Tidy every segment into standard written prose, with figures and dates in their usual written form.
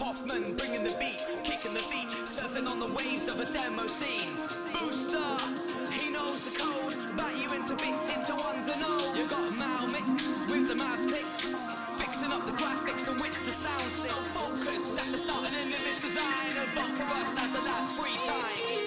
Hoffman bringing the beat, kicking the feet, surfing on the waves of a demo scene. Booster, he knows the code, bat you into bits, into ones and O's. You got a Mal mix with the mouse clicks, fixing up the graphics on which the sound sits. Focus at the start and end of this design, and vote for us as the last 3 times.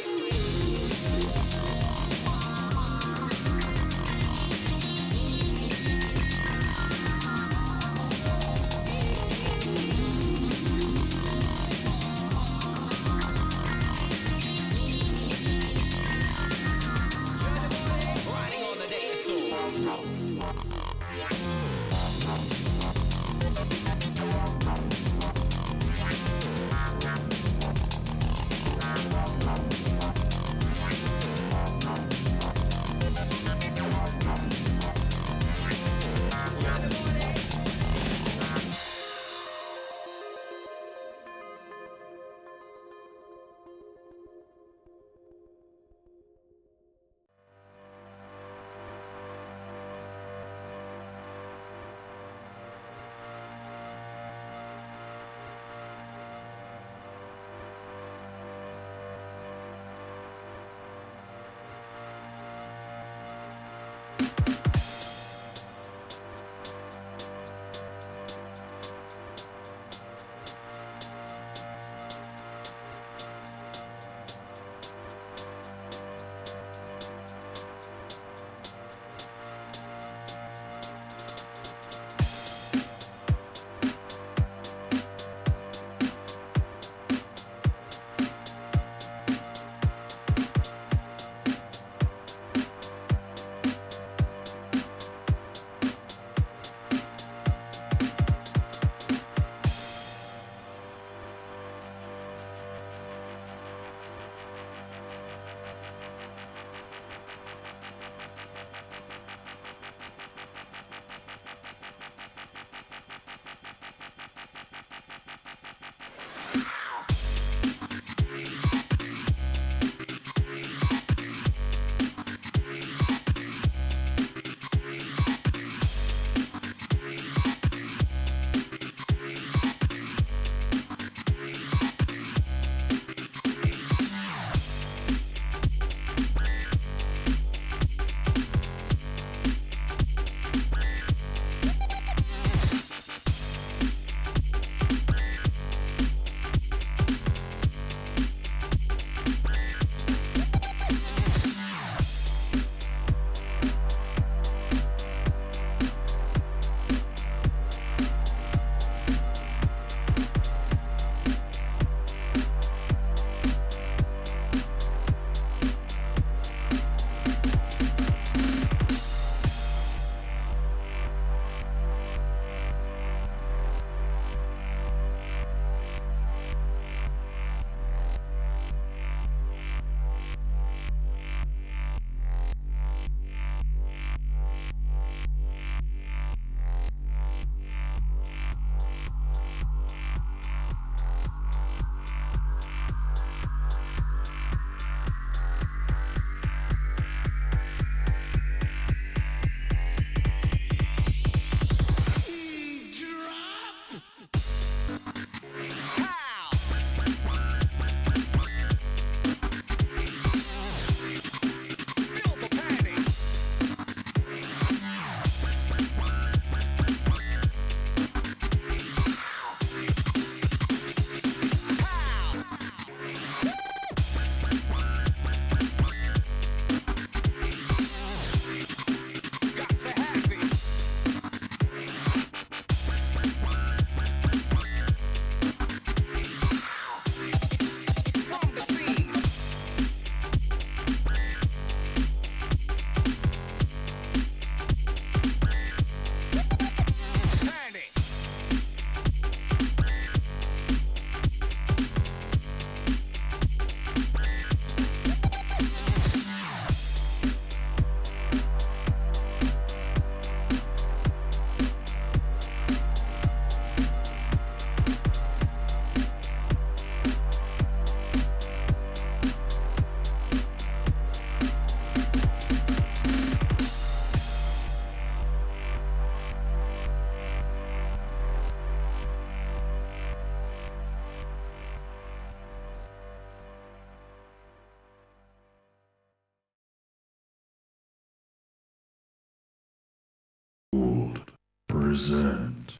present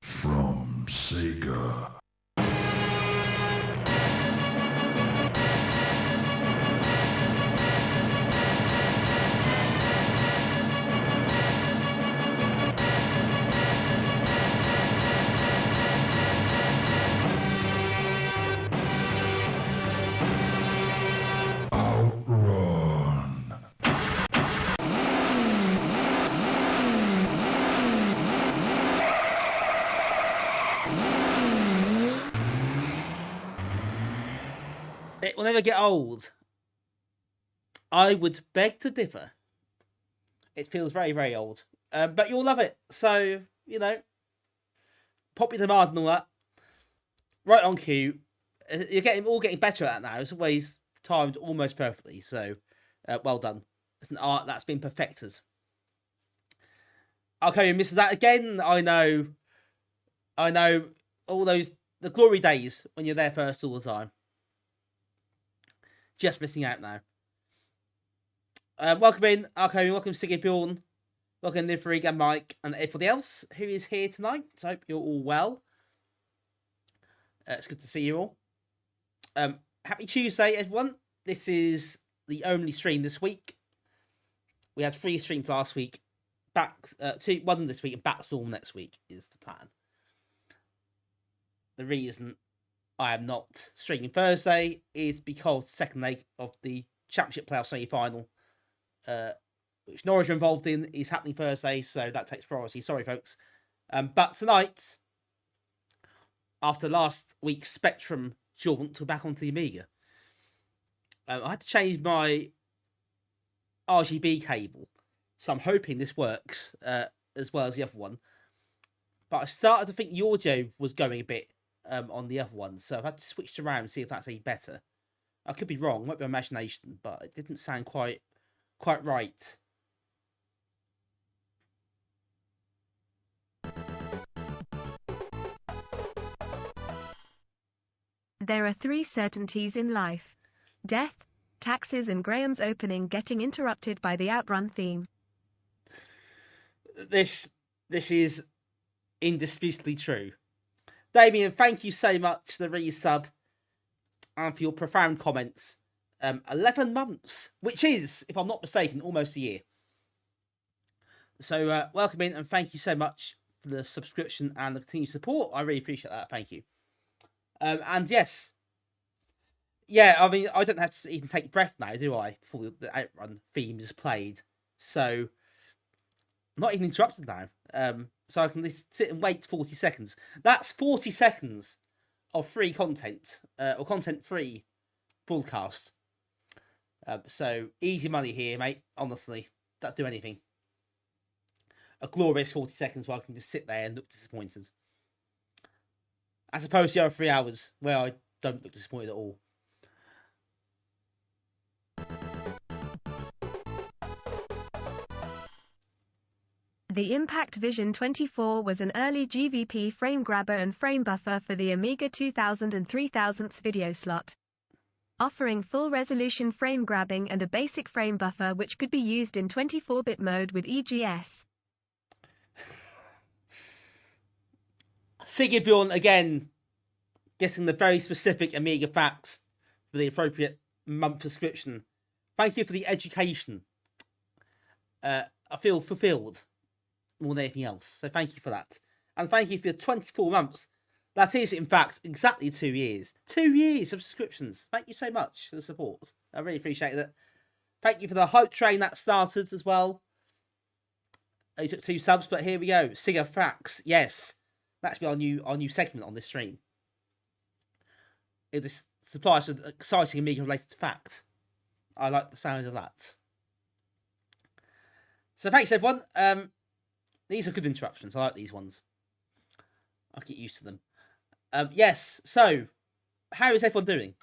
from Sega. Outrun. It will never get old. I would beg to differ. It feels very, very old. But you'll love it. So, you know, popular demand and all that. Right on cue. You're all getting better at that now. It's always timed almost perfectly. So, well done. It's an art that's been perfected. Okay, you missed that again. I know. All those, the glory days when you're there first all the time. Just missing out now. Welcome in, Alco, welcome Siggy Bjorn, welcome Nivrig and Mike, and everybody else who is here tonight. So I hope you're all well. It's good to see you all. Happy Tuesday, everyone. This is the only stream this week. We had 3 streams last week. One this week and Backstorm next week is the plan. The reason I am not streaming Thursday is because the second leg of the Championship Playoff semi-final, which Norwich are involved in, is happening Thursday, so that takes priority. Sorry, folks. But tonight, after last week's Spectrum jaunt, we're back onto the Amiga. I had to change my RGB cable, so I'm hoping this works as well as the other one. But I started to think the audio was going a bit on the other one, so I've had to switch it around and see if that's any better. I could be wrong, might be imagination, but it didn't sound quite right. There are 3 certainties in life: death, taxes, and Graham's opening getting interrupted by the Outrun theme. This is indisputably true. Damien, thank you so much for the resub and for your profound comments. 11 months, which is, if I'm not mistaken, almost a year. So welcome in and thank you so much for the subscription and the continued support. I really appreciate that. Thank you. And yes, yeah, I mean, I don't have to even take breath now, do I, before the Outrun theme is played. So I'm not even interrupted now. So I can just sit and wait 40 seconds. That's 40 seconds of free content, or content-free broadcast. So easy money here, mate. Honestly, don't do anything. A glorious 40 seconds where I can just sit there and look disappointed. As opposed to the other 3 hours where I don't look disappointed at all. The Impact Vision 24 was an early GVP frame grabber and frame buffer for the Amiga 2000 and 3000 video slot, offering full-resolution frame grabbing and a basic frame buffer which could be used in 24-bit mode with EGS. Sigibjorn, again, getting the very specific Amiga facts for the appropriate month subscription. Thank you for the education. I feel fulfilled more than anything else. So thank you for that. And thank you for your 24 months. That is, in fact, exactly 2 years. 2 years of subscriptions. Thank you so much for the support. I really appreciate it. Thank you for the hype train that started as well. It took 2 subs, but here we go. Siga Facts. Yes. That's be our new segment on this stream. It supplies an exciting Amiga-related fact. I like the sound of that. So thanks, everyone. These are good interruptions. I like these ones. I'll get used to them. Yes, so, how is everyone doing?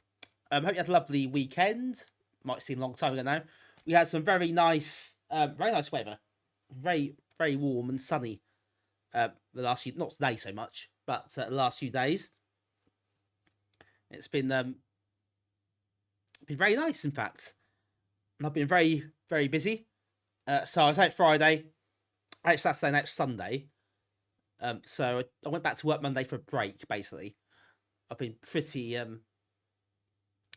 Hope you had a lovely weekend. Might seem a long time ago now. We had some very nice weather. Very, very warm and sunny. The last few, not today so much, but the last few days. It's been very nice, in fact. And I've been very, very busy. So I was out Friday, out Saturday, and out Sunday. So I went back to work Monday for a break, basically. I've been pretty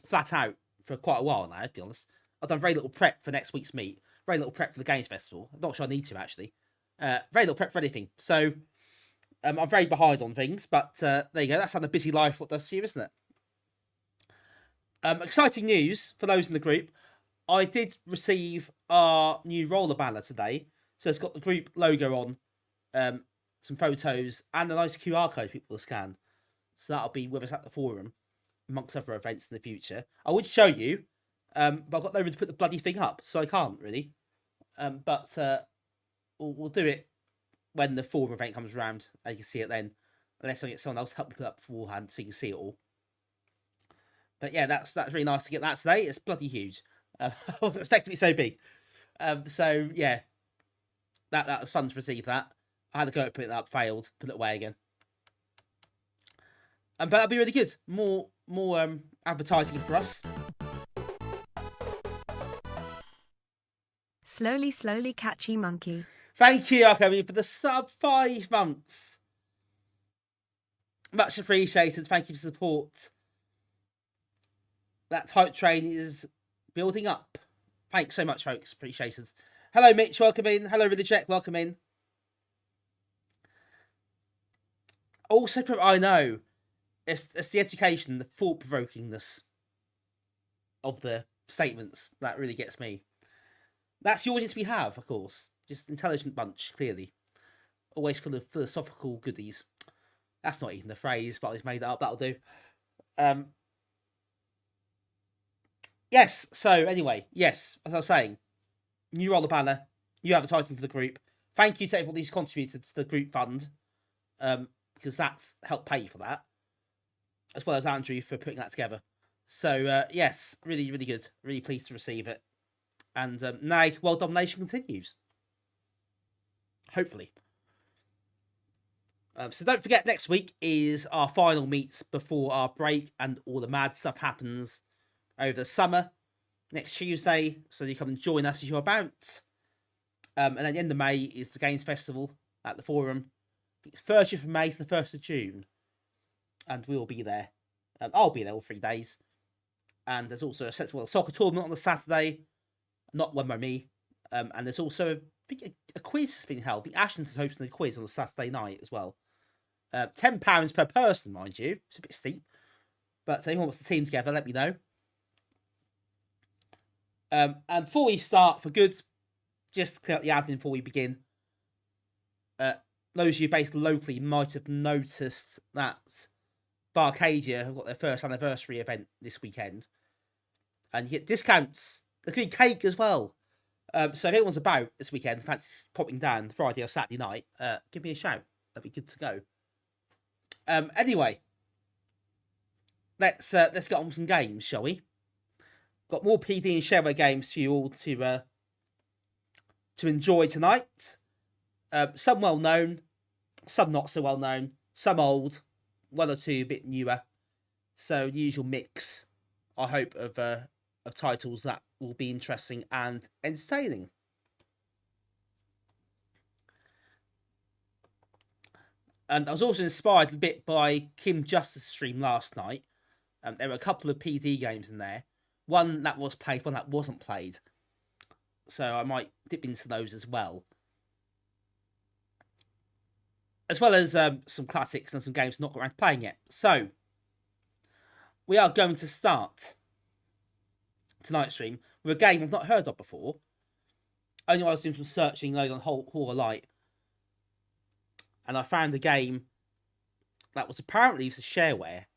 flat out for quite a while now, to be honest. I've done very little prep for next week's meet. Very little prep for the Games Festival. I'm not sure I need to, actually. Very little prep for anything. So I'm very behind on things, but there you go. That's how the busy life what does to you, isn't it? Exciting news for those in the group. I did receive our new roller banner today. So it's got the group logo on, some photos, and a nice QR code for people to scan. So that'll be with us at the forum, amongst other events in the future. I would show you, but I've got no room to put the bloody thing up, so I can't really. But we'll do it when the forum event comes around, and you can see it then. Unless I get someone else to help me put it up beforehand, so you can see it all. But yeah, that's really nice to get that today. It's bloody huge. I wasn't expecting it to be so big. So yeah, that was fun to receive that. I had to go at putting it up, failed, put it away again. But that'll be really good. More advertising for us. Slowly, catchy monkey. Thank you, Alco, for the sub 5 months. Much appreciated. Thank you for support. That hype train is building up. Thanks so much, folks. Appreciated. Hello, Mitch. Welcome in. Hello, Really Check. Welcome in. Also, I know it's the education, the thought-provokingness of the statements that really gets me. That's the audience we have, of course. Just intelligent bunch, clearly. Always full of philosophical goodies. That's not even the phrase, but I just made that up. That'll do. Yes, so anyway, yes, as I was saying, new roller banner, new advertising for the group. Thank you to everyone who's contributed to the group fund, because that's helped pay for that, as well as Andrew for putting that together. So, yes, really, really good. Really pleased to receive it. And now, world domination continues. Hopefully. So don't forget, next week is our final meet before our break, and all the mad stuff happens over the summer. Next Tuesday, so you come and join us as you're about. And at the end of May is the Games Festival at the Forum. I think 30th of May to the 1st of June. And we'll be there. I'll be there all 3 days. And there's also a sensible soccer tournament on the Saturday. Not one by me. And there's also, I think, a quiz that's been held. The Ashton's is hosting a quiz on the Saturday night as well. £10 per person, mind you. It's a bit steep. But if anyone wants the team together, let me know. And before we start, for good, just to clear up the admin before we begin. Those of you based locally might have noticed that Barcadia have got their first anniversary event this weekend. And you get discounts. There's going to be cake as well. So if anyone's about this weekend, fancy popping down Friday or Saturday night, give me a shout. That'd be good to go. Anyway, let's get on with some games, shall we? Got more PD and Shareware games for you all to enjoy tonight. Some well known, some not so well known, some old, one or two a bit newer. So the usual mix, I hope, of titles that will be interesting and entertaining. And I was also inspired a bit by Kim Justice's stream last night. There were a couple of PD games in there. One that was played, one that wasn't played. So I might dip into those as well. As well as some classics and some games not got around to playing yet. So, we are going to start tonight's stream with a game I've not heard of before. Only while I was doing some searching on Hall of Light. And I found a game that was apparently used as Shareware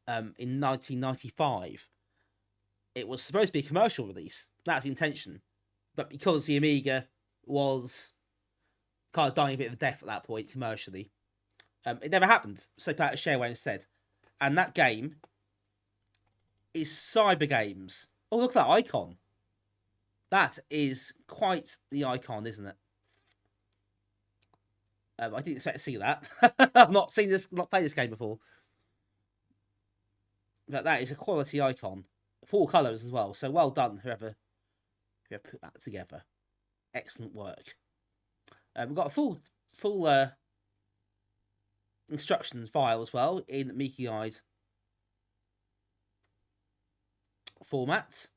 in 1995. It was supposed to be a commercial release. That's the intention. But because the Amiga was kind of dying a bit of a death at that point commercially, it never happened. So they put out a Shareware instead. And that game is Cyber Games. Oh, look at that icon. That is quite the icon, isn't it? I didn't expect to see that. I've not played this game before. But that is a quality icon. 4 colours as well. So well done, whoever put that together. Excellent work. We've got a full instructions file as well in Mickey Guide format.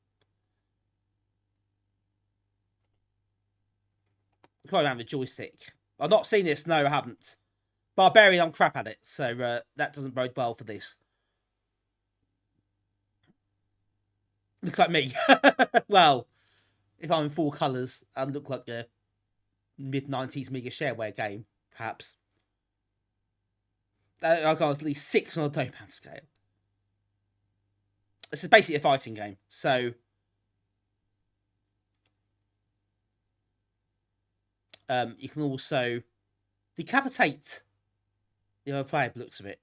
Quite around the joystick. I've not seen this, no I haven't. Barbarian, I'm crap at it, so that doesn't bode well for this. Looks like me. Well, if I'm in full colours, I'd look like a mid-90s Amiga Shareware game, perhaps. I got at least 6 on a Doman scale. This is basically a fighting game, so... you can also decapitate the other player by the looks of it.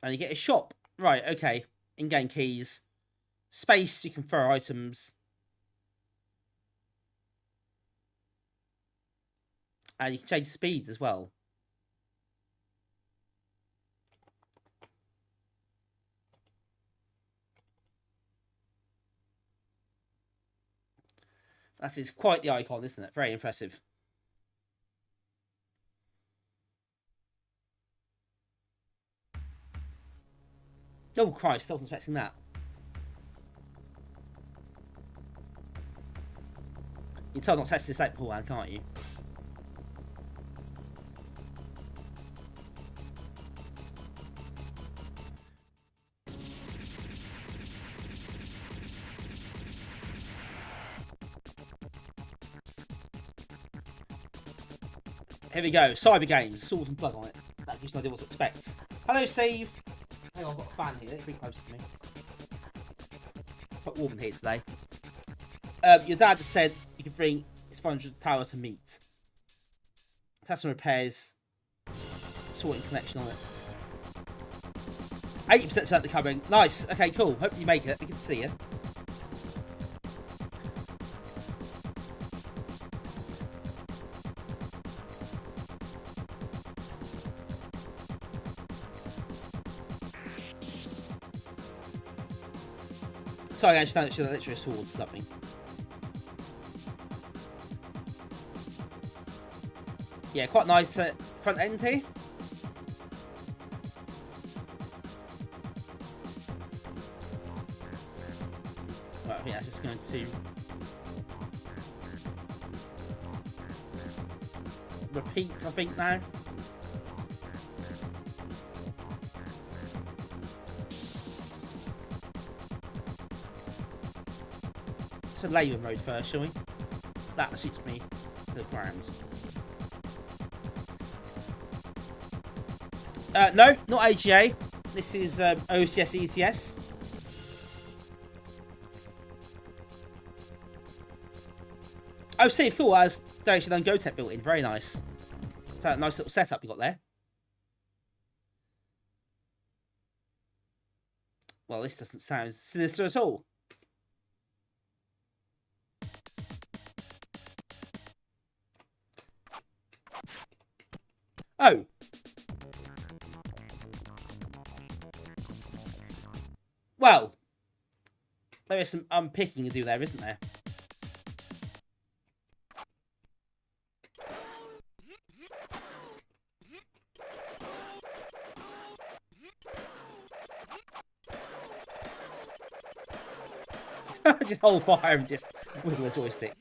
And you get a shop. Right, okay. In-game keys. Space, you can throw items. And you can change speeds as well. That is quite the icon, isn't it? Very impressive. Oh, Christ, I wasn't expecting that. You can tell not testing this out beforehand, can't you? Here we go, Cyber Games, sword and plug on it. That gives you an idea what to expect. Hello, Steve. Hang on, I've got a fan here, it's pretty close to me. Quite warm in here today. Your dad just said you could bring his 500 tower to meet. Test some repairs. Sorting connection on it. 80% certainly covering. Nice, okay, cool. Hope you make it. We can see you. Sorry, I just thought it should have literally a sword or something. Yeah, quite nice front end here. Right, I think that's just going to repeat, I think, now. To labour mode first, shall we? That suits me to the ground. No, not AGA. This is OCS ECS. Oh, see, cool. As Direction and GoTech built in. Very nice. So a nice little setup you got there. Well, this doesn't sound sinister at all. Oh. Well, there is some unpicking to do there, isn't there? Just hold fire and just wiggle the joystick.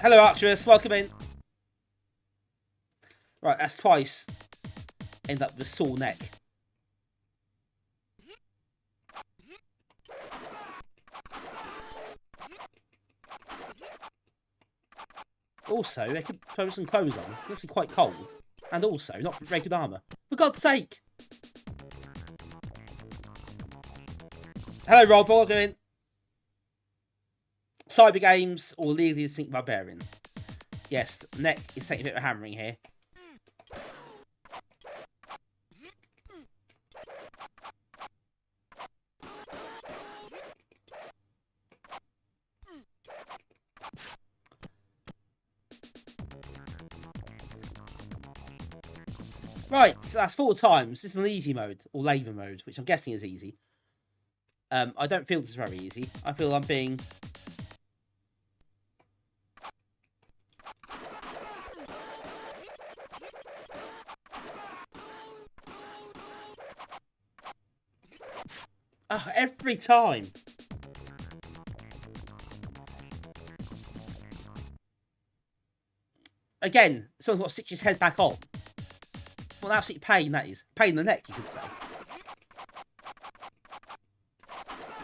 Hello, Arcturus. Welcome in. Right, that's twice. End up with a sore neck. Also, they could throw some clothes on. It's actually quite cold. And also, not regular armour. For God's sake! Hello, Rob. Welcome in. Cyber Games or Legally Distinct Barbarian. Yes, neck is taking a bit of a hammering here. Right, so that's 4 times. This is an easy mode, or labour mode, which I'm guessing is easy. I don't feel this is very easy. I feel I'm being... Oh, every time. Again, someone's got to stitch his head back on. What an absolute pain that is. Pain in the neck, you could say.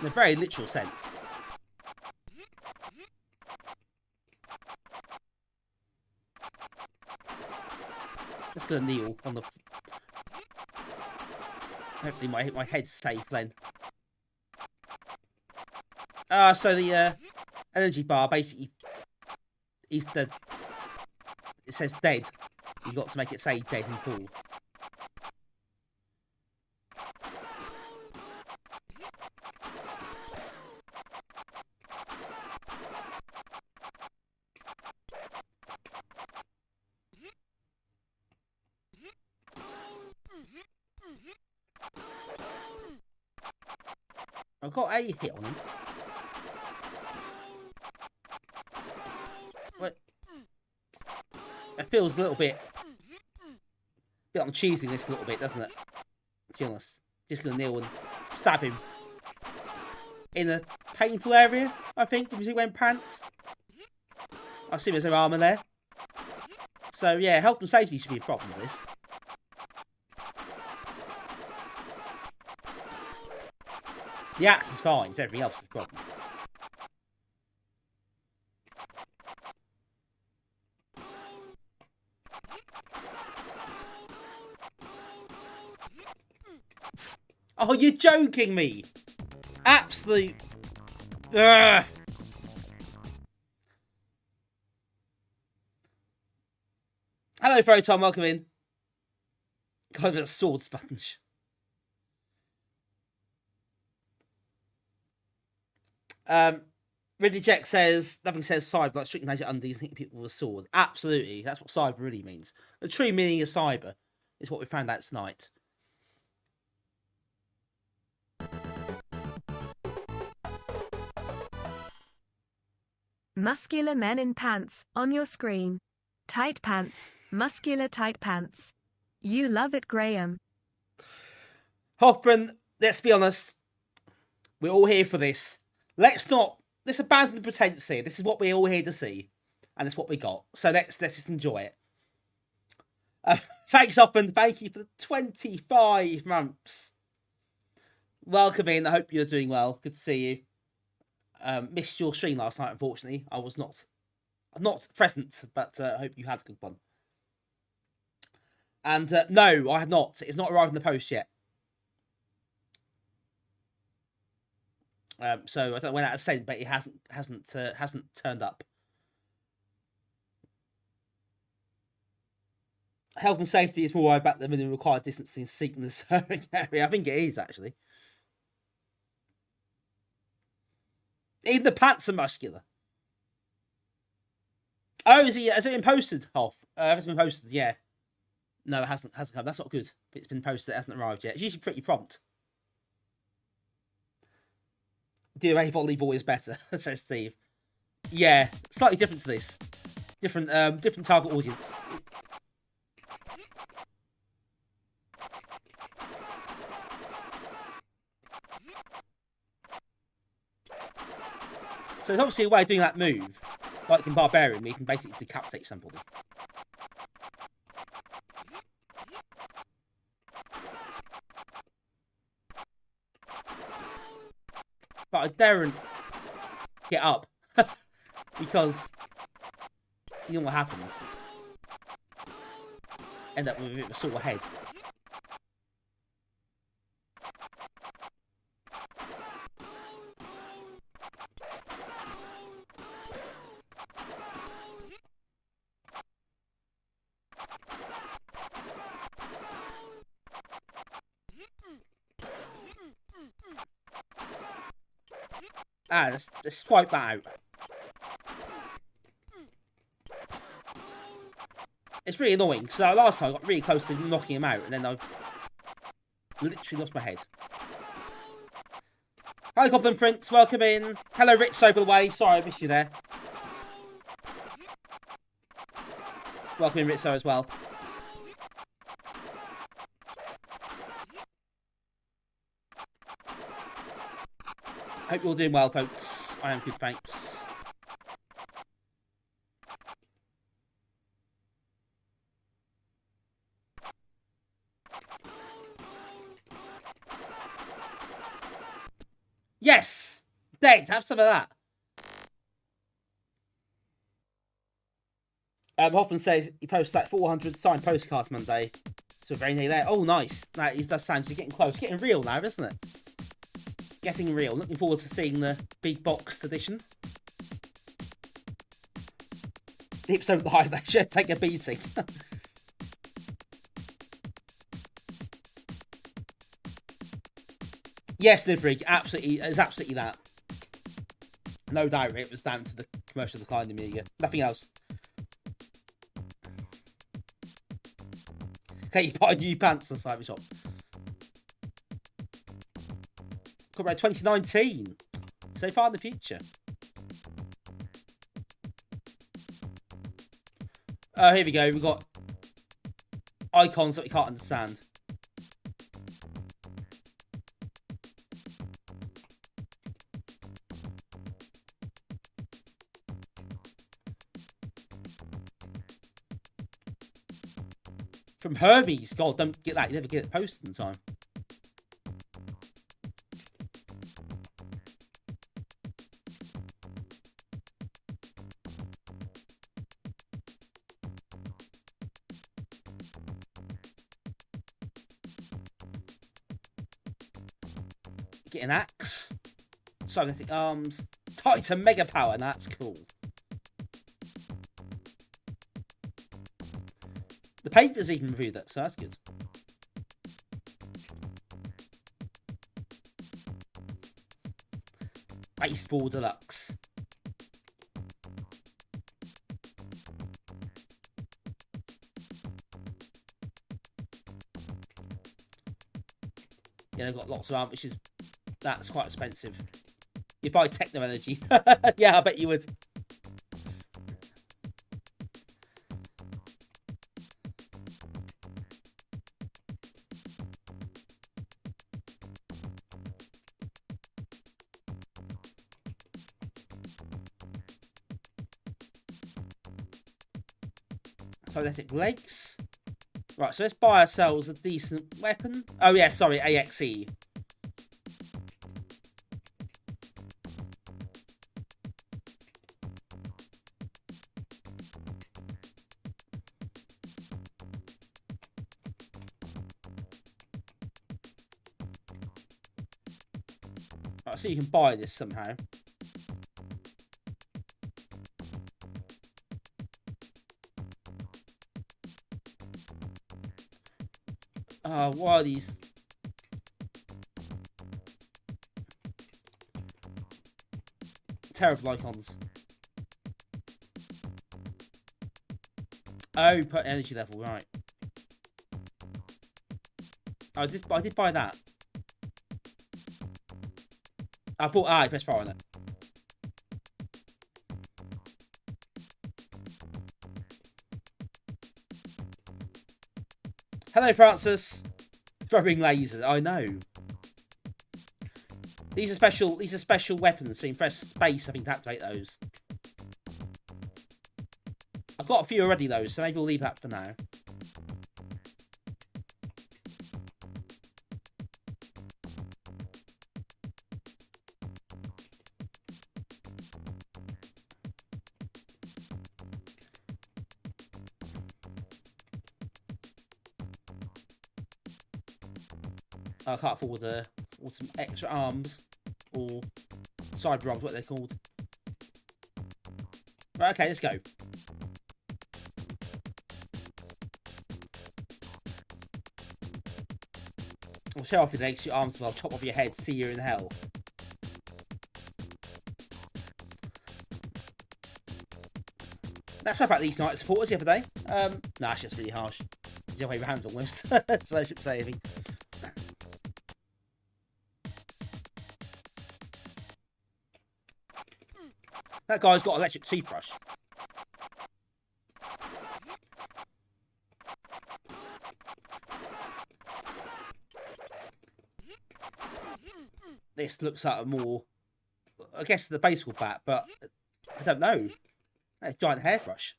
In a very literal sense. Just gonna kneel on the... Hopefully my head's safe then. So the energy bar basically is the... It says dead. You've got to make it say dead and cool. I've got a hit on him. What? It feels a little bit on cheesing this a little bit, doesn't it? To be honest. Just gonna kneel and stab him. In a painful area, I think, because he went pants. I assume there's no armour there. So yeah, health and safety should be a problem with this. The axe is fine, it's everything else is a problem. Oh, you're joking me! Absolute... Ugh. Hello, Photon, welcome in. God, a sword sponge. Ridley Jack says, nothing says cyber like strict nature undies and hitting people with a sword. Absolutely, that's what cyber really means. The true meaning of cyber is what we found out tonight. Muscular men in pants, on your screen. Tight pants, muscular tight pants. You love it, Graham. Hoffman, let's be honest. We're all here for this. Let's abandon the pretense here. This is what we're all here to see. And it's what we got. So let's just enjoy it. Thanks, Hoffman. Thank you for the 25 months. Welcome in. I hope you're doing well. Good to see you. Missed your stream last night, unfortunately. I was not present, but I hope you had a good one. And no, I have not. It's not arrived in the post yet. So I don't know when that is sent, but it hasn't turned up. Health and safety is more about the minimum required distancing seeking the serving area. I think it is actually. Even the pants are muscular. Oh, has it been posted, Hoff? Has it been posted? Yeah. No, it hasn't come. That's not good. If it's been posted, it hasn't arrived yet. It's usually pretty prompt. DOA volleyball is better, says Steve. Yeah, slightly different to this. Different target audience. So there's obviously a way of doing that move, like in Barbarian, where you can basically decapitate somebody. But I daren't get up, because you know what happens. End up with a bit of a sore head. Let's swipe that out. It's really annoying. So last time I got really close to knocking him out, and then I literally lost my head. Hi, Goblin Prince. Welcome in. Hello, Ritzo, by the way. Sorry, I missed you there. Welcome in, Ritzo, as well. Hope you're all doing well, folks. I am good, thanks. Yes! Dead! Have some of that. Hoffman says he posts that 400 signed postcards Monday. So very near there. Oh, nice. That does sound you're getting close. It's getting real now, isn't it? Getting real. Looking forward to seeing the big boxed edition. The episode live, they should take a beating. Yes, Livrig, absolutely, it's absolutely that. No doubt it was down to the commercial decline in the Amiga. Nothing else. Okay, you buy new pants on Cyber Shop. Copyright 2019. So far in the future. Here we go. We've got icons that we can't understand. From Hermes. God, don't get that. You never get it posted in time. Get an axe. Cybernetic arms. Titan mega power. That's cool. The paper's even reviewed that, so that's good. Baseball Deluxe. Yeah, they've got lots of arm, which is that's quite expensive. You buy Techno Energy. Yeah, I bet you would. Cybernetic legs. Right, so let's buy ourselves a decent weapon. Oh yeah, sorry, AXE. Right, so you can buy this somehow. Why are these? Terrible icons. Oh, put energy level, right. I did buy that. I bought I press fire on it. Hello, Francis. Throwing lasers. I know. These are special weapons. So you can press space, I think, to activate those. I've got a few already, though, so maybe we'll leave that for now. I can't afford some extra arms or cyber arms, what they're called. Right, okay, let's go. I'll show off your legs, your arms, and I'll chop off your head. See you in hell. That's about these night supporters the other day. Nah, it's just really harsh. It's the other way around almost. So I shouldn't say anything. That guy's got an electric toothbrush. This looks like a more, I guess, the baseball bat, but I don't know. A giant hairbrush.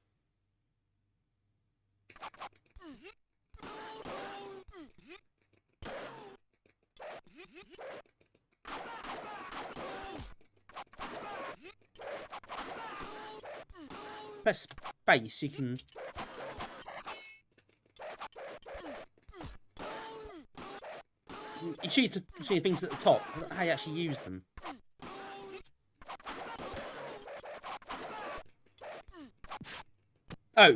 Press space, you can. You choose to see things at the top. I don't know how you actually use them. Oh.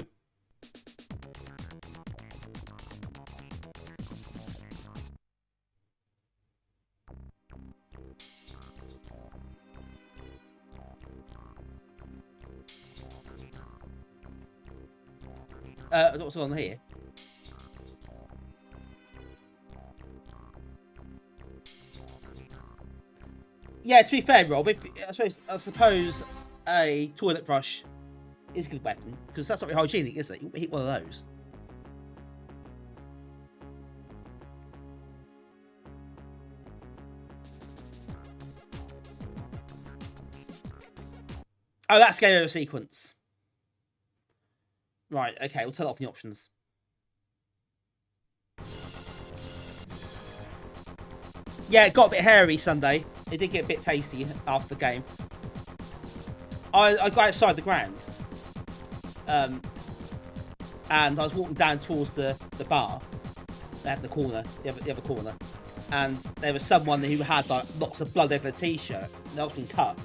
What's on here? Yeah, to be fair, Rob, I suppose a toilet brush is a good weapon, because that's not very hygienic, is it? You hit one of those. Oh, that's game over sequence. Right, okay, we'll turn off the options. Yeah, it got a bit hairy Sunday. It did get a bit tasty after the game. I got outside the ground. And I was walking down towards the bar. They had the corner, the other corner. And there was someone who had like lots of blood over the t-shirt. And that was been cut.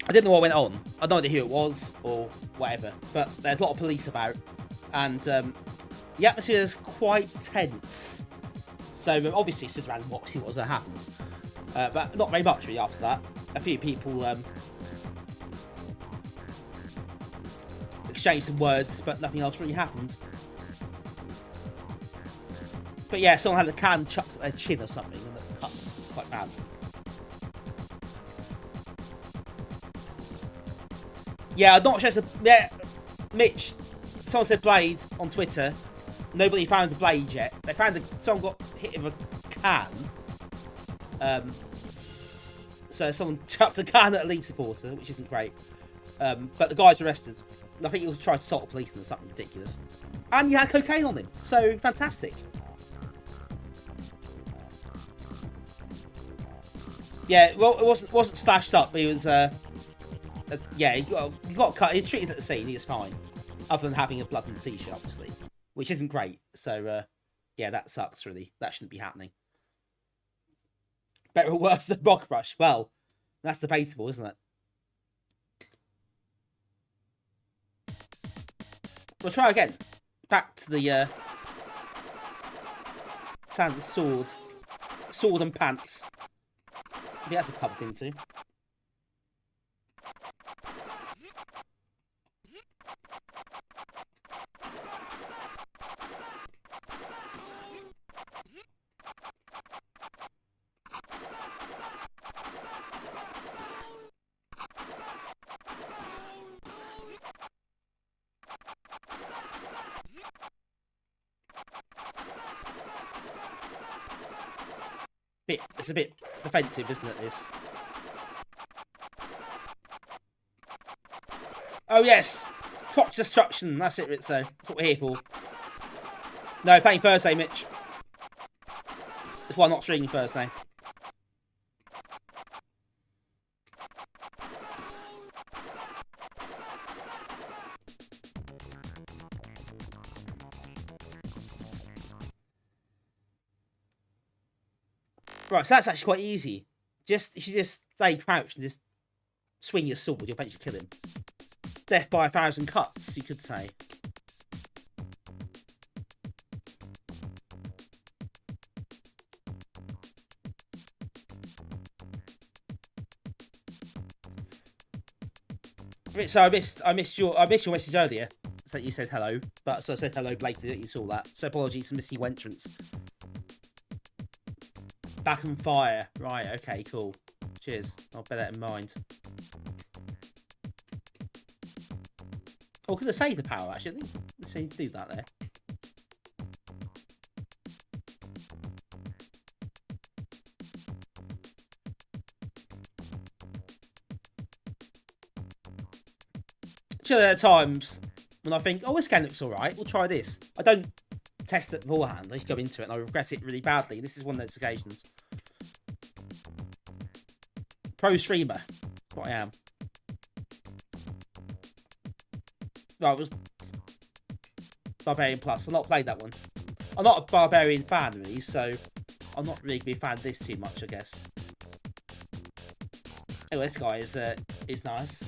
I didn't know what went on. I don't know who it was or whatever. But there's a lot of police about. And the atmosphere is quite tense. So obviously stood around and watched what was going to happen. But not very much really after that. A few people exchanged some words, but nothing else really happened. But yeah, someone had a can chucked at their chin or something and that cut quite bad. Yeah, I'm not sure. Yeah, Mitch, someone said blade on Twitter. Nobody found the blade yet. They found someone got hit with a can. So someone chucked a can at a Leeds supporter, which isn't great. But the guy's arrested. I think he was trying to assault a policeman or something ridiculous. And you had cocaine on him. So fantastic. Yeah, well, it wasn't slashed up, but he was. Yeah, he got cut. He's treated at the scene. He was fine, other than having a blood on the t-shirt, obviously, which isn't great. So yeah, that sucks. Really, that shouldn't be happening. Better or worse than Rock Rush? Well, that's debatable, isn't it? We'll try again. Back to the sound of sword, sword and pants. Maybe that's a pub thing too. It's a bit defensive, isn't it, this? Oh, yes! Crotch destruction, that's it, Ritzo. That's what we're here for. No, playing Thursday, Mitch. That's why I'm not streaming Thursday. Right, so that's actually quite easy. You should just stay crouched and just swing your sword. You'll eventually kill him. Death by 1,000 cuts, you could say. So I missed your message earlier that you said hello, but so I said hello blatantly that you saw that. So apologies for missing your entrance. Back on fire. Right, okay, cool. Cheers. I'll bear that in mind. Oh, could I save the power actually? I think let's see, do that there. There are times when I think, oh, this game looks alright, we'll try this. I don't test it beforehand, I just go into it and I regret it really badly. This is one of those occasions. Pro streamer, that's what I am. No, it was Barbarian Plus. I've not played that one. I'm not a Barbarian fan really, so I'm not really a fan of this too much, I guess. Anyway, this guy is nice.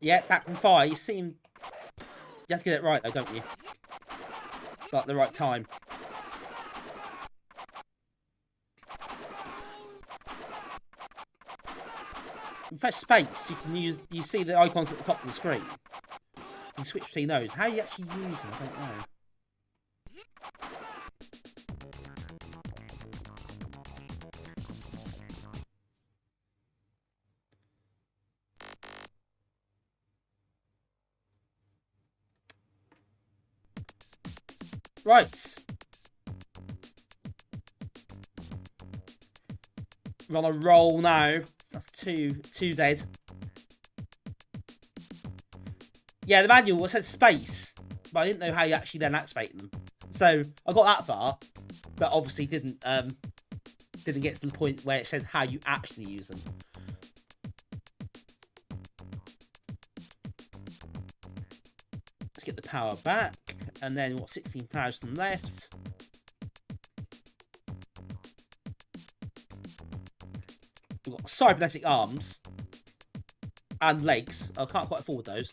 Yeah, back from fire. You seem... You have to get it right, though, don't you? Like, the right time. In fact, space, you can use... You see the icons at the top of the screen. You can switch between those. How you actually use them, I don't know. Right. We're on a roll now. That's two dead. Yeah, the manual said space, but I didn't know how you actually then activate them. So I got that far, but obviously didn't get to the point where it said how you actually use them. Let's get the power back. And then, what, 16,000 left. We've got cybernetic arms. And legs. I can't quite afford those.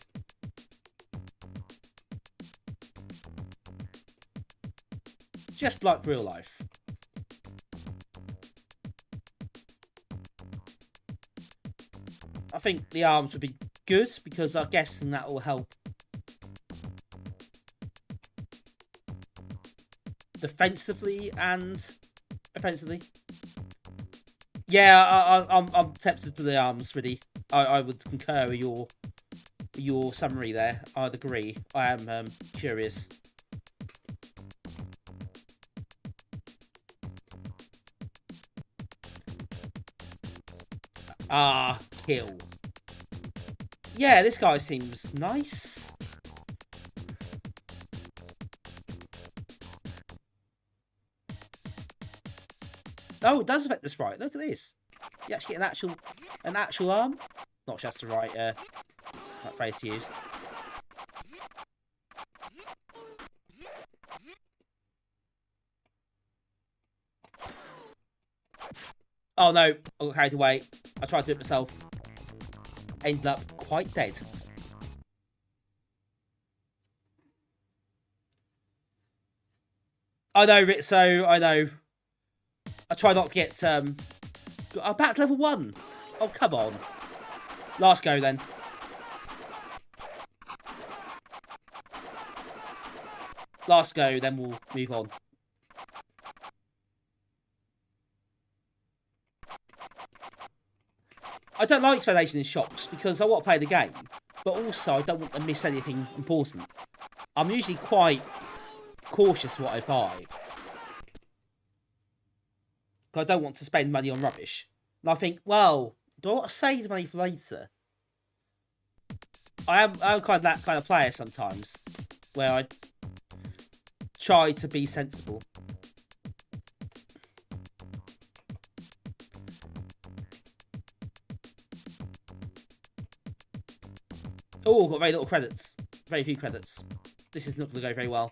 Just like real life. I think the arms would be good, because I'm guessing that will help defensively and offensively. Yeah, I'm tempted for the arms, really. I would concur with your summary there. I'd agree. I am curious. Ah, kill. Yeah, this guy seems nice. Oh, it does affect the sprite. Look at this. You actually get an actual arm. Not just the right phrase to use. Oh no, I got carried away. I tried to do it myself. Ended up quite dead. I know, Ritzo, I know. I try not to get I'm back to level 1. Oh, come on. Last go then. Last go, then we'll move on. I don't like explanation in shops because I want to play the game, but also I don't want to miss anything important. I'm usually quite cautious what I buy. I don't want to spend money on rubbish. And I think, well, do I want to save money for later? I'm kind of that kind of player sometimes, where I try to be sensible. Oh, got very little credits. Very few credits. This is not going to go very well.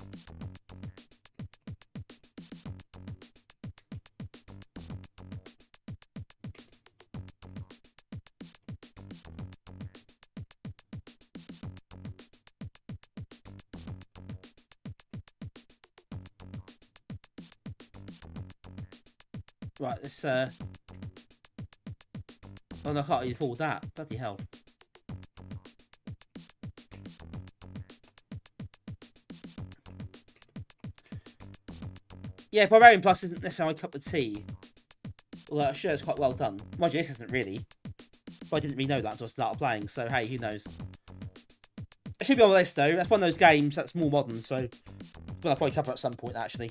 Right, let's oh no, I can't even afford that. Bloody hell. Yeah, Barbarian Plus isn't necessarily my cup of tea. Although I'm sure it's quite well done. Mind you, this isn't really. But I didn't really know that until I started playing, so hey, who knows. It should be on the list though. That's one of those games that's more modern, so well, I'll probably cover it at some point actually.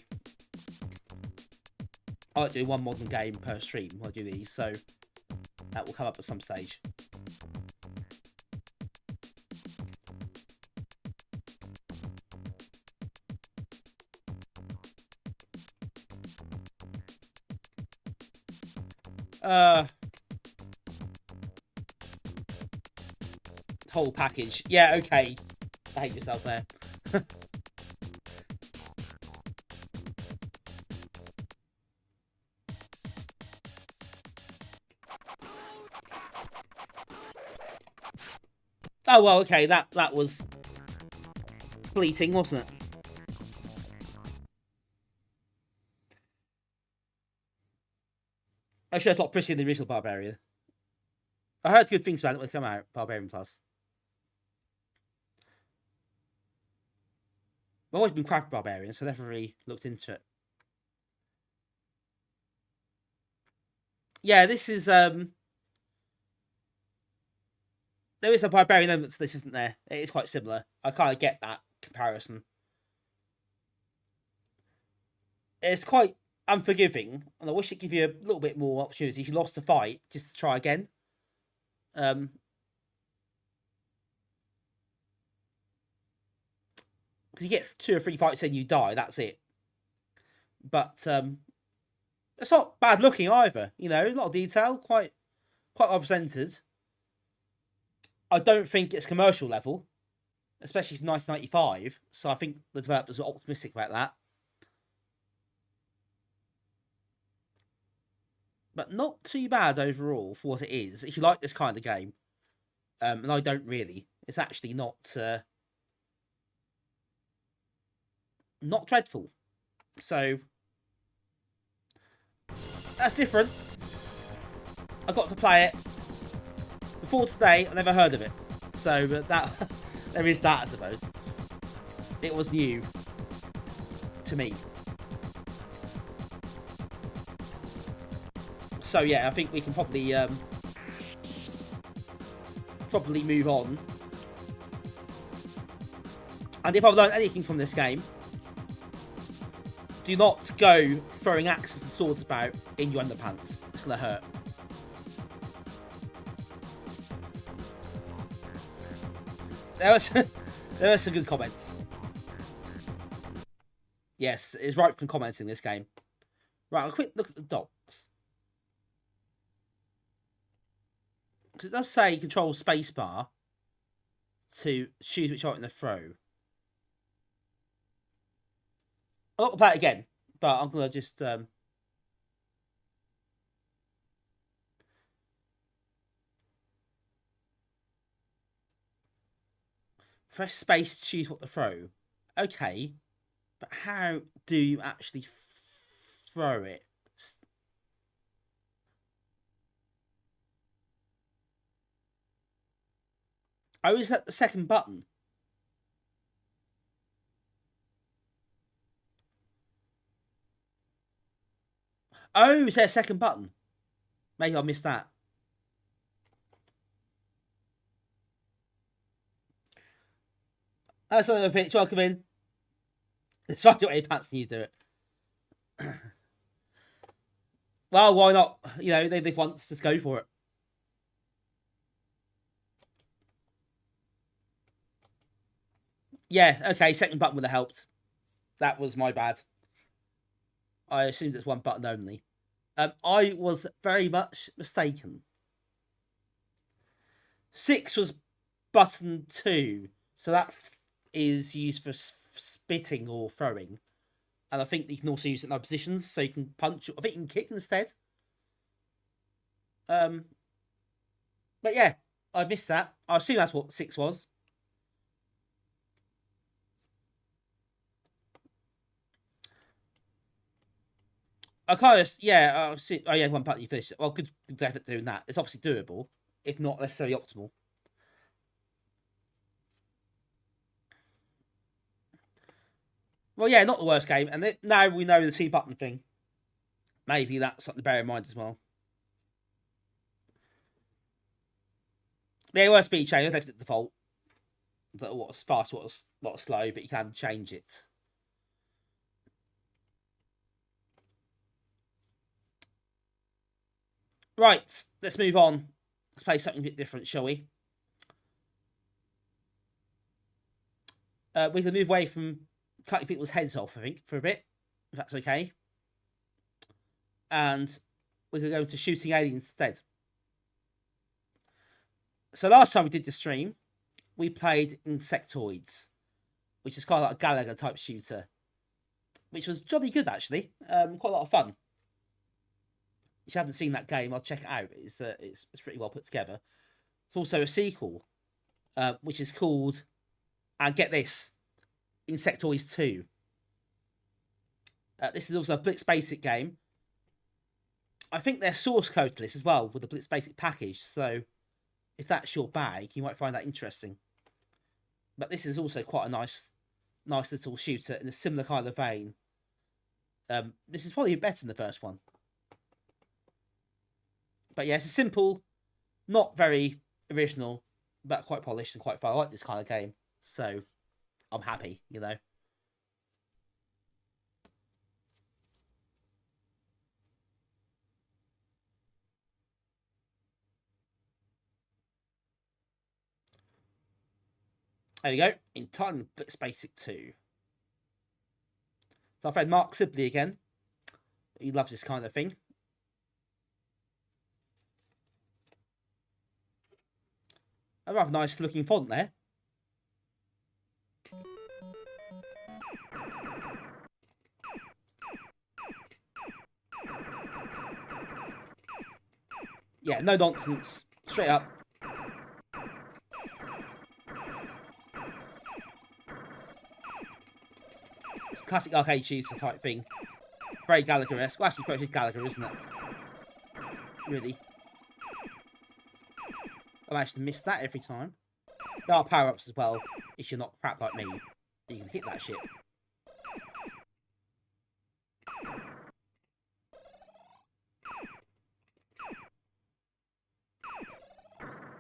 I like doing one modern game per stream when I do these, so that will come up at some stage. Whole package. Yeah, okay. I hate yourself there. Oh well, okay, that was fleeting, wasn't it? I'm sure it's a lot prettier than the original Barbarian. I heard good things about it when it came out, Barbarian Plus. I've always been crap at Barbarian, so I never really looked into it. Yeah, this is there is a Barbarian element to this, isn't there? It is quite similar. I kind of get that comparison. It's quite unforgiving, and I wish it'd give you a little bit more opportunity if you lost a fight, just to try again. Because you get 2 or 3 fights and you die, that's it. But it's not bad looking either, you know, a lot of detail, quite well presented. I don't think it's commercial level, especially for 1995, so I think the developers were optimistic about that. But not too bad overall for what it is. If you like this kind of game, and I don't really, it's actually not dreadful. So that's different. I got to play it before today. I never heard of it, so that there is that, I suppose. It was new to me. So yeah, I think we can probably move on. And if I've learned anything from this game, do not go throwing axes and swords about in your underpants. It's gonna hurt. There were some good comments. Yes, it's right from comments in this game. Right, a quick look at the docs. Because it does say control spacebar to choose which item to throw. I'm not going to play it again, but I'm going to just... press space to choose what to throw. Okay, but how do you actually throw it? Oh, is that the second button? Oh, is there a second button? Maybe I missed that. That's another pitch. Welcome in. It's right your pants and you do it. Well, why not? You know, they once, just go for it. Yeah, okay, second button would have helped. That was my bad. I assumed it's one button only. I was very much mistaken. 6 was button 2. So that is used for spitting or throwing. And I think you can also use it in other positions, so you can punch. I think you can kick instead. But yeah, I missed that. I assume that's what 6 was. I kind of, yeah, oh yeah, one part you finished it. Well, good effort doing that. It's obviously doable, if not necessarily optimal. Well, yeah, not the worst game. And now we know the T-button thing. Maybe that's something to bear in mind as well. Yeah, it was speed change. I left it default. What was fast, what was slow, but you can change it. Right, let's move on. Let's play something a bit different, shall we? We can move away from cutting people's heads off, I think, for a bit, if that's okay. And we can go into shooting aliens instead. So last time we did the stream, we played Insectoids, which is kind of like a Gallagher type shooter, which was jolly good actually. Quite a lot of fun. If you haven't seen that game, I'll check it out. It's pretty well put together. It's also a sequel, which is called, and get this, Insectoids 2. This is also a Blitz Basic game. I think there's source code to this as well with the Blitz Basic package, so if that's your bag, you might find that interesting. But this is also quite a nice little shooter in a similar kind of vein. This is probably better than the first one. But yeah, it's a simple, not very original, but quite polished and quite fun. I like this kind of game, so I'm happy, you know. There we go. In time, Blitz Basic 2. So our friend Mark Sibley again. He loves this kind of thing. A rather nice looking font there. Yeah, no nonsense. Straight up. It's classic arcade shooter type thing. Very Gallagher-esque. Well, actually, it's Gallagher, isn't it? Really. I managed to miss that every time. There are power-ups as well, if you're not crap like me. You can hit that shit.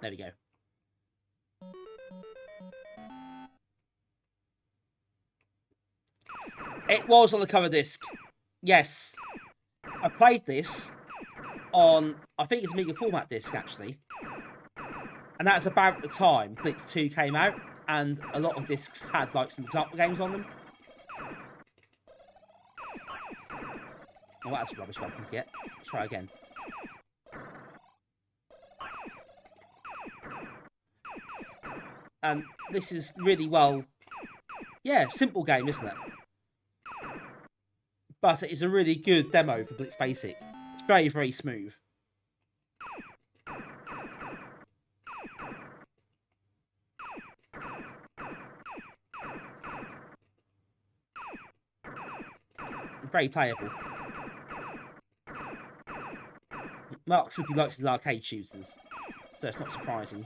There we go. It was on the cover disc. Yes. I played this on, I think it's Amiga format disc, actually. And that's about the time Blitz 2 came out, and a lot of discs had like some example games on them. Oh, that's a rubbish weapon to get. Try again. And this is really well, yeah, simple game, isn't it? But it is a really good demo for Blitz Basic. It's very, very smooth. Very playable. Mark simply likes his arcade shooters, so it's not surprising.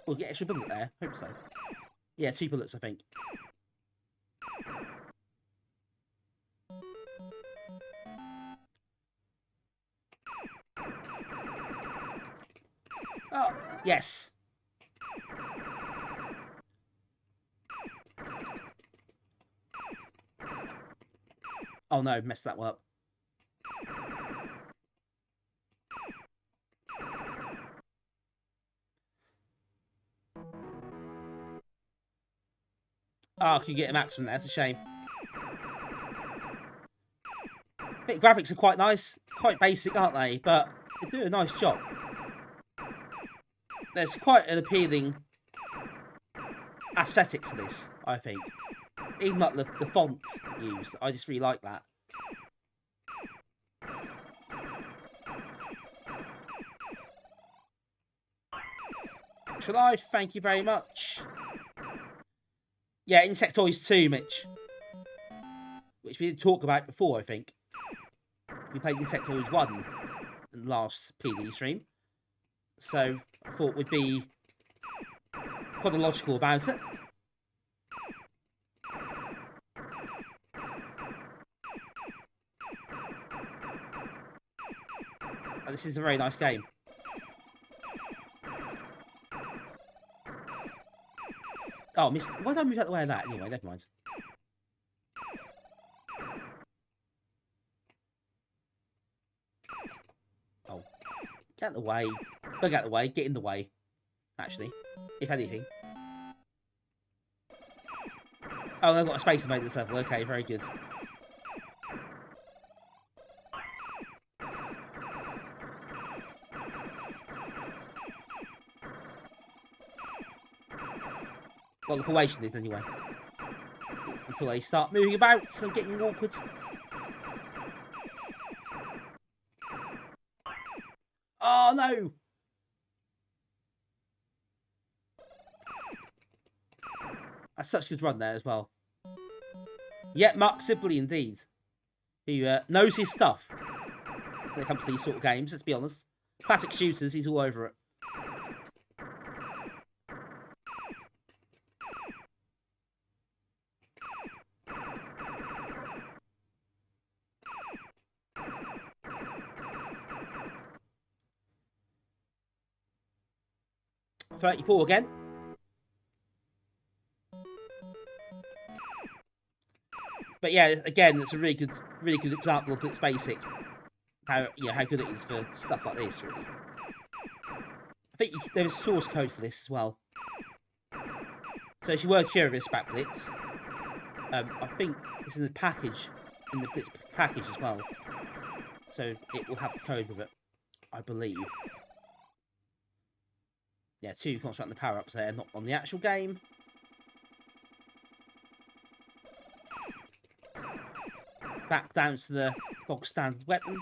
We'll get extra bullet there. Hope so. Yeah, 2 bullets, I think. Oh, yes. Oh no, messed that one up. Oh, can you get a maximum there? That's a shame. The graphics are quite nice. Quite basic, aren't they? But they do a nice job. There's quite an appealing aesthetic to this, I think. Even like the font used. I just really like that. Extra Life, thank you very much. Yeah, Insectoids 2, Mitch. Which we did talk about before, I think. We played Insectoids 1 in the last PD stream. So, I thought we'd be chronological about it. Oh, this is a very nice game. Oh, missed. Why did I move out the way of that? Anyway, never mind. Oh. Get out of the way. Don't get out of the way. Get in the way. Actually. If anything. Oh, I've got a space to make this level. Okay, very good. Well, the formation is anyway. Until they start moving about, so I'm getting awkward. Oh no! That's such a good run there as well. Yeah, Mark Sibley indeed. Who knows his stuff when it comes to these sort of games, let's be honest. Classic shooters, he's all over it. .34 again. But yeah, again, it's a really good example of its basic. How good it is for stuff like this, really. I think there's source code for this as well. So if you were curious about Blitz, I think it's in the package, in the Blitz package as well. So it will have the code with it, I believe. Yeah, 2 constructing the power-ups there, not on the actual game. Back down to the bog standard weapon.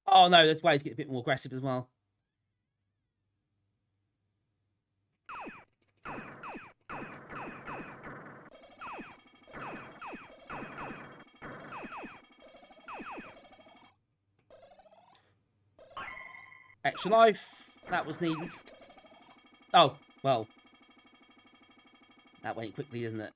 Oh no, that's why he's getting a bit more aggressive as well. Extra life, that was needed. Oh, well. That went quickly, didn't it?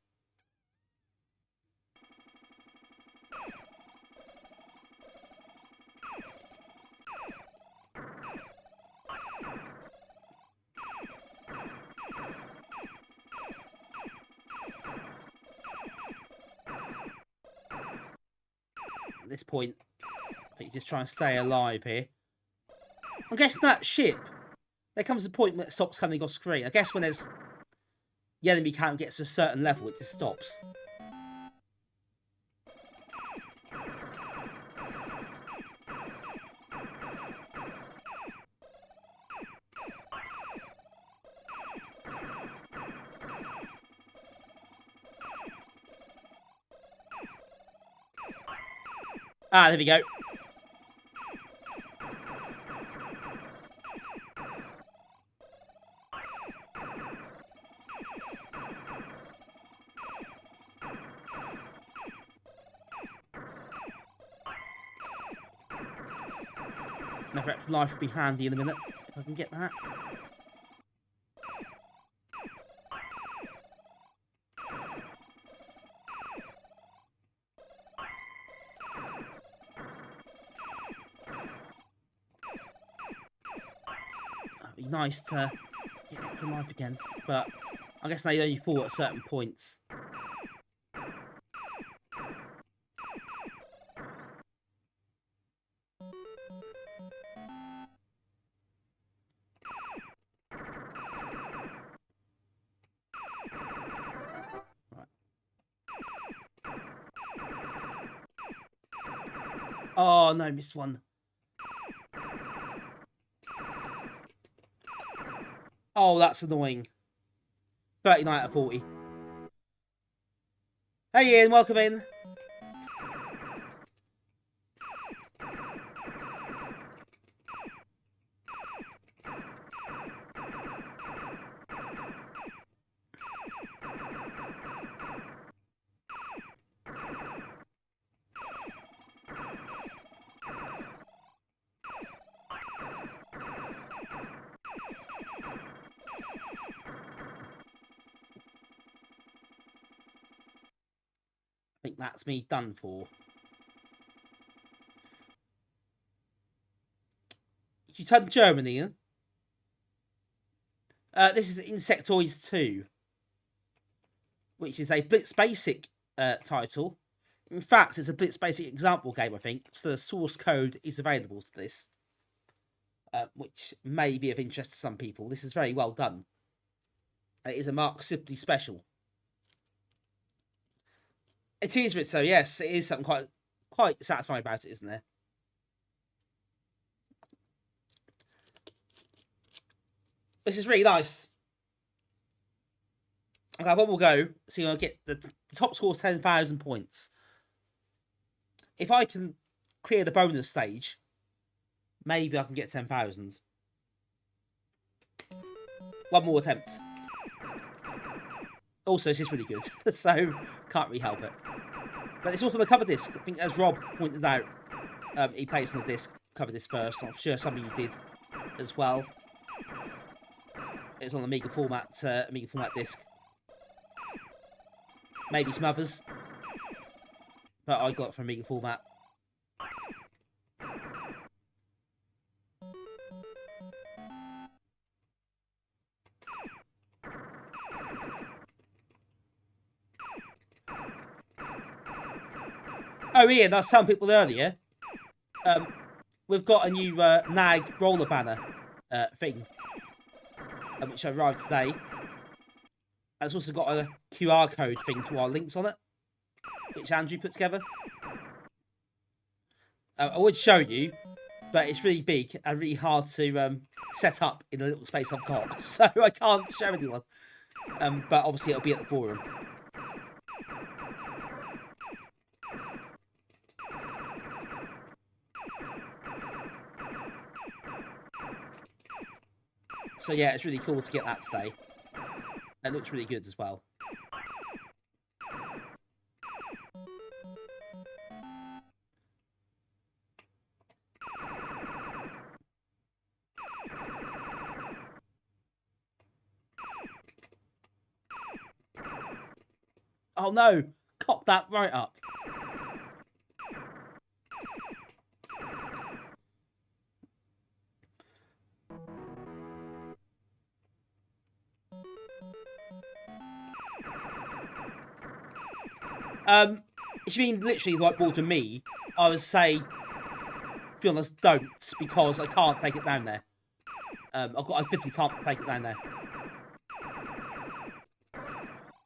At this point, I think you just try and stay alive here. I guess that ship, there comes a point when it stops coming off screen. I guess when there's the enemy count gets to a certain level, it just stops. Ah, there we go. Another extra life will be handy in a minute, if I can get that. That'd be nice to get extra life again, but I guess they only fall at certain points. Oh, no, missed one. Oh, that's annoying. 39 out of 40. Hey, Ian, welcome in. I think that's me done for. You type Germany, huh? This is Insectoids 2, which is a Blitz Basic title. In fact, it's a Blitz Basic example game, I think, so the source code is available to this, which may be of interest to some people. This is very well done. It is a Mark Sibley special. It is, Ritzo, yes, it is something quite satisfying about it, isn't there? This is really nice. Okay, one will go. So you'll get the top score is 10,000 points. If I can clear the bonus stage, maybe I can get 10,000. One more attempt. Also, this is really good, so can't really help it. But it's also the cover disc. I think, as Rob pointed out, he plays on the disc, cover disc first. I'm sure some of you did as well. It's on the Amiga format disc. Maybe some others, but I got it from Amiga format. Oh, Ian, I was telling people earlier, we've got a new NAG roller banner thing, which arrived today. And it's also got a QR code thing to our links on it, which Andrew put together. I would show you, but it's really big and really hard to set up in a little space I've got, so I can't show anyone. But obviously it'll be at the forum. So yeah, it's really cool to get that today. It looks really good as well. Oh no! Cock that right up. If you mean literally like ball to me, I would say, to be honest, don't, because I can't take it down there. I physically can't take it down there.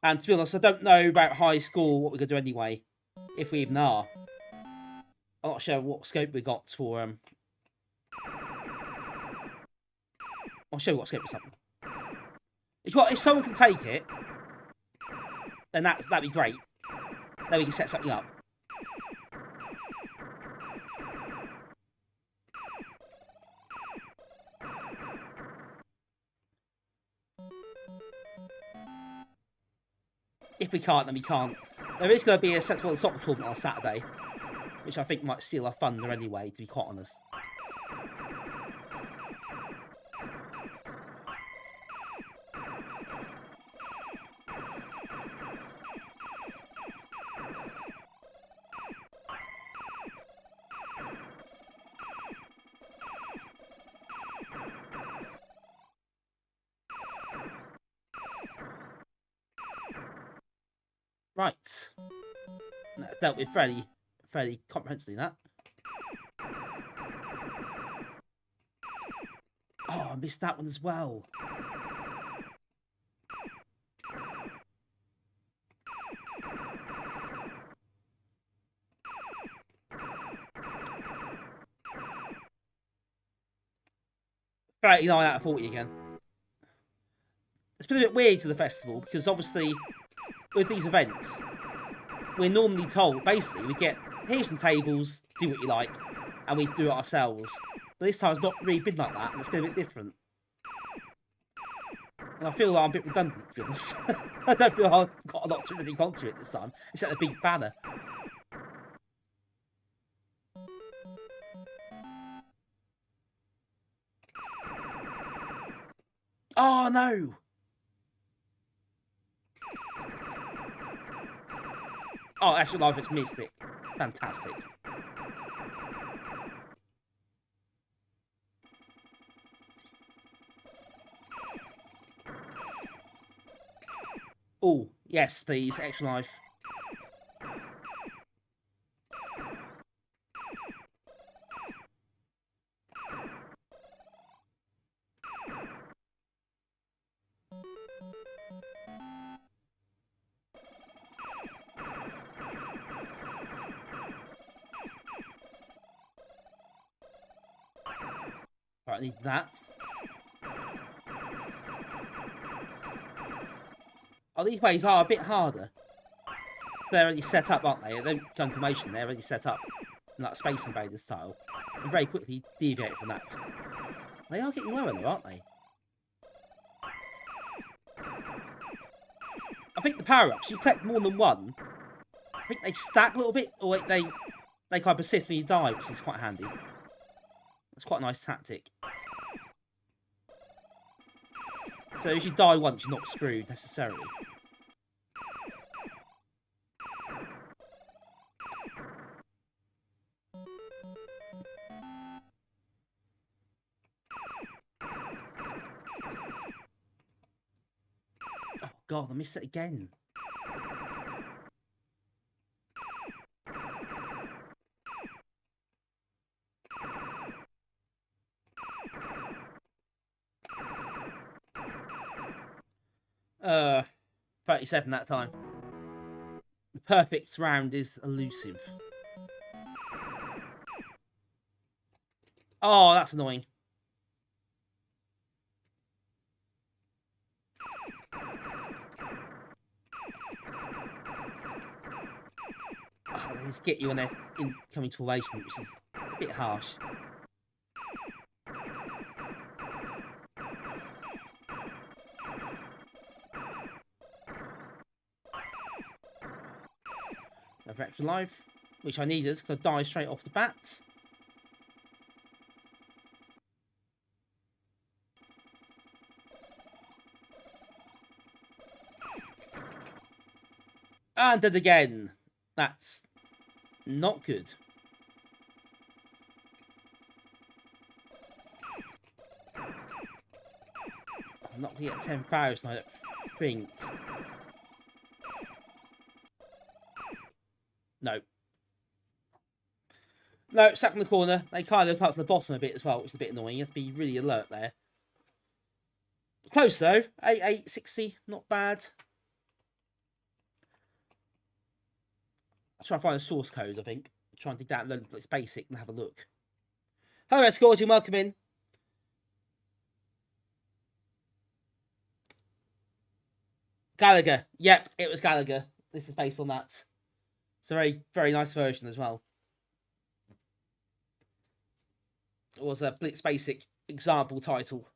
And to be honest, I don't know about high score, what we're going to do anyway, if we even are. I'm not sure what scope we got for, I'll show you what scope or something. If someone can take it, then that'd be great. Then we can set something up. If we can't, then we can't. There is going to be a sensible soccer tournament on Saturday, which I think might steal our thunder anyway, to be quite honest. Right. That's dealt with fairly comprehensively, that. Oh, I missed that one as well. 39 out of 40 again. It's been a bit weird to the festival because obviously with these events we're normally told basically we get here's some tables, do what you like, and we do it ourselves. But this time it's not really been like that, and it's been a bit different. And I feel like I'm a bit redundant, to be honest. I don't feel I've got a lot to really onto it this time, except a big banner. Oh no! Oh, actually, I've just missed it. Fantastic. Oh, yes, please, extra life. Right, I need that. Oh, these ways are a bit harder. They're already set up, aren't they? They've got information, they're already set up in that Space Invaders style. And very quickly deviate from that. They are getting lower though, aren't they? I think the power-ups, you collect more than one. I think they stack a little bit, or they kind of persist when you die, which is quite handy. It's quite a nice tactic. So if you die once, you're not screwed necessarily. Oh god, I missed it again. Uh, 37 that time. The perfect round is elusive. Oh, that's annoying. Oh, they just get you when they're incoming formation, which is a bit harsh. Another extra life, which I needed because I died straight off the bat. And dead again. That's not good. I'm not going to get 10,000, I don't think. No. No, stuck in the corner. They kind of look up to the bottom a bit as well, which is a bit annoying. You have to be really alert there. Close though. 8860, not bad. I'll try and find a source code, I think. Try and dig that and it's basic and have a look. Hello, Escorts, you're welcome in. Gallagher. Yep, it was Gallagher. This is based on that. It's a very, very nice version as well. It was a Blitz Basic example title.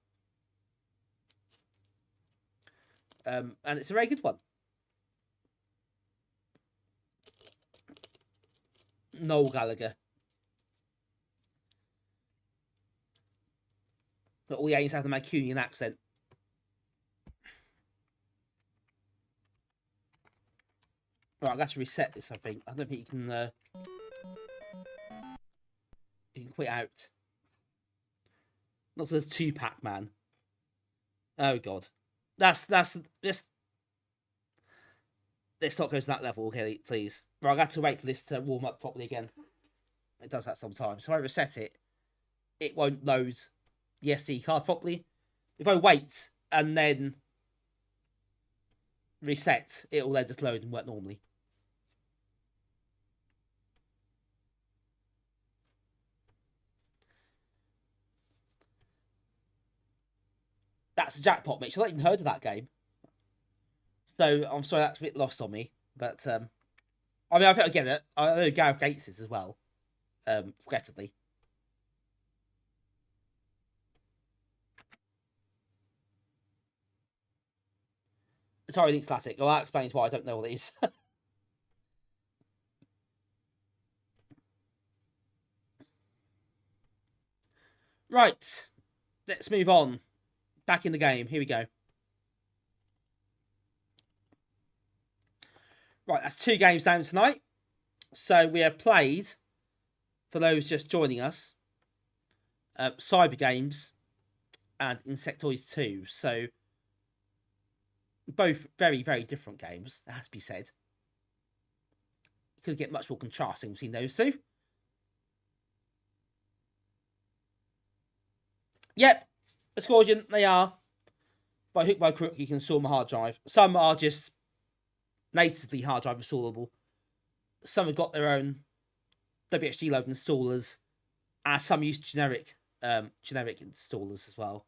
And it's a very good one. Noel Gallagher. But all the aliens have the Mancunian accent. Right, I've got to reset this, I think. I don't think you can quit out. Not to the 2-pack, man. Oh, God. Let's not go to that level, okay, please. Right, I've got to wait for this to warm up properly again. It does that sometimes. So if I reset it, it won't load the SD card properly. If I wait and then reset, it will then just load and work normally. That's a jackpot, Mitch. I've not even heard of that game. So I'm sorry that's a bit lost on me. But I mean, I get it. I know Gareth Gates is as well. Regrettably. Atari Lynx Classic. Well, that explains why I don't know what it is. Right. Let's move on. Back in the game. Here we go. Right, that's 2 games down tonight. So we have played, for those just joining us, Cyber Games and Insectoids 2. So both very, very different games, it has to be said. You could get much more contrasting between those two. Yep, Ascordian, they are. By hook, by crook, you can install them on a hard drive. Some are just natively hard drive installable. Some have got their own WXG load installers, and some use generic installers as well.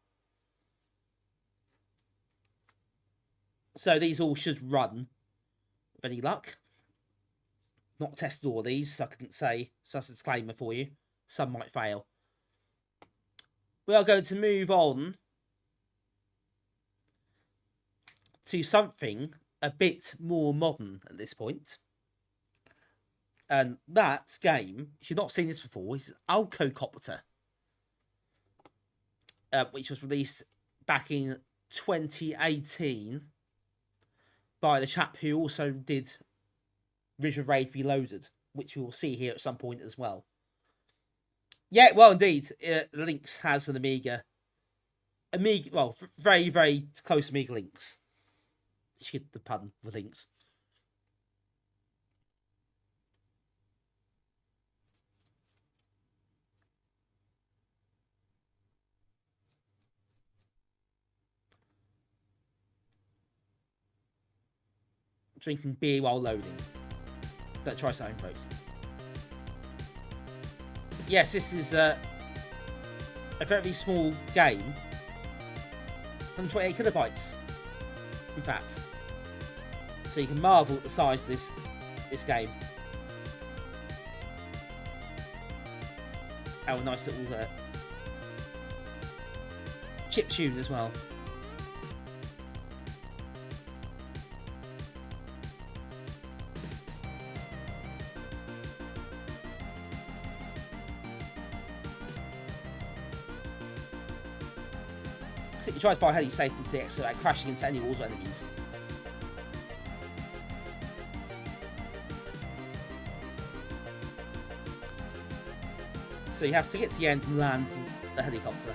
So these all should run with any luck. Not tested all of these, so I couldn't say. So that's a disclaimer for you. Some might fail. We are going to move on to something a bit more modern at this point. And that game, if you've not seen this before, is Alco-Copter, which was released back in 2018 by the chap who also did River Raid Reloaded, which we will see here at some point as well. Yeah, well, indeed, Lynx has an Amiga, well, very, very close Amiga Lynx. You get the pun with Lynx. Drinking beer while loading. Don't try something, folks. Yes, this is a very small game. 128 kilobytes, in fact. So you can marvel at the size of this game. Oh, a nice little chip tune as well. So you try to fire heli safely to the exit without crashing into any walls or enemies. So you have to get to the end and land the helicopter.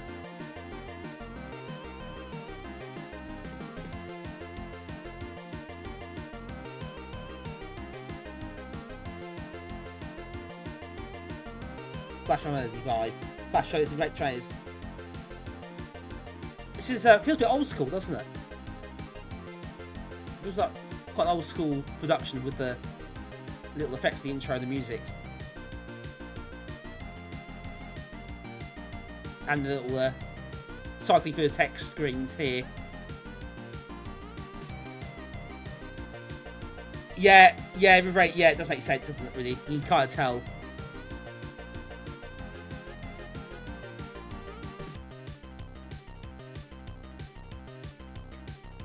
Flash melody vibe. Flash shows some great trainers. This is feels a bit old school, doesn't it? Feels like quite an old school production with the little effects, the intro, the music, and the little cycling through the text screens here. Yeah, right. Yeah, it does make sense, doesn't it? Really, you can kind of tell.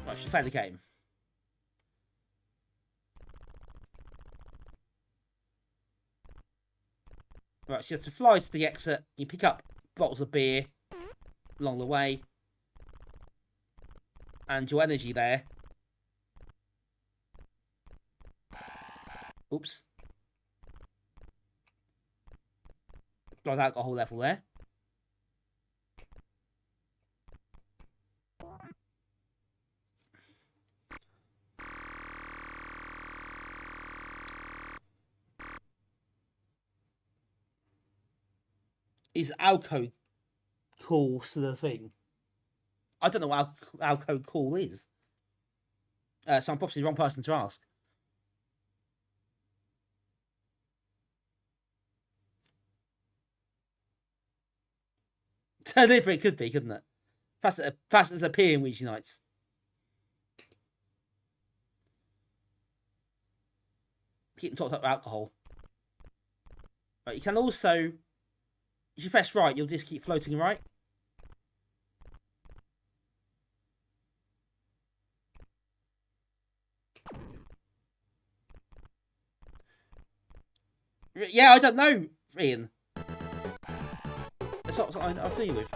Right, should play the game. Right, so you have to fly to the exit. You pick up bottles of beer along the way, and your energy there. Oops. Blood alcohol level there. Is Alco cool sort of thing? I don't know what Alco cool is. So I'm probably the wrong person to ask. Delivery, it could be, couldn't it? Fast as a pea in Ouija nights. Keep them topped up with alcohol. Right, you can also, if you press right, you'll just keep floating right. Yeah, I don't know, Ian. That's not something I'm familiar with.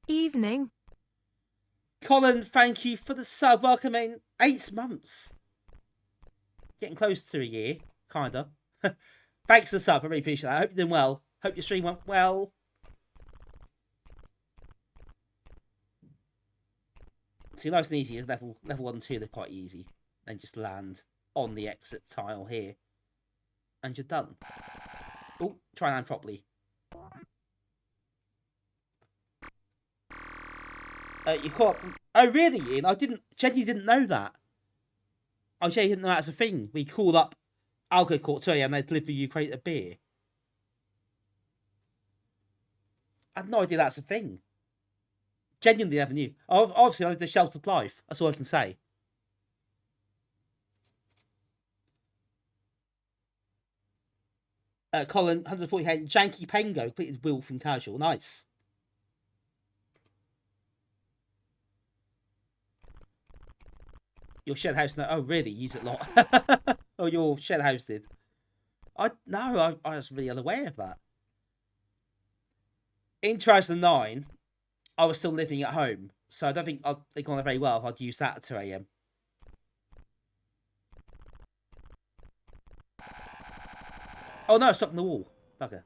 Evening. Colin, thank you for the sub. Welcome in 8 months. Getting close to a year, kinda. Thanks for the sub, I really appreciate that. I hope you're doing well. Hope your stream went well. See, nice and easy is level 1 and 2, they're quite easy. Then just land on the exit tile here. And you're done. Oh, try and land properly. You caught up. Oh, really, Ian? I genuinely didn't know that. I genuinely didn't know that's a thing. We call up Alco-Copter and they deliver you a crate of beer. I had no idea that's a thing. Genuinely never knew. Obviously, I was the sheltered life. That's all I can say. Colin, 140k, Janky Pengo, completed Wolf and Casual. Nice. Your shed house, no. Oh, really? Use it a lot. Oh, your shed house did. I was really unaware of that. In 2009, I was still living at home, so I don't think I'd gone very well if I'd used that at 2 AM. Oh no, it's stuck in the wall. Bugger.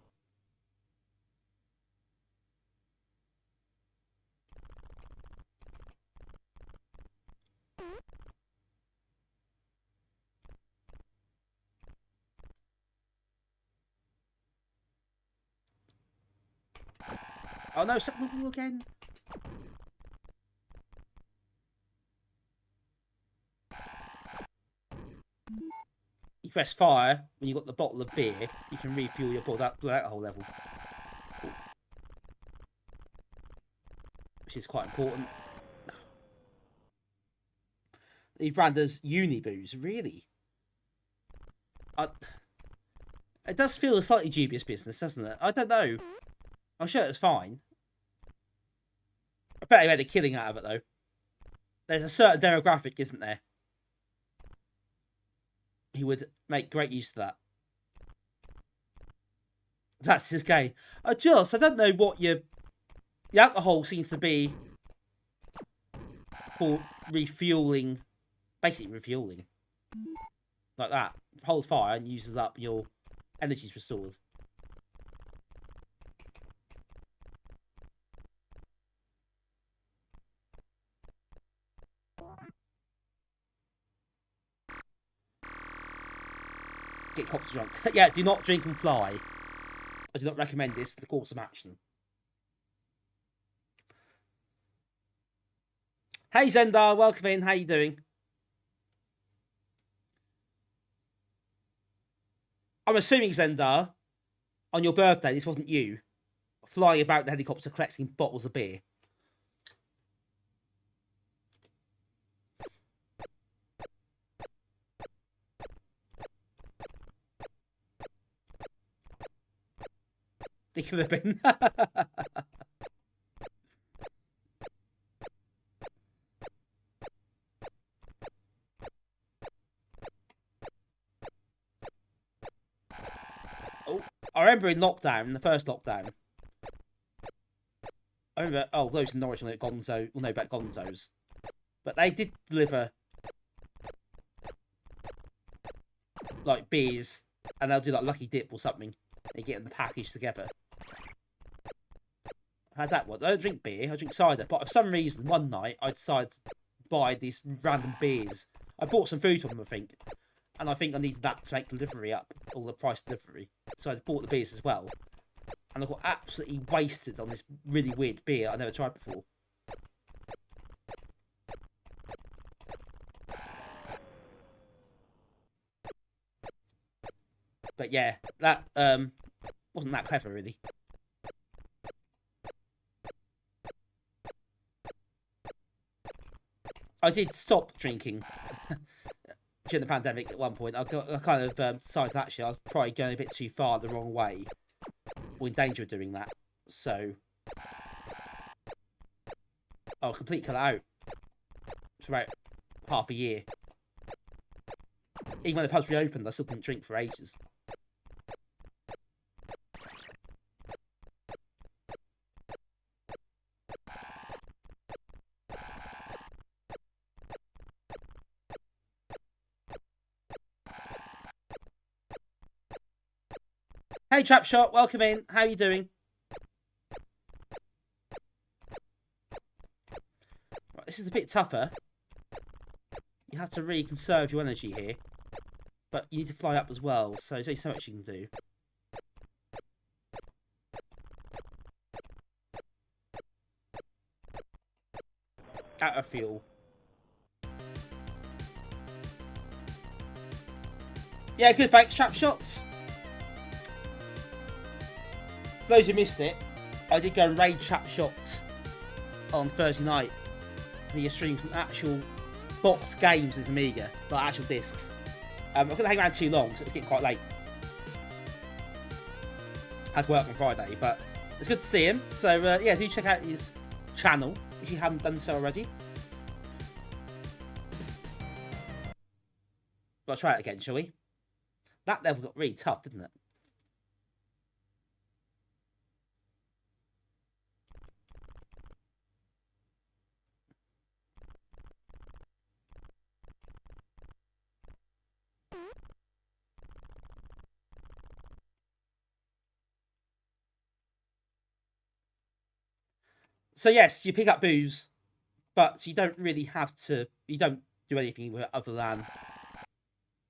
Oh no, stuck in the wall again. You press fire when you've got the bottle of beer, you can refuel your blood alcohol level. Which is quite important. The brand as Uni Booze, really? It does feel a slightly dubious business, doesn't it? I don't know. I'm sure it's fine. I bet they made a killing out of it, though. There's a certain demographic, isn't there? He would make great use of that. That's his game. Jules, I don't know what the alcohol seems to be for refueling, basically refueling. Like that. Holds fire and uses up your energy's restored. Get cops drunk. Yeah, do not drink and fly. I do not recommend this to the course of action. Hey Zendar, welcome in. How you doing? I'm assuming, Zendar, on your birthday, this wasn't you flying about the helicopter collecting bottles of beer. It could have been. Oh, I remember in lockdown, in the first lockdown. I remember, those in Norwich will know about Gonzo's. But they did deliver, like, beers, and they'll do, like, Lucky Dip or something. They get in the package together. I had that one. I don't drink beer, I drink cider. But for some reason, one night, I decided to buy these random beers. I bought some food from them, I think. And I think I needed that to make delivery up, or the price delivery. So I bought the beers as well. And I got absolutely wasted on this really weird beer I never tried before. But yeah, that wasn't that clever, really. I did stop drinking during the pandemic at one point. I kind of decided that actually I was probably going a bit too far the wrong way, or in danger of doing that. So I'll completely cut it out for about half a year. Even when the pubs reopened, I still couldn't drink for ages. Hey Trapshot, welcome in. How are you doing? Right, this is a bit tougher. You have to really conserve your energy here. But you need to fly up as well, so there's only so much you can do. Out of fuel. Yeah, good, thanks, Trapshots. For those who missed it, I did go and raid Trapshot on Thursday night. And he streamed some actual boxed games with his Amiga, like actual discs. I couldn't hang around too long because it's getting quite late. I had work on Friday, but it's good to see him. So yeah, do check out his channel if you haven't done so already. Let's try it again, shall we? That level got really tough, didn't it? So yes, you pick up booze, but you don't really have to. You don't do anything with it other than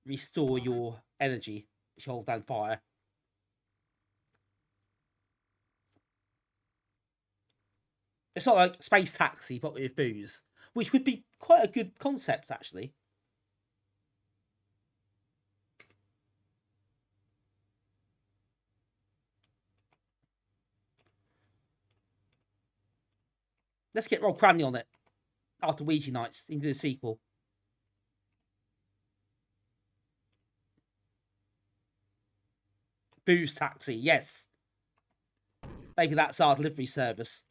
restore your energy if you hold down fire. It's not like Space Taxi, but with booze, which would be quite a good concept, actually. Let's get Rob Cranley on it after Ouija Nights into the sequel. Booze Taxi, yes. Maybe that's our delivery service.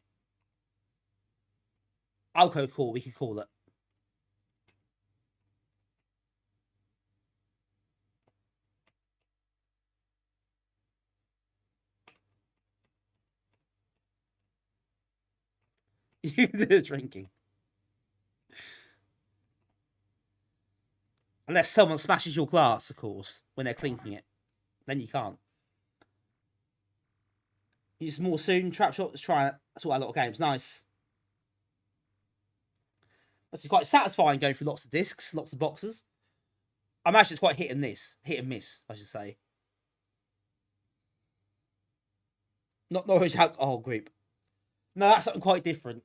Alco-Call, we could call it. You can do the drinking. Unless someone smashes your glass, of course, when they're clinking it. Then you can't. Use more soon. Trapshot, let's try it. That's all a lot of games. Nice. It's quite satisfying going through lots of discs, lots of boxes. I imagine it's quite hit and miss, I should say. Not Norwich Alcohol Group. No, that's something quite different.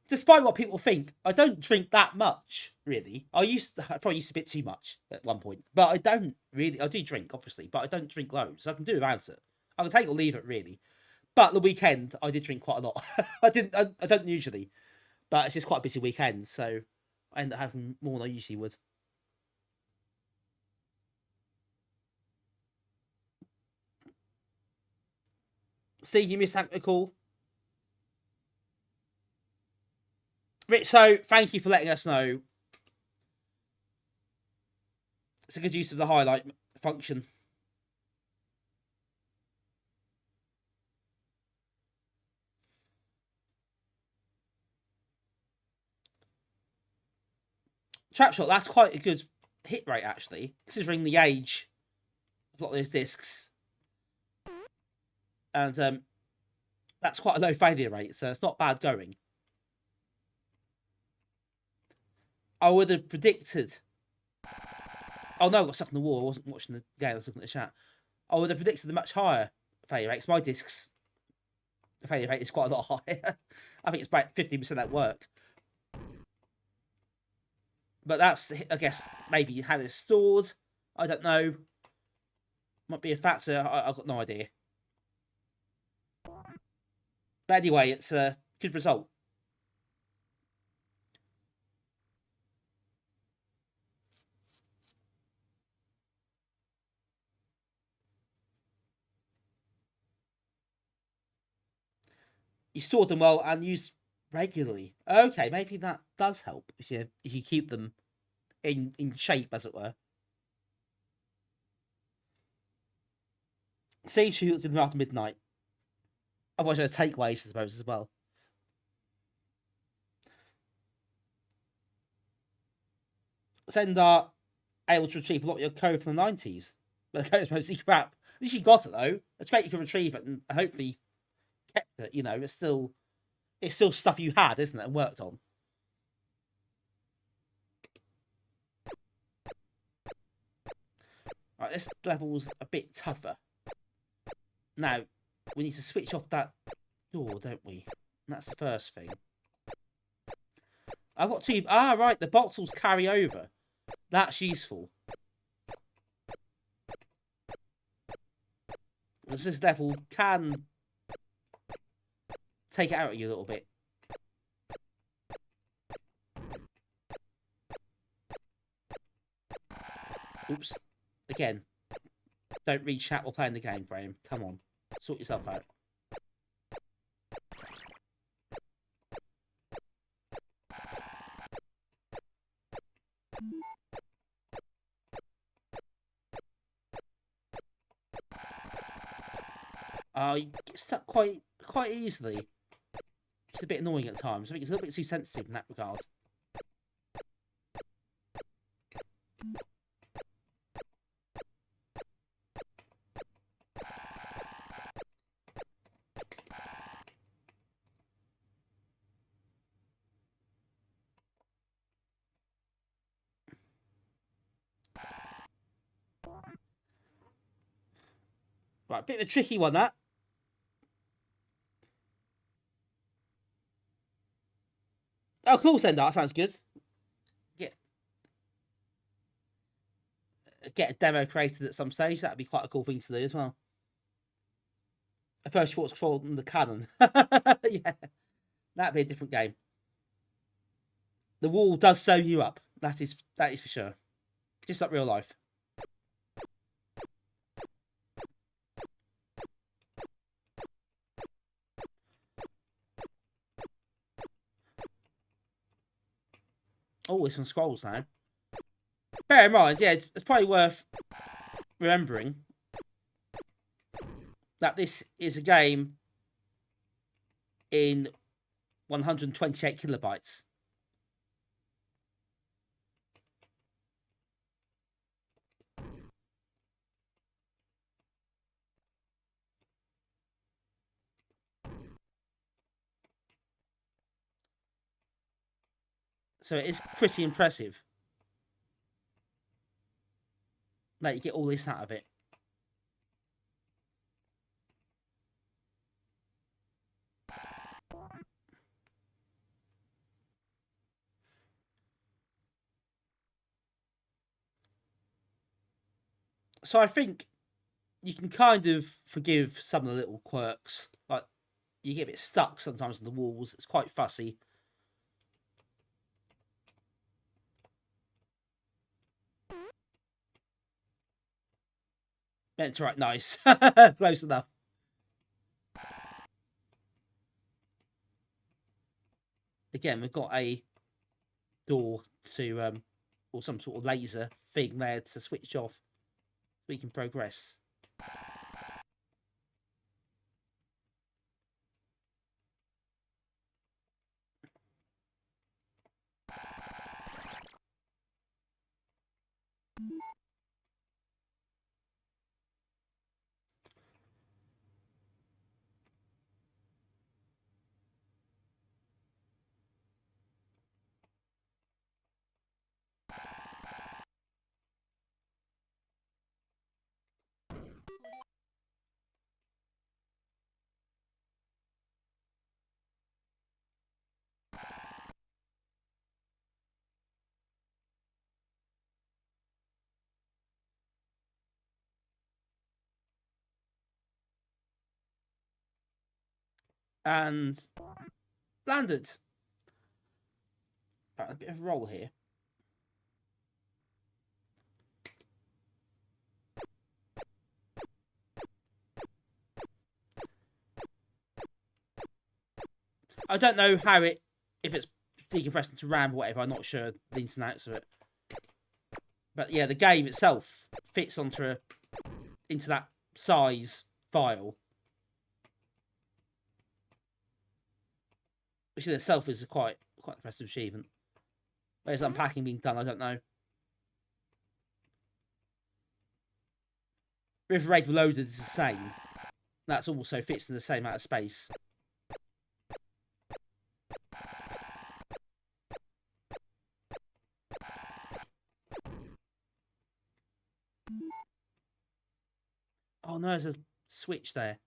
Despite what people think, I don't drink that much, really. I probably used a bit too much at one point. But I don't really. I do drink, obviously, but I don't drink loads. I can do without it. I can take or leave it, really. But the weekend, I did drink quite a lot. I don't usually. But it's just quite a busy weekend, so I end up having more than I usually would. See, you missed a call. So, thank you for letting us know. It's a good use of the highlight function. Trapshot, that's quite a good hit rate, actually, considering the age of a lot of those discs. And that's quite a low failure rate, so it's not bad going. I would have predicted... Oh no, I got stuck in the wall. I wasn't watching the game, I was looking at the chat. I would have predicted a much higher failure rates. My discs, the failure rate is quite a lot higher. I think it's about 15% at work. But that's, I guess, maybe how it's stored. I don't know. Might be a factor. I've got no idea. But anyway, it's a good result. You stored them well and used regularly. Okay, maybe that does help if you keep them in shape, as it were. Save shoots with them after midnight. Otherwise, there are takeaways, I suppose, as well. Sendar able to retrieve a lot of your code from the 90s. But the code is mostly crap. At least you got it, though. It's great you can retrieve it and hopefully kept it. You know, it's still stuff you had, isn't it, and worked on. Right, this level's a bit tougher. Now, we need to switch off that door, don't we? And that's the first thing. I've got two... Ah, right, the bottles carry over. That's useful. Because this level can take it out of you a little bit. Oops. Again. Don't read chat while playing the game, Graham. Come on. Sort yourself out. You get stuck quite easily. It's a bit annoying at times. I think it's a little bit too sensitive in that regard. Right, bit of a tricky one, that. Oh, cool, Sendar. That sounds good. Get a demo created at some stage. That'd be quite a cool thing to do as well. At first, you thought it was controlled the cannon. Yeah, that'd be a different game. The wall does sew you up. That is for sure. Just like real life. Oh, it's on scrolls now. Bear in mind, yeah, it's probably worth remembering that this is a game in 128 kilobytes. So it is pretty impressive that you get all this out of it. So I think you can kind of forgive some of the little quirks. Like, you get a bit stuck sometimes in the walls. It's quite fussy. That's right, nice. Close enough. Again, we've got a door to, or some sort of laser thing there to switch off so we can progress. And landed. Right, a bit of roll here. I don't know how if it's decompressed into RAM or whatever. I'm not sure the ins and outs of it. But yeah, the game itself fits into that size file, which in itself is a quite impressive achievement. Where's unpacking being done? I don't know. River Raid Reloaded is the same. That's also fits in the same amount of space. Oh no, there's a switch there.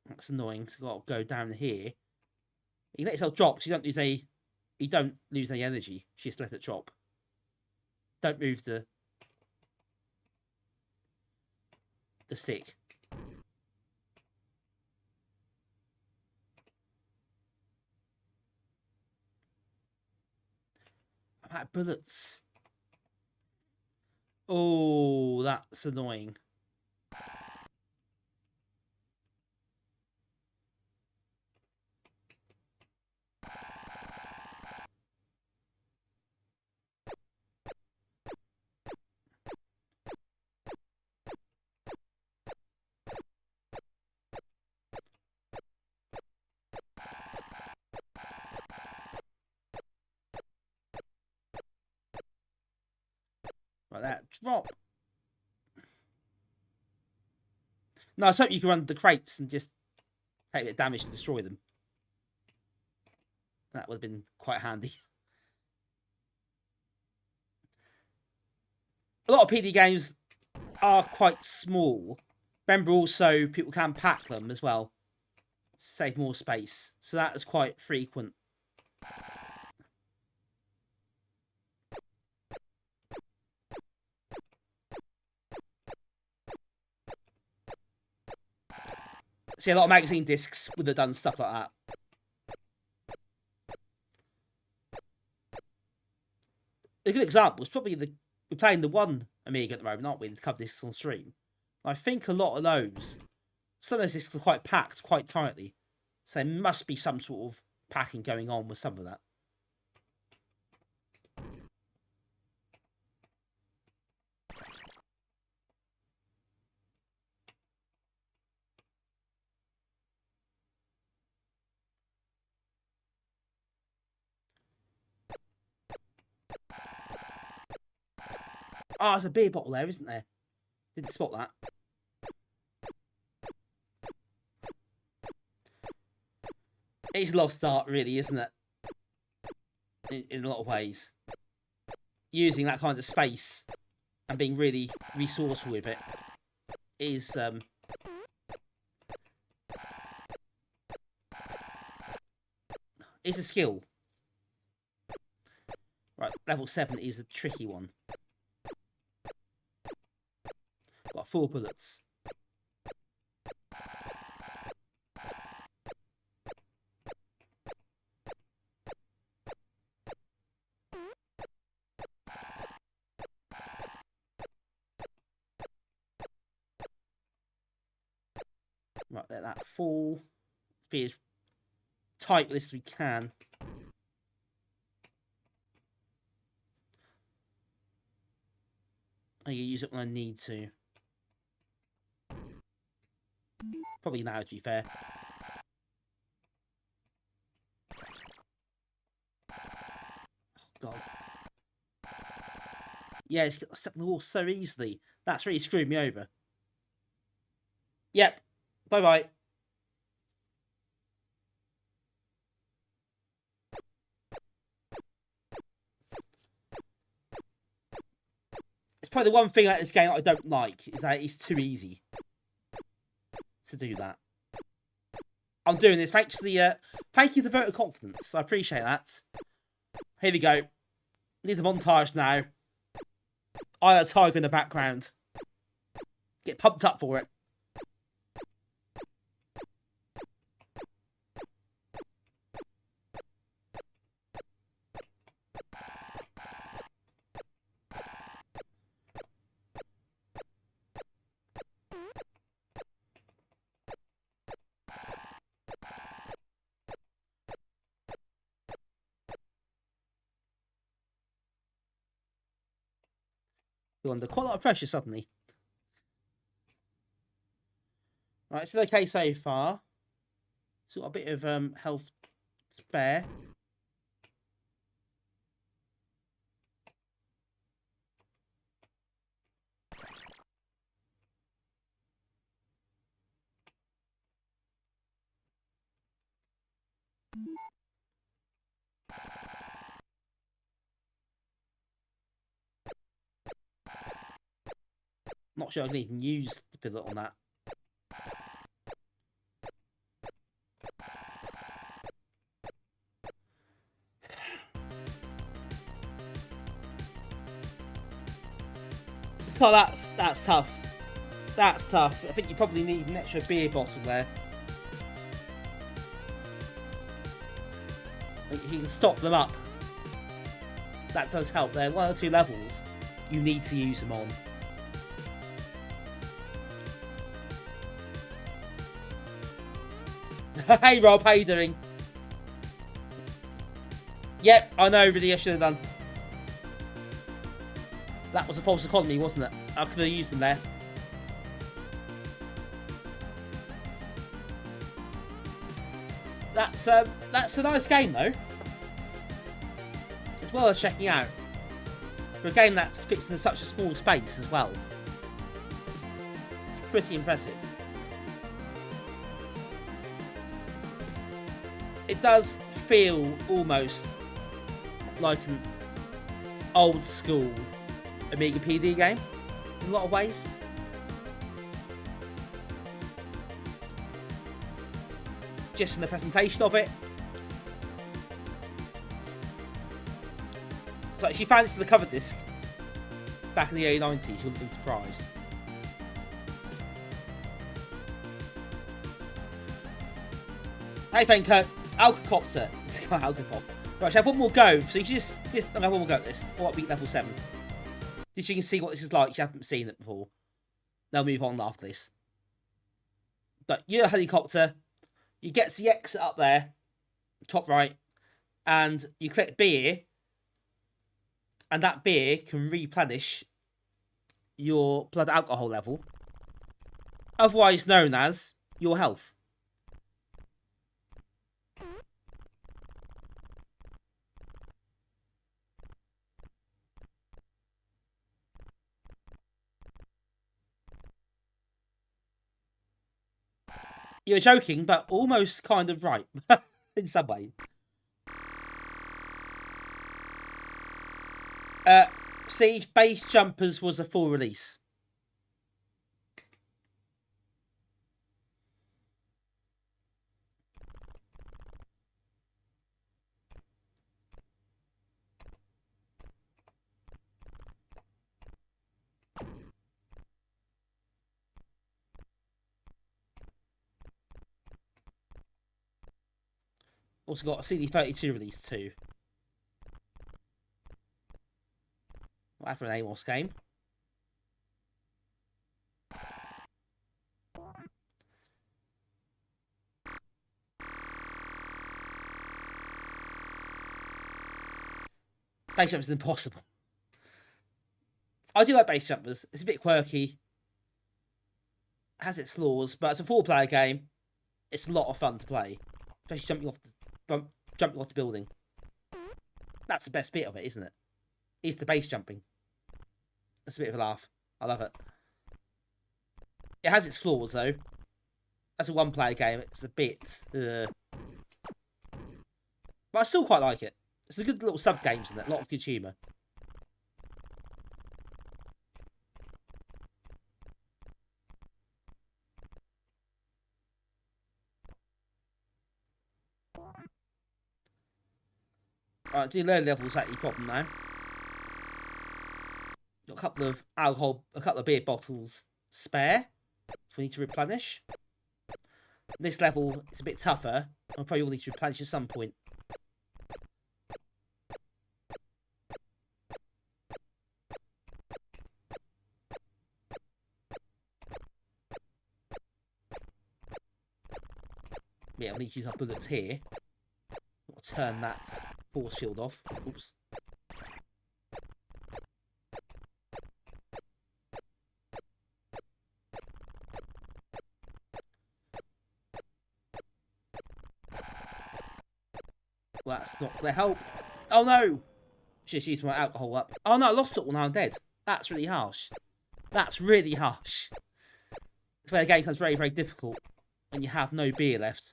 That's annoying. So I've got to go down here. You can let yourself drop, so you don't lose any energy. You just let it drop. Don't move the stick. I'm out of bullets. Oh, that's annoying. Like that. Drop. No, I was hoping you could run the crates and just take a bit of damage and destroy them. That would have been quite handy. A lot of PD games are quite small. Remember also, people can pack them as well to save more space. So that is quite frequent. See, a lot of magazine discs would have done stuff like that. A good example is probably we're playing the one Amiga at the moment, aren't we? The cover discs on stream. I think a lot of those, some of those discs are quite packed, quite tightly. So there must be some sort of packing going on with some of that. Oh, there's a beer bottle there, isn't there? Didn't spot that. It's a lost art, really, isn't it? In a lot of ways. Using that kind of space and being really resourceful with it is a skill. Right, level 7 is a tricky one. Got 4 bullets. Right, let that fall. Be as tight as we can. I can use it when I need to. Probably now, to be fair. Oh, God. Yeah, it's stuck in the wall so easily. That's really screwed me over. Yep. Bye-bye. It's probably the one thing about this game that I don't like, is that it's too easy to do that. I'm doing this thanks to the thank you to the vote of confidence. I appreciate that. Here we go. Need a montage now. Eye of the Tiger in the background. Get pumped up for it. You're under quite a lot of pressure suddenly. Right, it's okay so far. It's got a bit of health spare. Not sure I can even use the pivot on that. Oh, that's tough. That's tough. I think you probably need an extra beer bottle there. If you can stop them up, that does help. There, one or two levels you need to use them on. Hey Rob, how you doing? Yep, I know, really, I should have done. That was a false economy, wasn't it? I could have used them there. That's a nice game though. It's well worth checking out. For a game that fits in such a small space as well. It's pretty impressive. It does feel almost like an old school Amiga PD game in a lot of ways. Just in the presentation of it. So if you found this in the cover disc back in the early 90s, you wouldn't be surprised. Hey, thank you. Alco-Copter. Alco-Copter. Right, shall I have one more go? So you just I'm gonna have one more go at this. What beat level 7? Just so you can see what this is like. You haven't seen it before. They'll move on after this. But you're a helicopter. You get to the exit up there, top right, and you collect beer, and that beer can replenish your blood alcohol level, otherwise known as your health. You're joking, but almost kind of right. In some way. See, Base Jumpers was a full release. Also got a CD32 release too. After an Amos game. Base Jumpers is impossible. I do like Base Jumpers. It's a bit quirky. Has its flaws, but it's a 4-player game. It's a lot of fun to play. Especially jumping off the building. That's the best bit of it, isn't it? Is the base jumping. That's a bit of a laugh. I love it. It has its flaws though. As a 1-player game, it's a bit... But I still quite like it. It's a good little sub-games in it. A lot of good humour. Alright, do low levels at your problem now. Got a couple of alcohol, a couple of beer bottles spare. So we need to replenish. This level is a bit tougher. I'll probably will need to replenish at some point. Yeah, I'll need to use our bullets here. I'll turn that force shield off. Oops. Well, that's not going to help. Oh no! Just used my alcohol up. Oh no, I lost it all, now I'm dead. That's really harsh. That's really harsh. That's where the game becomes very, very difficult when you have no beer left.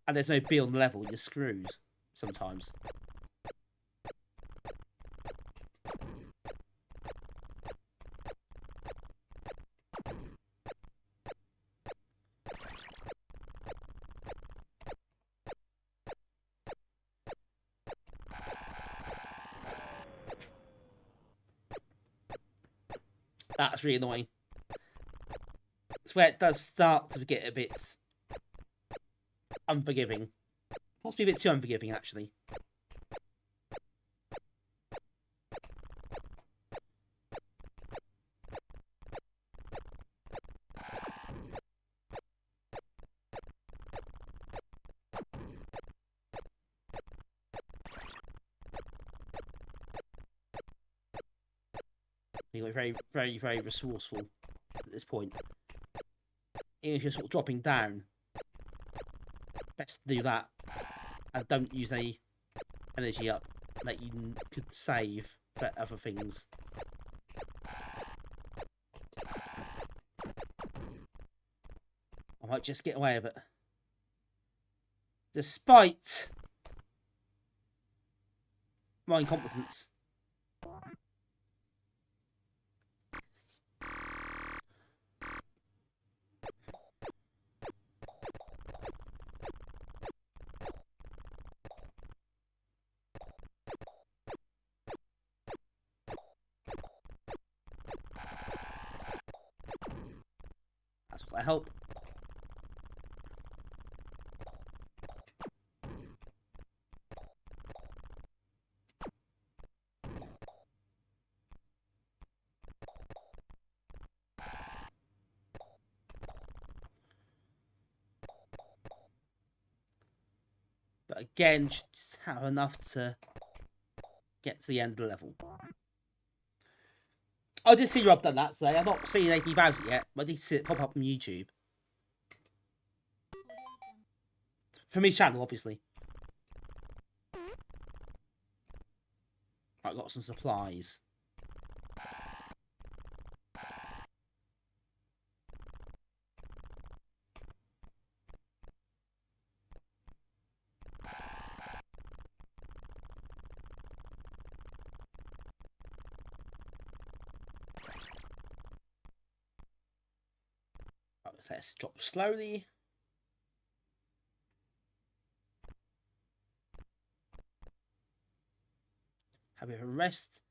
And there's no beer on the level, you're screwed sometimes. That's really annoying. It's where it does start to get a bit unforgiving. Possibly a bit too unforgiving, actually. You're very, very, very resourceful at this point. Even if you're sort of dropping down, best to do that and don't use any energy up that you could save for other things. I might just get away with it. Despite my incompetence. That's what I hope. But again, just have enough to get to the end of the level. I did see Rob done that today. I've not seen anything about it yet, but I did see it pop up on YouTube. From his channel, obviously. Right, got some supplies. Let's drop slowly. Have a bit of a rest.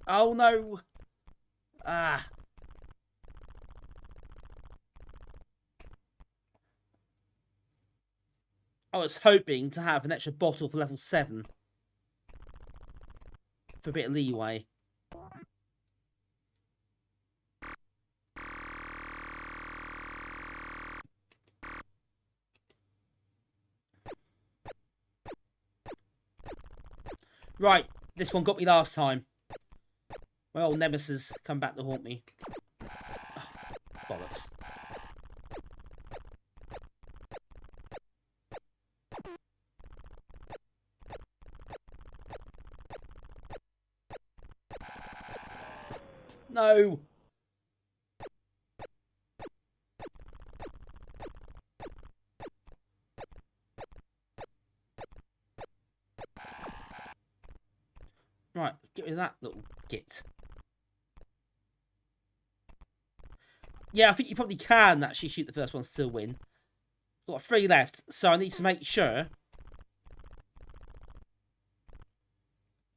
Oh no! Ah. I was hoping to have an extra bottle for level 7. For a bit of leeway. Right, this one got me last time. My old nemesis come back to haunt me. Oh, bollocks. No. Right, get rid of that little git. Yeah, I think you probably can actually shoot the first one, still win. Got 3 left, so I need to make sure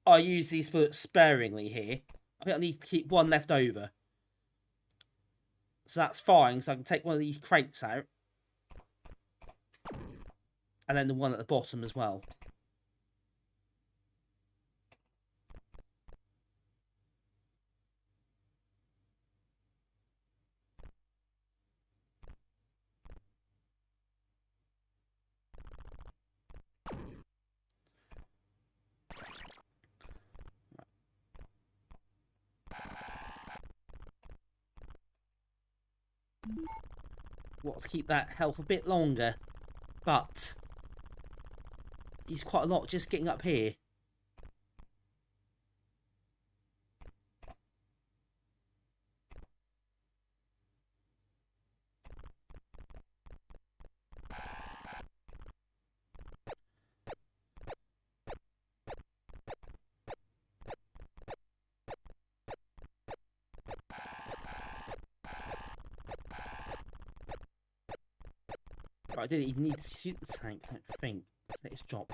I use these bullets sparingly here. I think I need to keep 1 left over. So that's fine, so I can take one of these crates out. And then the one at the bottom as well. Want to keep that health a bit longer, but he's quite a lot just getting up here. Right, I didn't even need to shoot the tank, I don't think. Let it drop.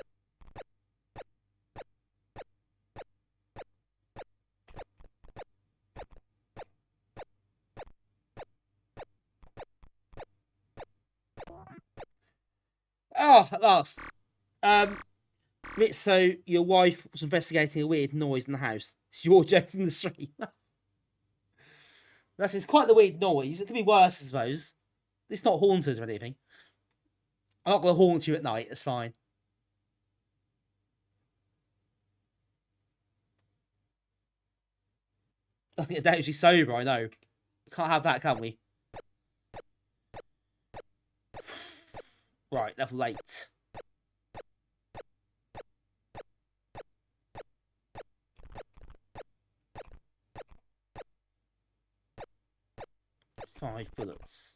Oh, at last. So your wife was investigating a weird noise in the house. It's your joke from the street. It's quite the weird noise. It could be worse, I suppose. It's not haunted or anything. I'm not going to haunt you at night. It's fine. I think you're dangerously sober, I know. Can't have that, can we? Right, level 8. Five bullets.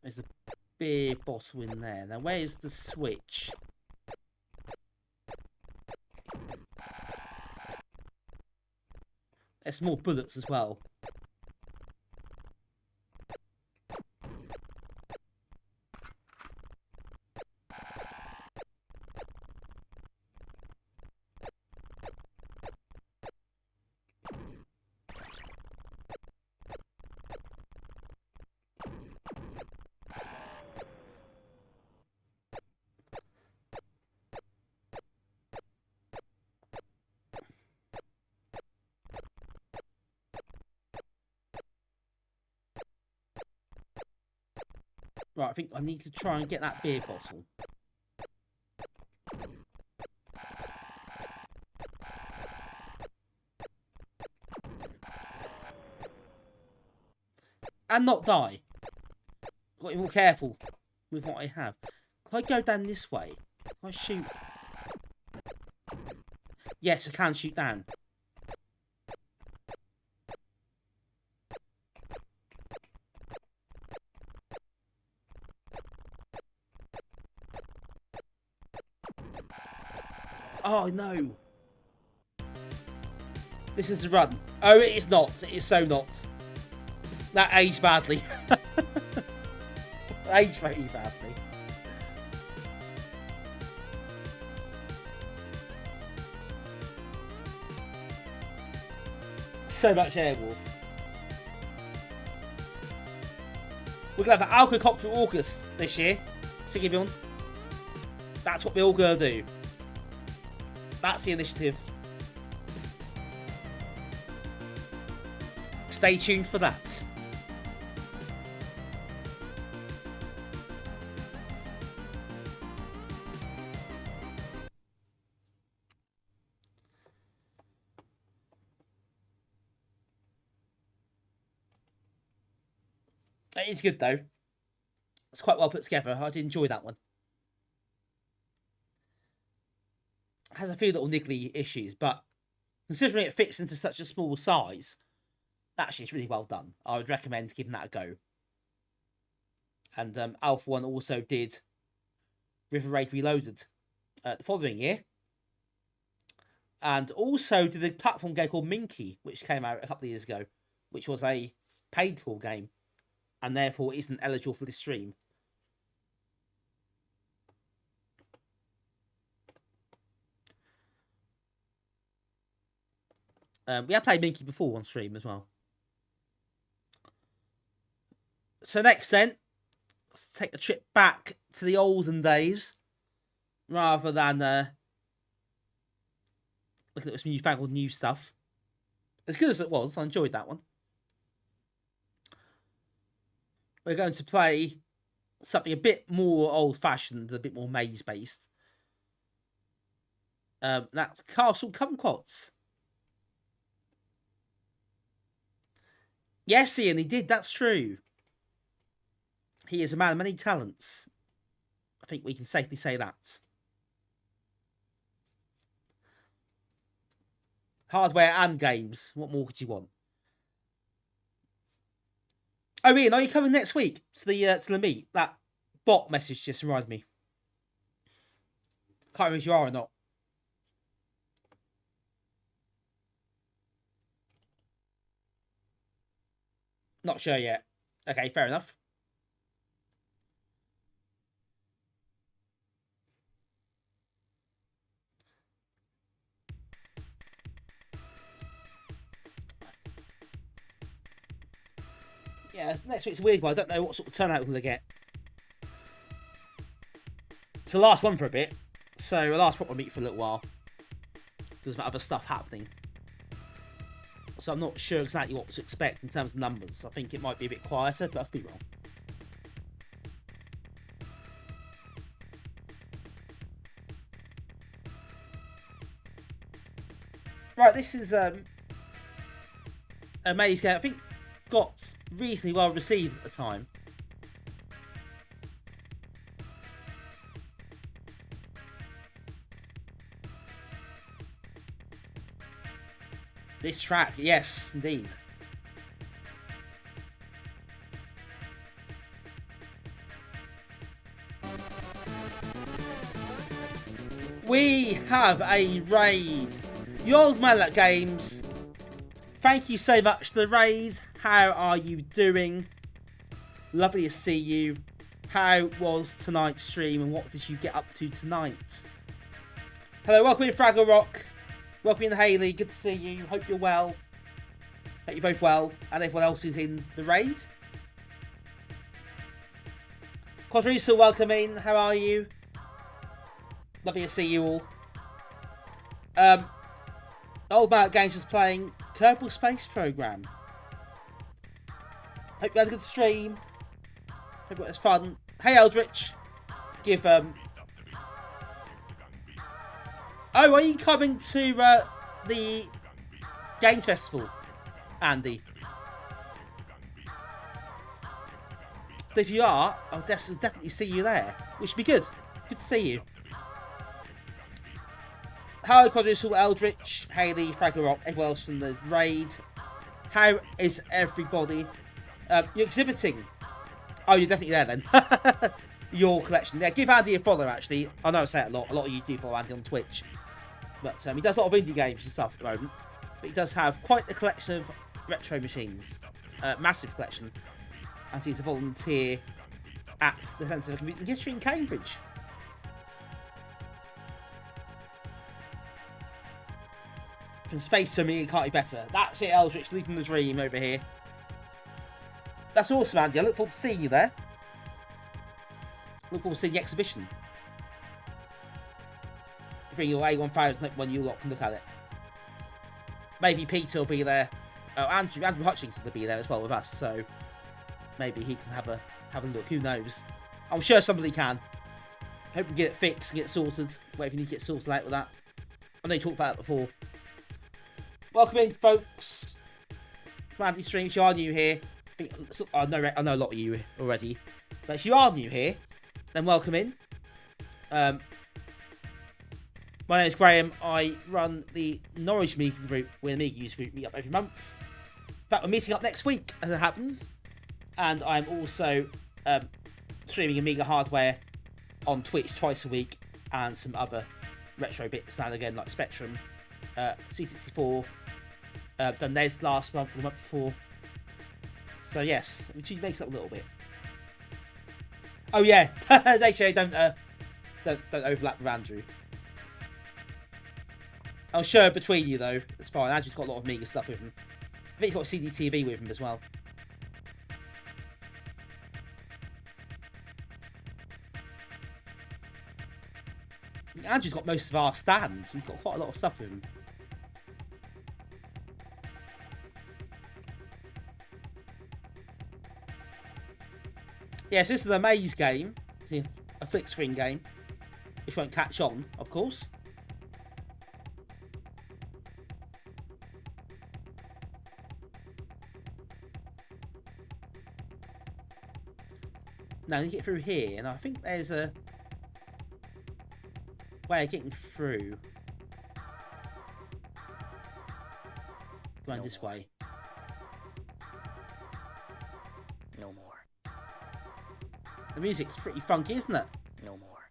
There's a beer bottle in there. Now, where's the switch? There's more bullets as well. Right, I think I need to try and get that beer bottle. And not die. Got to be more careful with what I have. Can I go down this way? Can I shoot? Yes, I can shoot down. Oh no! This is the run. Oh, it is not. It is so not. That aged badly. Aged very badly. So much Airwolf. We're going to have an Alco-Copter August this year. Sick everyone. That's what we're all going to do. That's the initiative. Stay tuned for that. It is good though. It's quite well put together. I did enjoy that one. Has a few little niggly issues, but considering it fits into such a small size, actually it's really well done. I would recommend giving that a go. And Alpha 1 also did River Raid Reloaded the following year. And also did a platform game called Minky, which came out a couple of years ago, which was a paid-for game, and therefore isn't eligible for this stream. We have played Minky before on stream as well. So next then, let's take a trip back to the olden days, rather than looking at this newfangled new stuff. As good as it was, I enjoyed that one. We're going to play something a bit more old-fashioned, a bit more maze-based. That's Kastle Kumquat. Yes, Ian, he did. That's true. He is a man of many talents. I think we can safely say that. Hardware and games. What more could you want? Oh, Ian, are you coming next week to the meet? That bot message just reminded me. Can't remember if you are or not. Not sure yet. Okay, fair enough. Yeah, next week's a weird one. I don't know what sort of turnout we're going to get. It's the last one for a bit. So, the last proper meet for a little while. There's other stuff happening. So I'm not sure exactly what to expect in terms of numbers. I think it might be a bit quieter, but I could be wrong. Right, this is a maze game. I think got reasonably well received at the time. This track, yes, indeed. We have a raid. The Old Mallet Games. Thank you so much for the raid. How are you doing? Lovely to see you. How was tonight's stream and what did you get up to tonight? Hello, welcome in Fraggle Rock. Welcome in Hayley, good to see you. Hope you're well. Hope you're both well. And everyone else who's in the raid. Quadrisa, welcome in. How are you? Lovely to see you all. Old Mallet Games is playing Kerbal Space Program. Hope you had a good stream. Hope it was fun. Hey Eldritch. Give Oh, are you coming to the Games Festival, Andy? If you are, I'll definitely see you there, which would be good. Good to see you. Hello, Quadruple Eldritch, Hayley, Fraggle Rock, everyone else from the raid. How is everybody? You're exhibiting. Oh, you're definitely there then. Your collection. Yeah, give Andy a follow, actually. I know I say it a lot. A lot of you do follow Andy on Twitch. But he does a lot of indie games and stuff at the moment. But he does have quite a collection of retro machines. Massive collection. And he's a volunteer at the Centre of Computing History in Cambridge. From space to me, it can't be better. That's it, Eldritch, living the dream over here. That's awesome, Andy. I look forward to seeing you there. Look forward to seeing the exhibition. Bring your A1000 when you lot can look at it. Maybe Peter will be there. Oh, Andrew Hutchings will be there as well with us, so maybe he can have a look. Who knows? I'm sure somebody can. Hope we get it fixed and get sorted. Whatever you need to get sorted out with that. I know you talked about it before. Welcome in, folks. For Andy Streams, you are new here. I know a lot of you already, but if you are new here, then welcome in. My My name is Graham. I run the Norwich Amiga group. We're an Amiga user group, meet up every month. In fact, we're meeting up next week, as it happens. And I'm also streaming Amiga hardware on Twitch twice a week, and some other retro bits now and again, like Spectrum, C64. Done theirs last month or the month before. So yes, which makes up a little bit. Oh yeah, actually don't overlap with Andrew. I'll share it between you though. It's fine. Andrew's got a lot of Amiga stuff with him. I think he's got CDTV with him as well. Andrew's got most of our stands. He's got quite a lot of stuff with him. Yes, this is a maze game. It's a flick screen game, which won't catch on, of course. Now, you get through here, and I think there's a way of getting through. Going this way. No more. The music's pretty funky, isn't it? No more.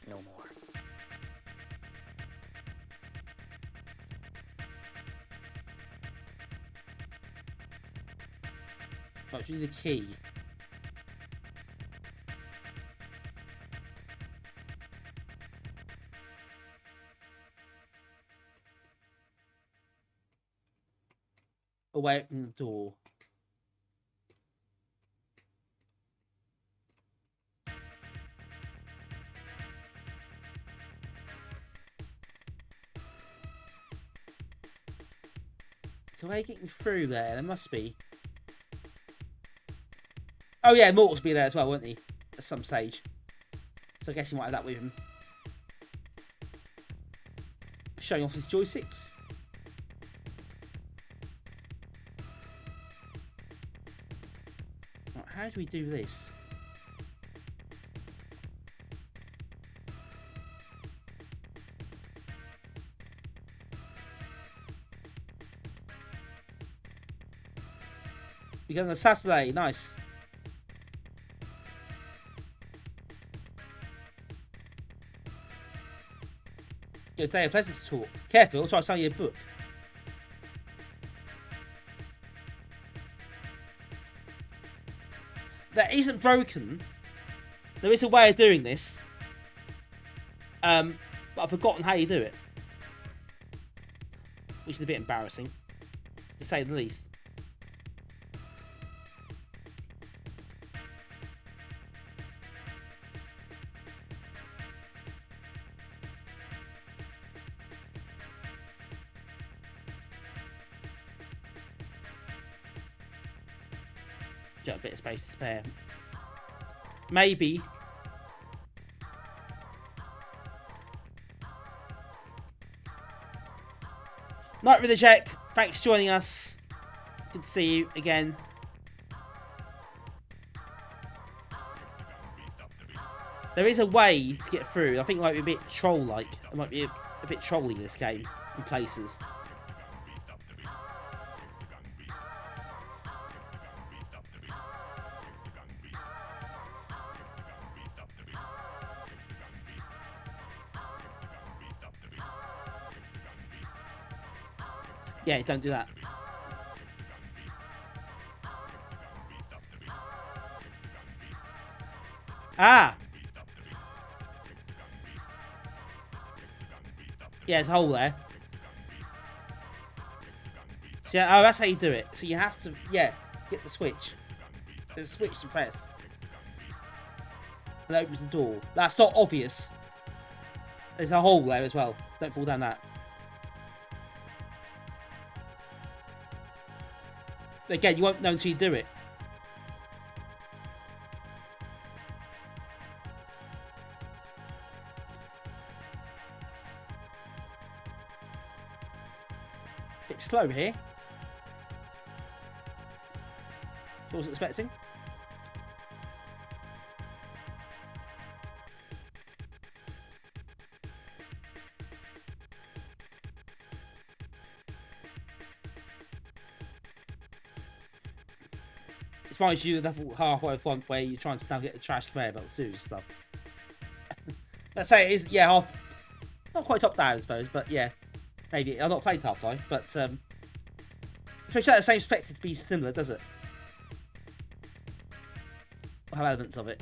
No more. Right, we need the key. Away open the door. So how are you getting through there? There must be. Oh yeah, Mortal's be there as well, won't he? At some stage. So I guess he might have that with him. Showing off his joysticks. Right, how do we do this? We got on the Saturday, nice. Good day, pleasant to talk. Careful, I'll try to sell you a book. That isn't broken. There is a way of doing this. But I've forgotten how you do it. Which is a bit embarrassing, to say the least. Got a bit of space to spare. Maybe. Night with the Jack. Thanks for joining us. Good to see you again. There is a way to get through. I think it might be a bit troll-like. It might be a bit trolly this game in places. Yeah, don't do that. Ah! Yeah, there's a hole there. So, oh, that's how you do it. So you have to, yeah, get the switch. There's a switch to press. And it opens the door. That's not obvious. There's a hole there as well. Don't fall down that. Again, you won't know until you do it. Bit slow here. I wasn't expecting. It's reminds you of the level halfway front where you're trying to now get the trash conveyor belts too and stuff. Let's say it is, yeah, half, not quite top down, I suppose, but yeah, maybe. I've not played Half-Life, but especially that the same expected to be similar, does it? Or have elements of it.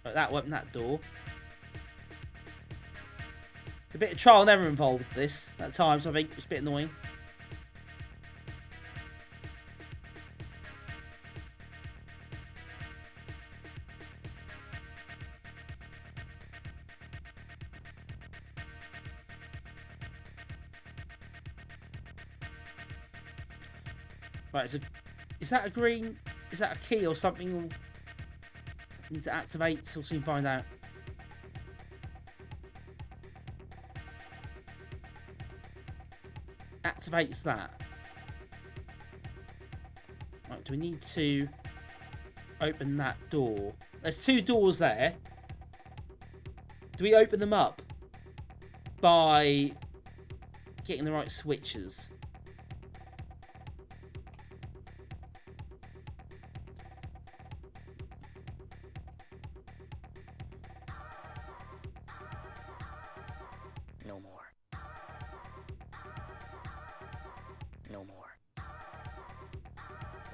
Right, that opened that door. A bit of trial and error involved with this at times, so I think it's a bit annoying. Right, so is that a green? Is that a key or something? We'll need to activate. We'll soon find out. Activates that. Right, do we need to open that door? There's two doors there. Do we open them up by getting the right switches? No more. No more.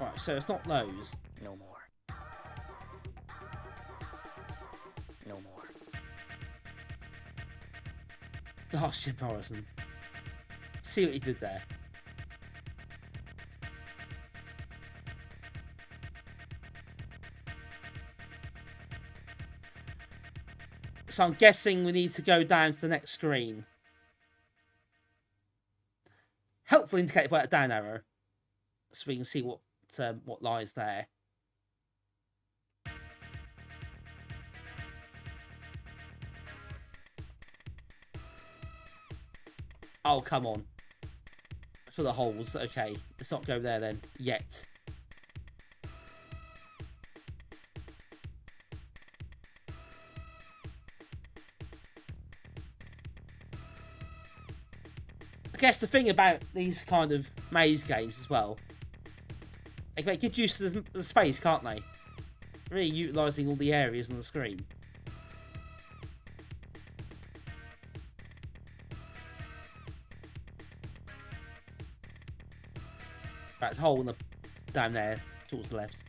Right, so it's not those. No more. No more. Oh, shit, Morrison. See what he did there. So I'm guessing we need to go down to the next screen. Helpfully indicated by a down arrow. So we can see what lies there. Oh, come on. For the holes. Okay. Let's not go there then. Yet. I guess the thing about these kind of maze games as well, they can make good use of the space, can't they? Really utilising all the areas on the screen. Right, there's a hole in the, down there, towards the left.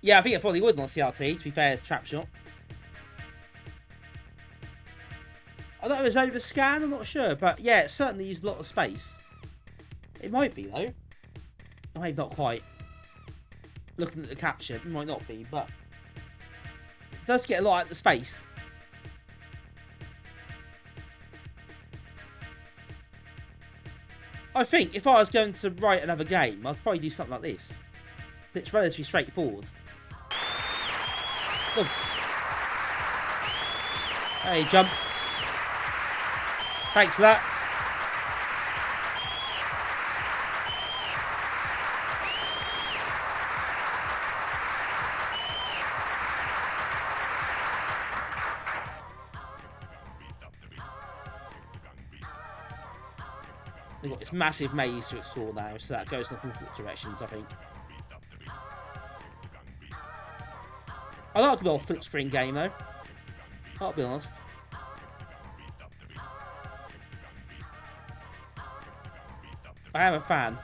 Yeah, I think it probably would on CRT, to be fair, trap shot. I don't know if it's overscan, I'm not sure, but yeah, it certainly used a lot of space. It might be, though. Maybe not quite. Looking at the capture, it might not be, but it does get a lot out of the space. I think if I was going to write another game, I'd probably do something like this. It's relatively straightforward. Look. Hey, jump. Thanks for that. We've got this massive maze to explore now, so that goes in all directions, I think. I like a little flip screen game though. I'll be honest. I am a fan.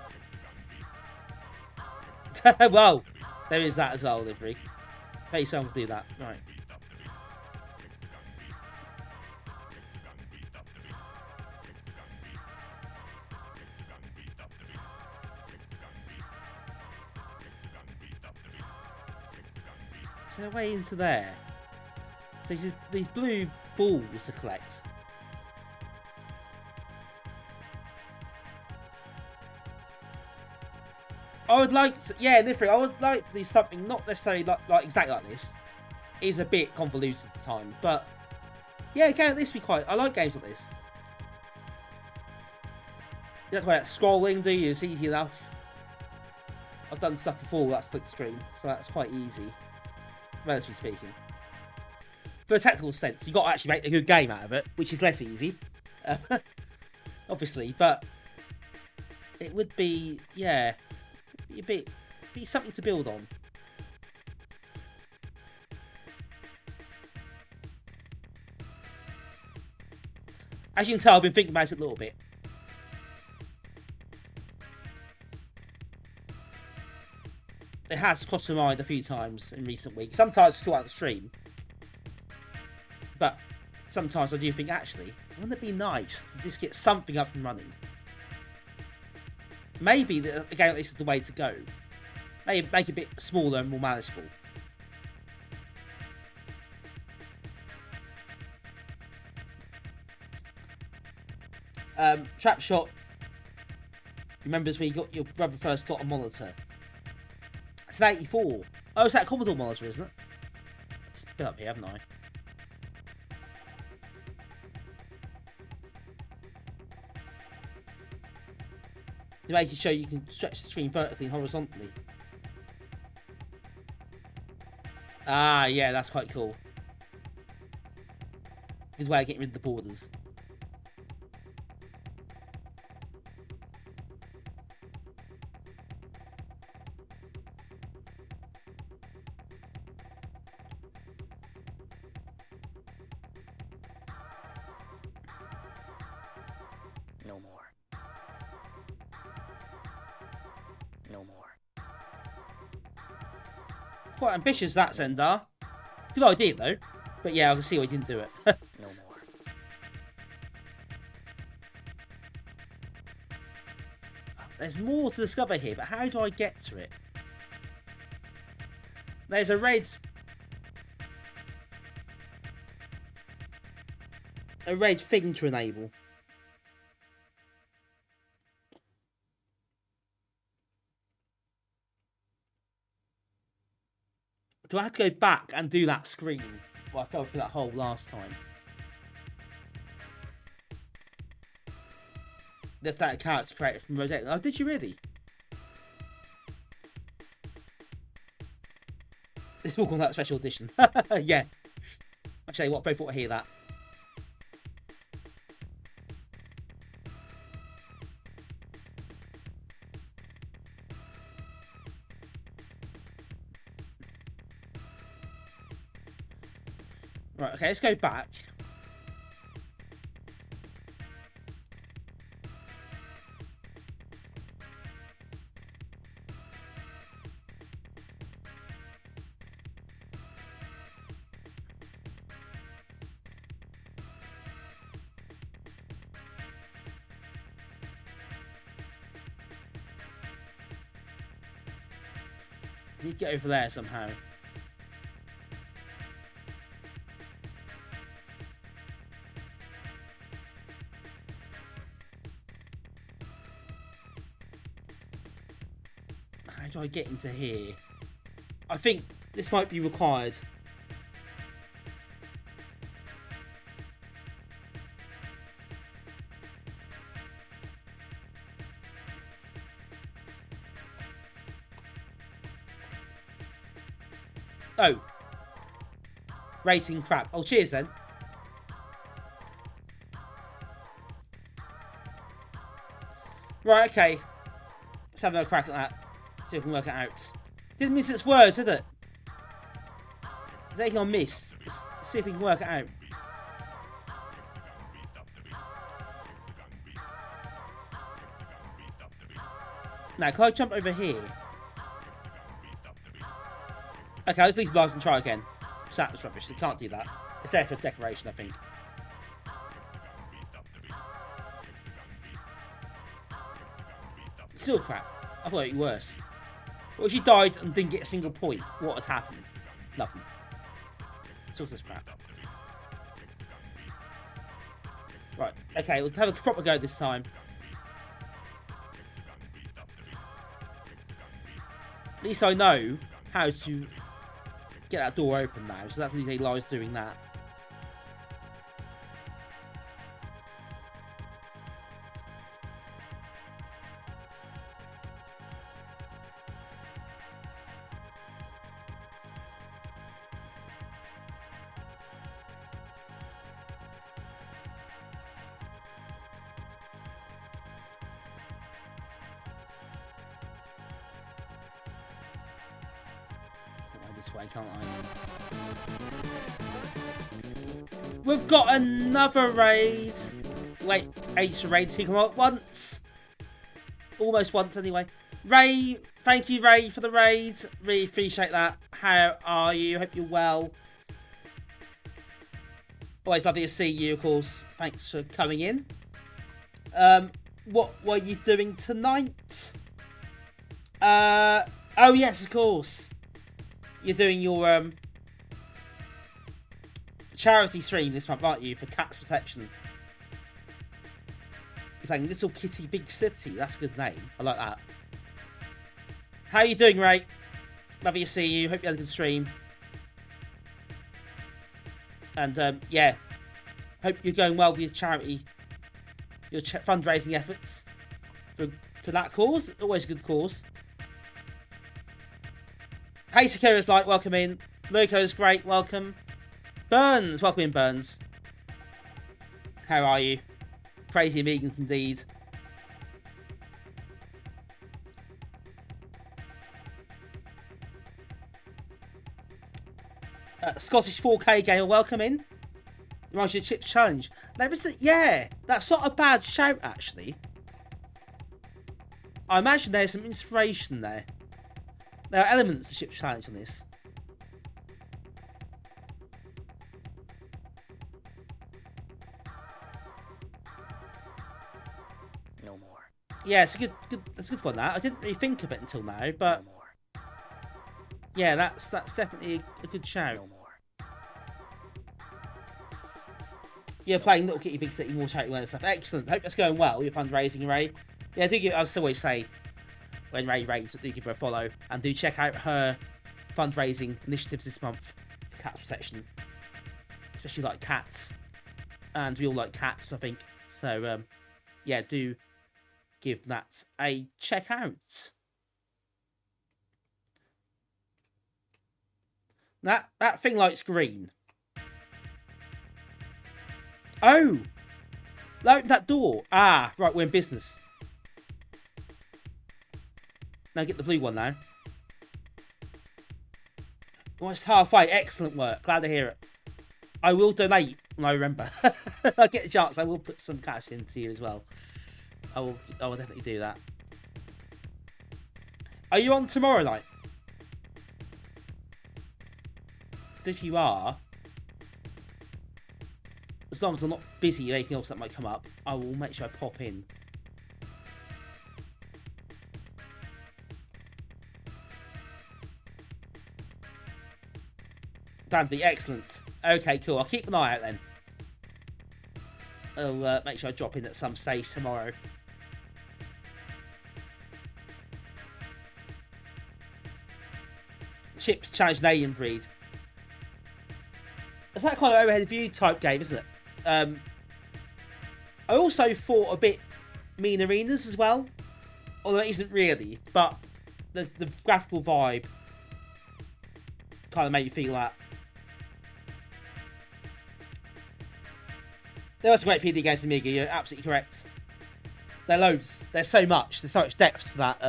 Well, there is that as well, Livery. Pay someone to do that. Right. So way into there. So these blue balls to collect. I would like to, yeah, different. I would like to do something not necessarily like exactly like this. It is a bit convoluted at the time, but yeah, can this be quite? I like games like this. That's why it's scrolling. Do you? It's easy enough. I've done stuff before with that split screen, so that's quite easy, relatively speaking. For a technical sense, you've got to actually make a good game out of it, which is less easy, obviously, but it would be, yeah, be something to build on. As you can tell, I've been thinking about it a little bit. It has crossed my mind a few times in recent weeks. Sometimes it's still out the stream. But sometimes I do think, actually, wouldn't it be nice to just get something up and running? Maybe, again, this is the way to go. Maybe make it a bit smaller and more manageable. Trap Shot remembers when your brother first got a monitor. It's an 84. Oh, it's that Commodore monitor, isn't it? It's been up here, haven't I? It makes it show you can stretch the screen vertically and horizontally. Ah, yeah, that's quite cool. Good way of getting rid of the borders. No more. No more. Quite ambitious, that Zendar. Good idea, though. But yeah, I can see why he didn't do it. No more. There's more to discover here, but how do I get to it? There's a red thing to enable. Do I have to go back and do that screen? Well, I fell through that hole last time. There's that character created from Retrogaming. Oh, did you really? This will call that special edition. Yeah. Actually, what? Both want to hear that. Right, okay, let's go back. Need to get over there somehow. How do I get into here? I think this might be required. Oh. Rating crap. Oh, cheers then. Right, okay. Let's have another crack at that. See if we can work it out. Didn't miss its words, did it? Is there anything I missed? Let's see if we can work it out. Now, can I jump over here? Okay, let's leave the bars and try again. So that was rubbish. So can't do that. It's there for decoration, I think. Still crap. I thought it'd be worse. What if you died and didn't get a single point? What had happened? Nothing. It's also crap. Right, okay, we'll have a proper go this time. At least I know how to get that door open now, so that's usually lies doing that. this way, can't I? We've got another raid. Wait, Ace raid 2 come out once. Almost once anyway. Ray, thank you Ray for the raid. Really appreciate that. How are you? Hope you're well. Always lovely to see you, of course. Thanks for coming in. What were you doing tonight? Oh yes, of course. You're doing your charity stream this month, aren't you, for cats protection? You're playing Little Kitty Big City. That's a good name. I like that. How are you doing, Ray? Lovely to see you. Hope you had a good stream. And yeah, hope you're going well with your charity, your fundraising efforts for that cause. Always a good cause. Hey, Sakura's like, welcome in. Luco's great, welcome. Burns, welcome in, Burns. How are you? Crazy Amigans indeed. Scottish 4K gamer, welcome in. Reminds you of Chips Challenge. Yeah, that's not a bad shout, actually. I imagine there's some inspiration there. There are elements of Chips Challenge on this. No more. Yeah, it's a good that's a good one. That I didn't really think of it until now, but No more. yeah, that's definitely a good shout. No more. You're playing Little Kitty Big City, more charity and stuff. Excellent. Hope that's going well. Your fundraising, Ray. Yeah, I still always say when Ray raids, do give her a follow and do check out her fundraising initiatives this month for cat protection, especially like cats, and we all like cats, I think. So yeah, do give that a check out. That thing lights green. Oh! Open that door. Ah, right, we're in business. Now get the blue one now. Almost halfway. Excellent work. Glad to hear it. I will donate when I remember. I get the chance. I will put some cash into you as well. I will definitely do that. Are you on tomorrow night? If you are, as long as I'm not busy or anything else that might come up, I will make sure I pop in. Danby, excellent. Okay, cool. I'll keep an eye out then. I'll make sure I drop in at some stage tomorrow. Chips challenge an alien breed. It's that kind of overhead view type game, isn't it? I also thought a bit Mean Arenas as well, although it isn't really. But the graphical vibe kind of made you feel that. There was some great PD games in Amiga. You're absolutely correct. There are loads. There's so much. There's so much depth to that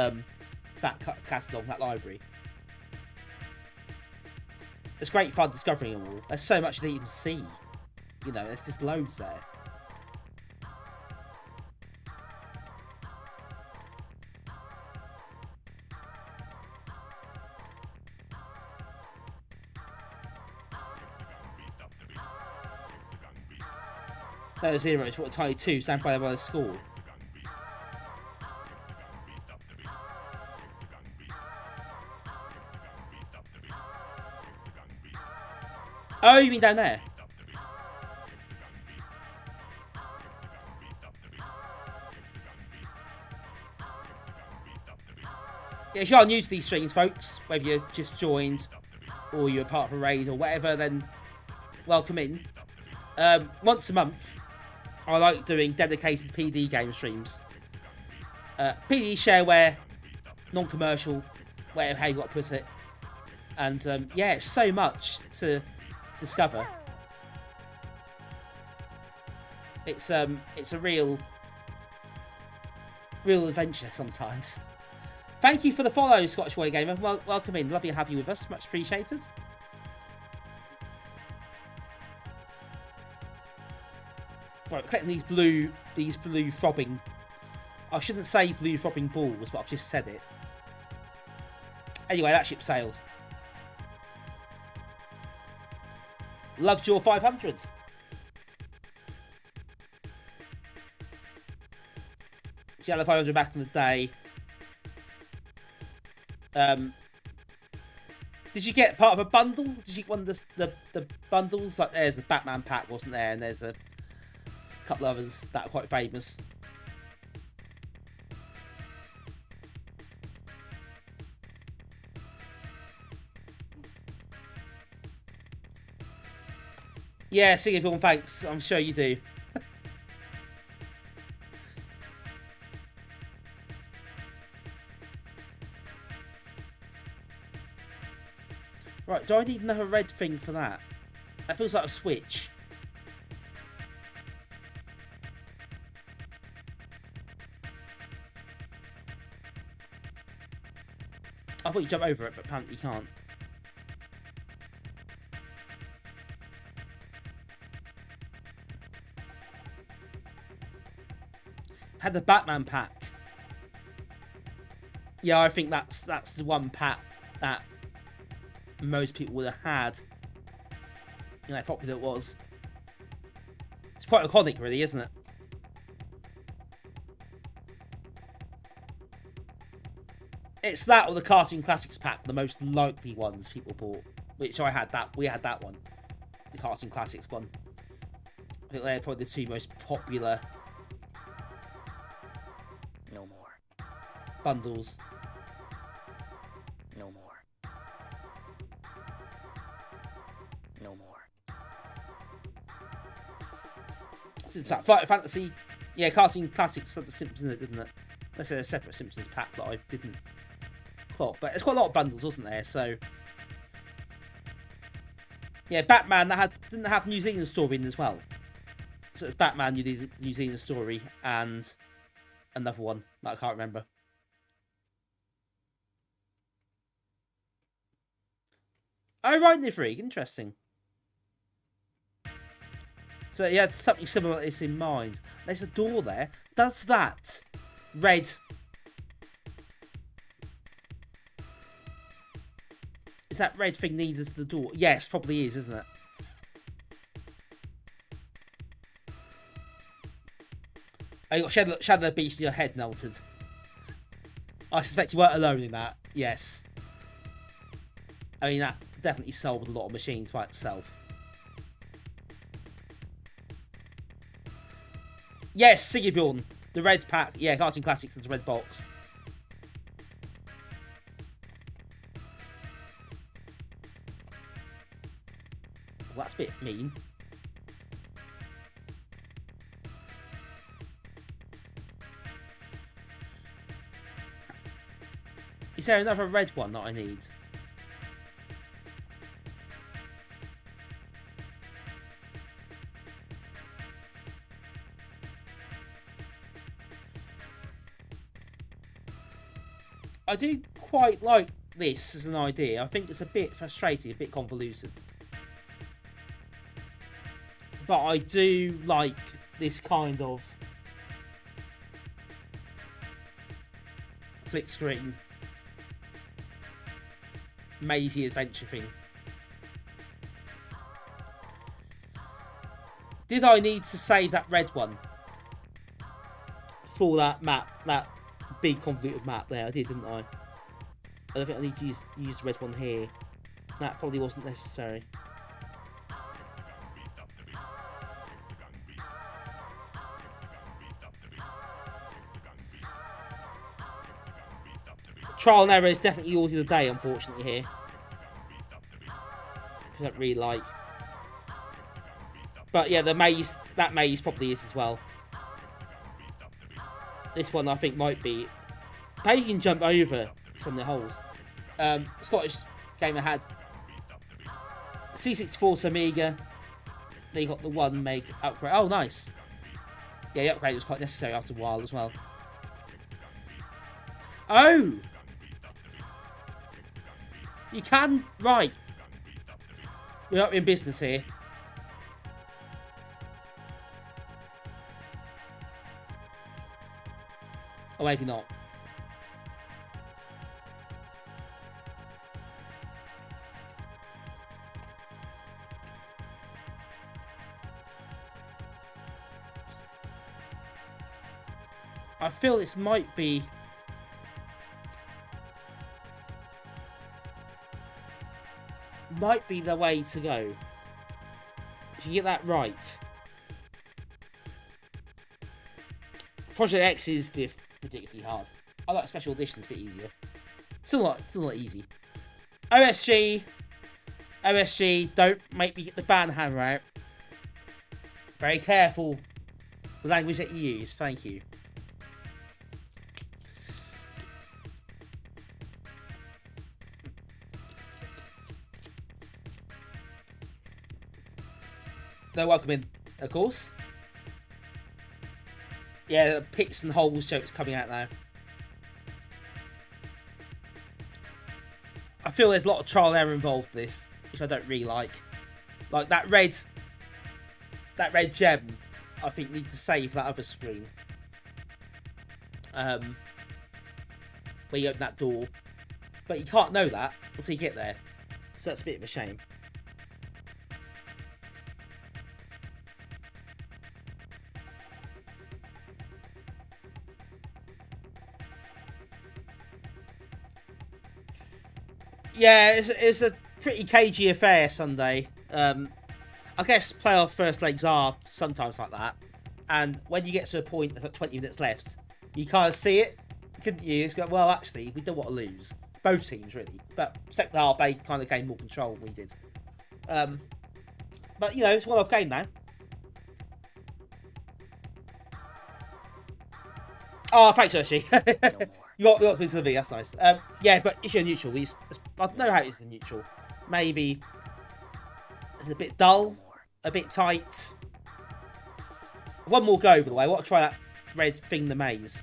catalogue, that library. It's great fun discovering them all. There's so much you didn't even see. You know, there's just loads there. No zeros, what a tiny two, stand by the score. Oh, you mean down there? Yeah, if you are new to these streams, folks, whether you just joined or you're part of a raid or whatever, then welcome in. Once a month, I like doing dedicated PD game streams. PD shareware, non-commercial, whatever how you got to put it. And yeah, it's so much to discover. It's a real adventure sometimes. Thank you for the follow, Scottish Warrior Gamer. Welcome in. Lovely to have you with us. Much appreciated. Right, collecting these blue throbbing. I shouldn't say blue throbbing balls, but I've just said it. Anyway, that ship sailed. Loved your 500. She had a 500 back in the day. Did you get part of a bundle? Did you get one of the bundles? Like, there's the Batman pack, wasn't there? And there's a couple others that are quite famous. Yeah, see everyone, thanks. I'm sure you do. Right, do I need another red thing for that? That feels like a switch. I thought you jump over it, but apparently you can't. Had the Batman pack. Yeah, I think that's the one pack that most people would have had. You know how popular it was. It's quite iconic, really, isn't it? It's that or the Cartoon Classics pack, the most likely ones people bought. Which I had that. We had that one. The Cartoon Classics one. I think they're probably the two most popular No more. bundles. No more. No more. In fact, Fighter Fantasy, yeah, Cartoon Classics had the Simpsons in it, didn't it? That's a separate Simpsons pack that I didn't clock, but there's quite a lot of bundles, wasn't there? So, yeah, Batman that didn't have New Zealand story in as well. So it's Batman New Zealand story and another one that I can't remember. Oh right, Nifrig, interesting. So he had something similar like this in mind. There's a door there. Does that red... Is that red thing needed to the door? Yes, probably is, isn't it? Oh, you got Shadow of the Beast in your head melted. I suspect you weren't alone in that. Yes. I mean, that definitely sold a lot of machines by itself. Yes, Sigurbjorn. The red pack. Yeah, Cartoon Classics and the red box. Well, that's a bit mean. Is there another red one that I need? I do quite like this as an idea. I think it's a bit frustrating, a bit convoluted. But I do like this kind of flick screen mazy adventure thing. Did I need to save that red one for that map, that big convoluted map there? I did, didn't I? I don't think I need to use the red one here. That probably wasn't necessary. Trial and error is definitely yours of the day, unfortunately, here. I don't really like. But yeah, the maze, that maze probably is as well. This one I think might be. Maybe you can jump over some of the holes. Scottish gamer had C64 to Amiga. They got the 1 meg upgrade. Oh, nice. Yeah, the upgrade was quite necessary after a while as well. Oh! You can? Right. We're not in business here. Or maybe not. I feel this might be... might be the way to go. If you get that right. Project X is just ridiculously hard. I like Special Editions a bit easier. Still not easy. OSG, don't make me get the ban hammer out. Very careful with the language that you use. Thank you. They're welcome in, of course. Yeah, the pits and holes jokes coming out now. I feel there's a lot of trial and error involved in this, which I don't really like. Like that red gem, I think needs to save that other screen. Where you open that door. But you can't know that until you get there. So that's a bit of a shame. Yeah, it's a pretty cagey affair Sunday. I guess playoff first legs are sometimes like that. And when you get to a point there's like 20 minutes left, you kind of see it, couldn't you? It's go, well, actually, we don't want to lose. Both teams, really. But second half, they kind of gained more control than we did. But, you know, it's a one-off game now. Oh, thanks, Hershey. You got to be to the V, that's nice. Yeah, but if you're neutral, I don't know how it is the neutral. Maybe it's a bit dull, a bit tight. One more go, by the way. I want to try that red thing, the maze.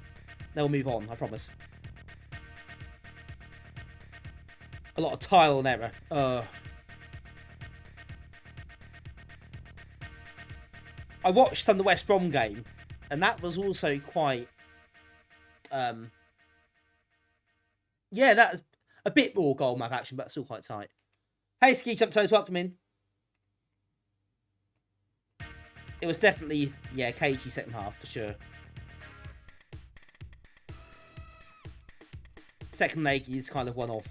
Then we'll move on, I promise. A lot of tile and error. I watched the West Brom game, and that was also quite... yeah, that's a bit more goal map action, but still quite tight. Hey, Ski Jump Toes, welcome in. It was definitely, yeah, cagey second half, for sure. Second leg is kind of one-off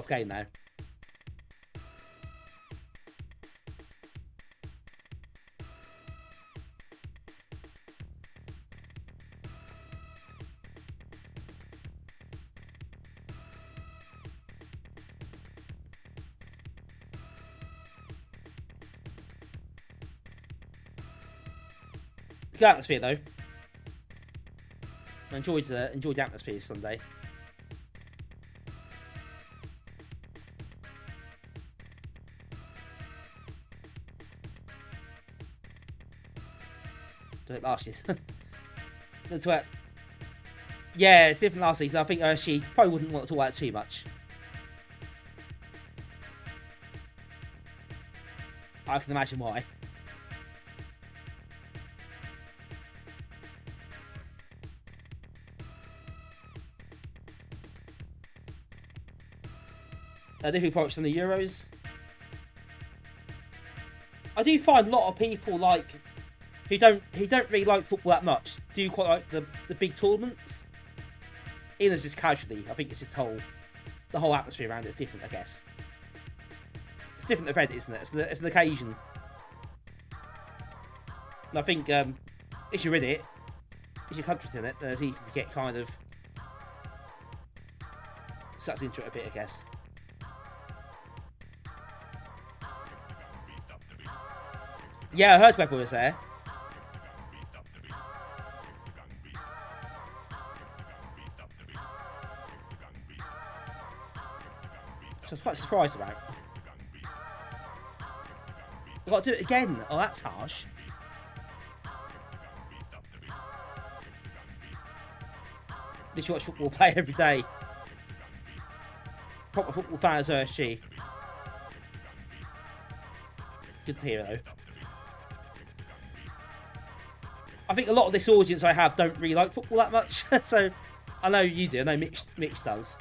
game now. Good atmosphere though. I enjoyed the atmosphere Sunday. Do it last year. That's what. Yeah, it's different last season. I think she probably wouldn't want to talk about it too much. I can imagine why. Different approach than the Euros. I do find a lot of people like who don't really like football that much do quite like the big tournaments. Even if it's just casually, I think it's just the whole atmosphere around it's different. I guess it's a different event, isn't it? It's an occasion. And I think if you're in it, if your country's in it, then it's easy to get kind of sucked into it a bit, I guess. Yeah, I heard Webber was there. So I was quite surprised about. I've got to do it again. Oh, that's harsh. Did you watch football play every day? proper football fan as OSG. Good to hear, though. I think a lot of this audience I have don't really like football that much. So, I know you do. I know Mitch does.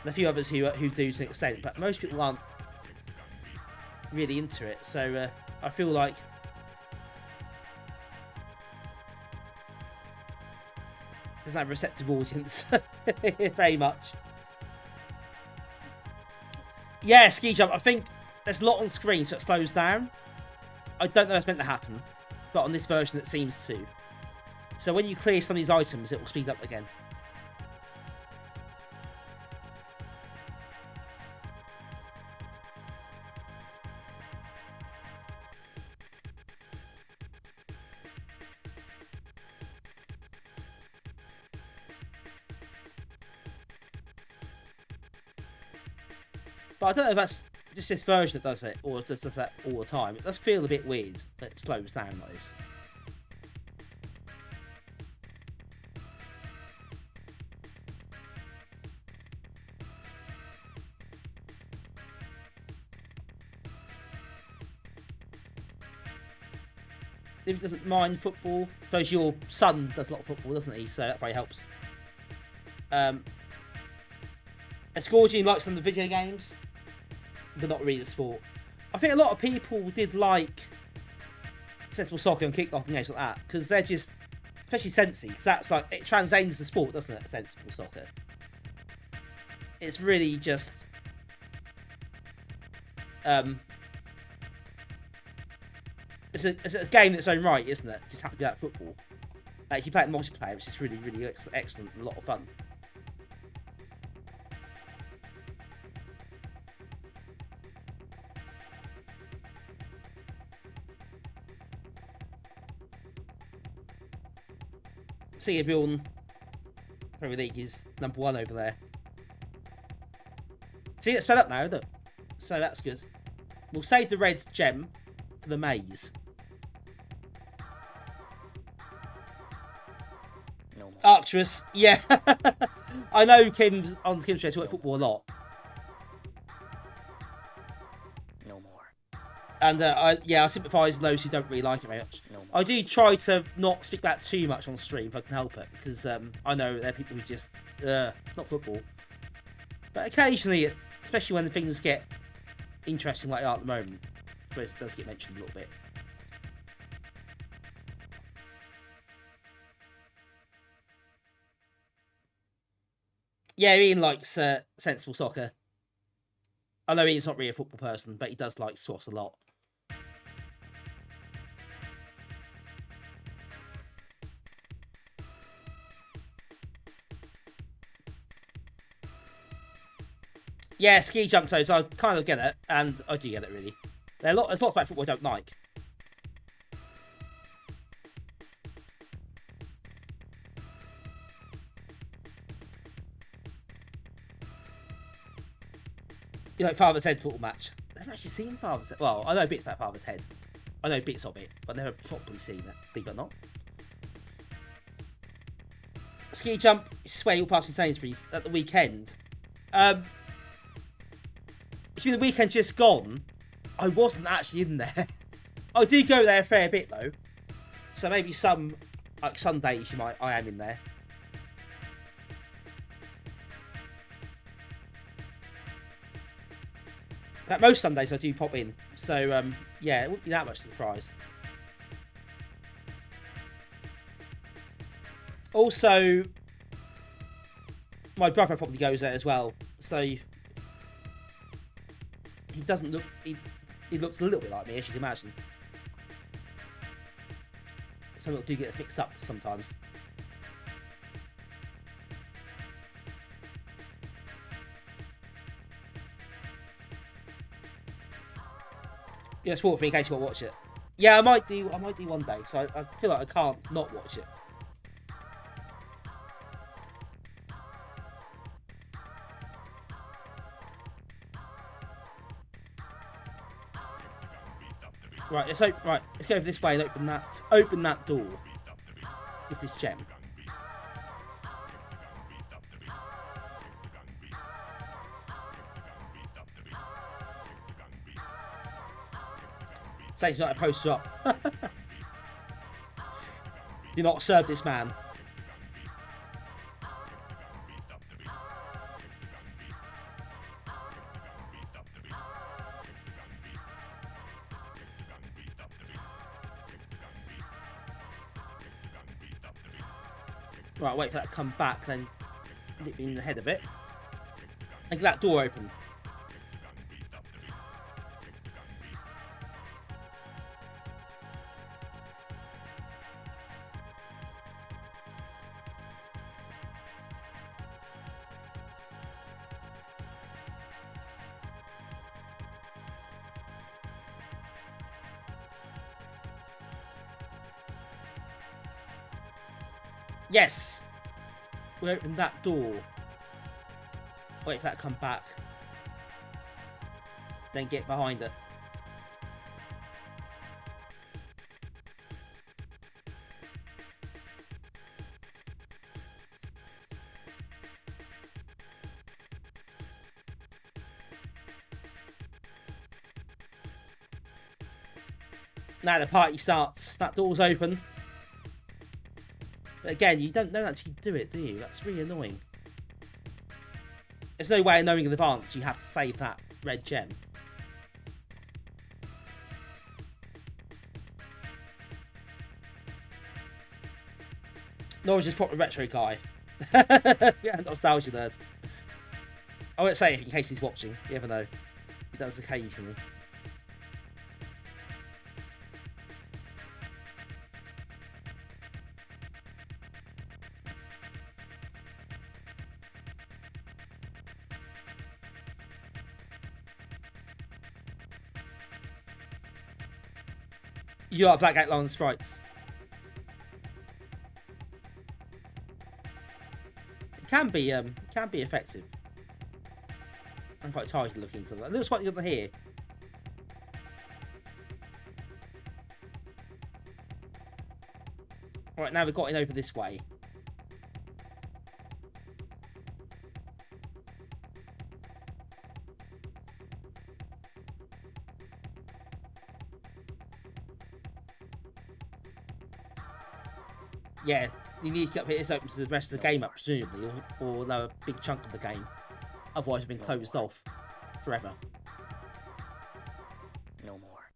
And a few others who do to an extent. But most people aren't really into it. So, I feel like... doesn't have a receptive audience. Very much. Yeah, ski jump. I think there's a lot on screen, so it slows down. I don't know if it's meant to happen. But on this version, it seems to. So when you clear some of these items, it will speed up again. But I don't know if that's just this version that does it, or does that all the time. It does feel a bit weird that it slows down like this. If he doesn't mind football, I suppose your son does a lot of football, doesn't he? So that very helps. Escorgene likes some of the video games, but not really the sport. I think a lot of people did like Sensible Soccer and Kickoff and games like that, because they're just, especially Sensi, because that's like, it transcends the sport, doesn't it, Sensible Soccer? It's really just... It's a game in its own right, isn't it? Just happens to be about football. If you play it in multiplayer, it's just really, really excellent and a lot of fun. See Bjorn Premier League is #1 over there. See, it's sped up now, look. So that's good. We'll save the red gem for the maze. No more. Arcturus, yeah. I know Kim's on Kim's show talking football a lot. No more. And I sympathise with those who don't really like it very much. No more. I do try to not speak about too much on stream if I can help it, because I know there are people who just not football. But occasionally, especially when things get interesting like that at the moment, it does get mentioned a little bit. Yeah, Ian likes Sensible Soccer. I know Ian's not really a football person, but he does like SWAS a lot. Yeah, ski jump toes, I kind of get it, and I do get it, really. There's lots about football I don't like. You know, Father Ted football match. I've never actually seen Father Ted. Well, I know bits about Father Ted. I know bits of it, but I've never properly seen it, believe it or not. Ski jump is where you'll pass in Sainsbury's at the weekend. If the weekend just gone, I wasn't actually in there. I do go there a fair bit though, so maybe some like Sundays I am in there. But most Sundays I do pop in, so yeah, it wouldn't be that much of a surprise. Also, my brother probably goes there as well, so he doesn't look. He looks a little bit like me, as you can imagine. Some people do get us mixed up sometimes. Yeah, sport for me in case you want to watch it. Yeah, I might do one day. So I feel like I can't not watch it. Right, let's go over this way and open that door with this gem. Say he's not a poster up. Do not serve this man. Right, wait for that to come back, then nip me in the head a bit. And get that door open. Yes! We opened that door. Wait for that to come back. Then get behind it. Now the party starts. That door's open. But again, you don't actually do it, do you? That's really annoying. There's no way of knowing in advance you have to save that red gem. Nor is just proper retro guy. Yeah, nostalgia nerd. I won't say it in case he's watching. You never know. He does occasionally. You are Black Gate Line Sprites. It can be effective. I'm quite tired of looking at that. It looks like you're here. Alright, now we've got in over this way. Yeah, you need to get this open to the rest of the game up, presumably, or no, a big chunk of the game. Otherwise, it's been closed off forever. No more.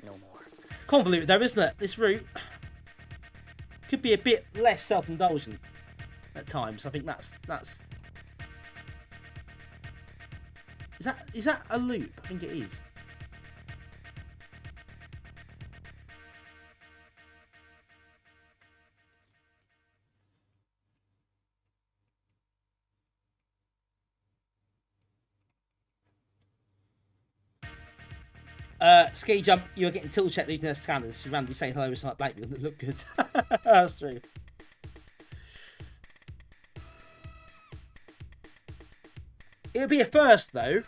No more. Convoluted though, isn't it? This route could be a bit less self-indulgent at times. I think that's. Is that a loop? I think it is. Ski jump, you were getting tilt checked using their scanners. You randomly saying hello with something like Blake, look good. That's true. It would be a first though.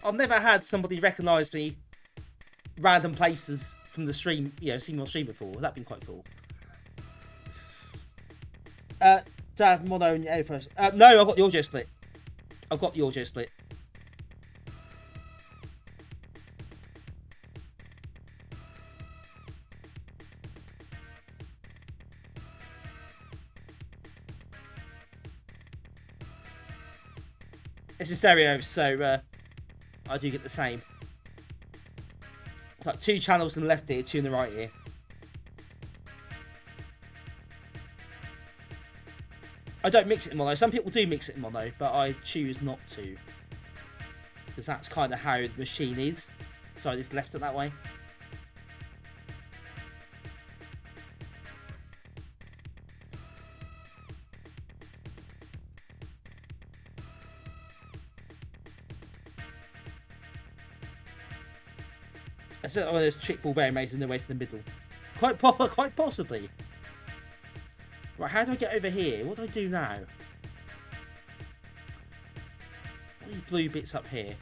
I've never had somebody recognise me random places from the stream, seen me on stream before. That'd been quite cool. Dad, Mono and Eddie first. No, I've got the audio split. It's in stereo, so I do get the same. It's like 2 channels on the left ear, 2 on the right ear. I don't mix it in mono. Some people do mix it in mono, but I choose not to. Because that's kind of how the machine is. So I just left it that way. It's one of those trick ball bearing mazes in the way to the middle. Quite possibly. Right, how do I get over here? What do I do now? These blue bits up here.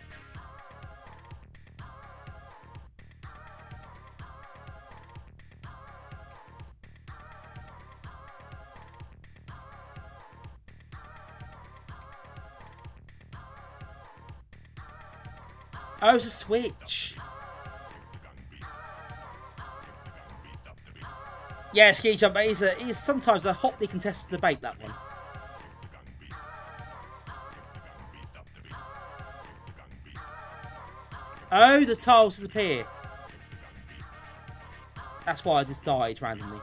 Oh, it's a Switch. Yeah, ski jump is sometimes a hotly contested debate, that one. Oh, the tiles disappear. That's why I just died randomly.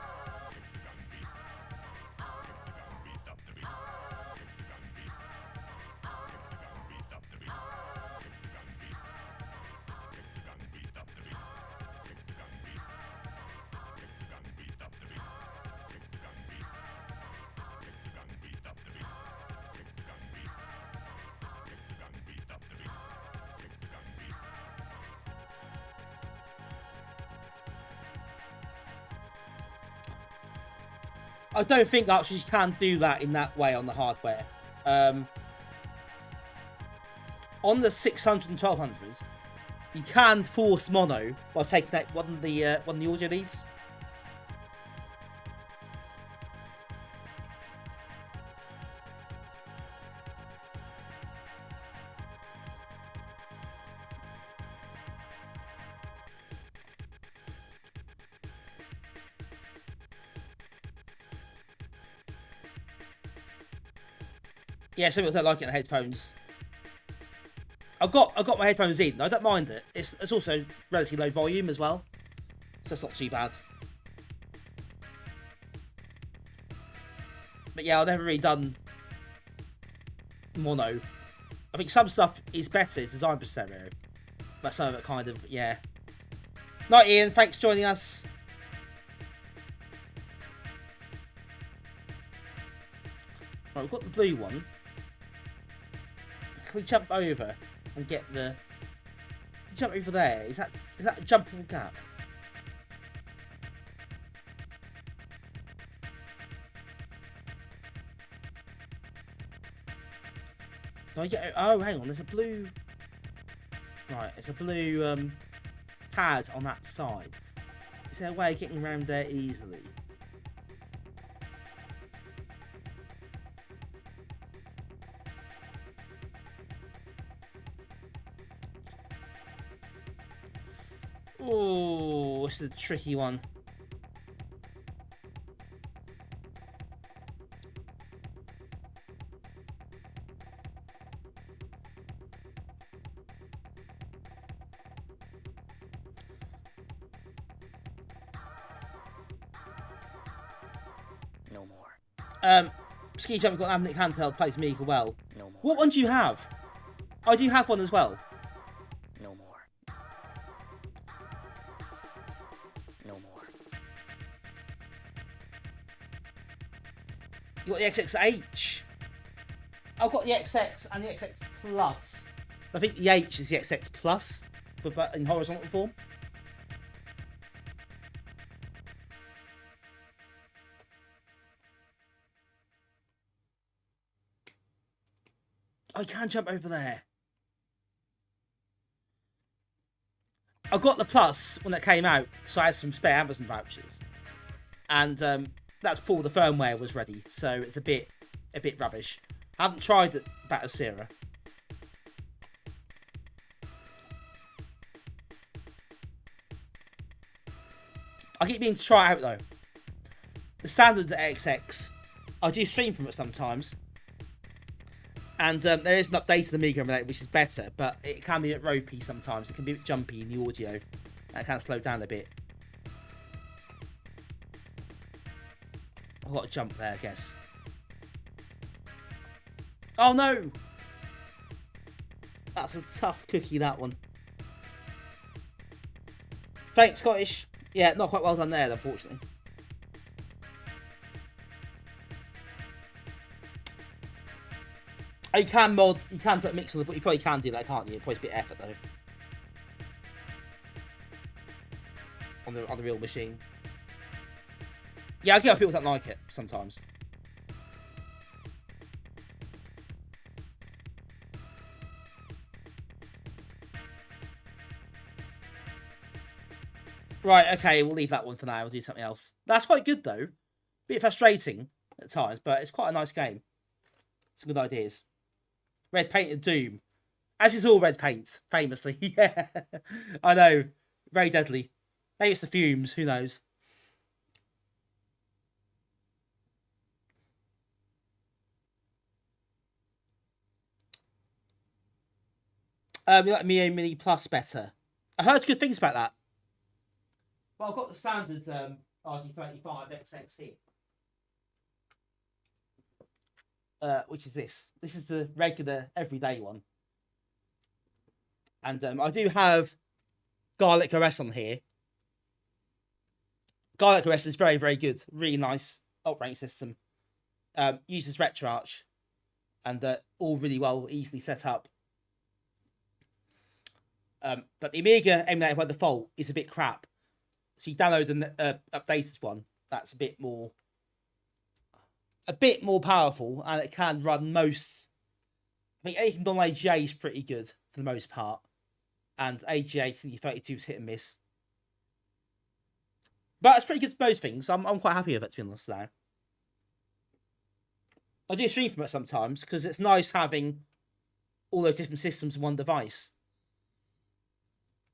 I don't think actually you can do that in that way on the hardware. On the 600 and 1200, you can force mono by taking that one of the audio leads. Yeah, some people don't like it in headphones. I've got my headphones in. I don't mind it. It's also relatively low volume as well, so it's not too bad. But yeah, I've never really done mono. I think some stuff is better. It's designed for stereo, but some of it kind of, yeah. Night, Ian. Thanks for joining us. Right, we've got the blue one. Can we jump over and get the... Can we jump over there? Is that a jumpable gap? Do I get... Oh, hang on. There's a blue... Right, it's a blue pad on that side. Is there a way of getting around there easily? Oh, this is a tricky one. No more. Ski Jump got an Amnic handheld, plays Amiga well. No more. What one do you have? I do have one as well. No more. No more. You got the XXH. I've got the XX and the XX Plus. I think the H is the XX Plus, but in horizontal form. I can jump over there. I got the Plus when it came out, so I had some spare Amazon vouchers, and that's before the firmware was ready, so it's a bit rubbish. I haven't tried it about Asira. I keep meaning to try it out though. The standard XX, I do stream from it sometimes. And there is an updated Amiga emulator which is better, but it can be a bit ropey sometimes. It can be a bit jumpy in the audio. And it can slow down a bit. I've got to jump there, I guess. Oh no! That's a tough cookie, that one. Thanks, Scottish. Yeah, not quite well done there, unfortunately. You can mod, you can put a mix on the, but you probably can do that, can't you? It probably a bit of effort though. On the real machine. Yeah, I get people don't like it sometimes. Right, okay, we'll leave that one for now. We'll do something else. That's quite good though. Bit frustrating at times, but it's quite a nice game. Some good ideas. Red Painted Doom As is all red paint, famously. Yeah, I know. Very deadly. Maybe it's the fumes, who knows. You like Mio Mini Plus better? I heard good things about that. Well, I've got the standard RG35XX here. Which is this. This is the regular, everyday one. And I do have Garlic OS on here. Garlic OS is very, very good. Really nice operating system. Uses RetroArch. And all really well, easily set up. But the Amiga emulator by default is a bit crap. So you download an updated one that's a bit more powerful, and it can run most. I think anything on AGA is pretty good for the most part, and AGA CD32 is hit and miss. But it's pretty good for most things. I'm quite happy with it, to be honest. Now I do stream from it sometimes because it's nice having all those different systems in one device.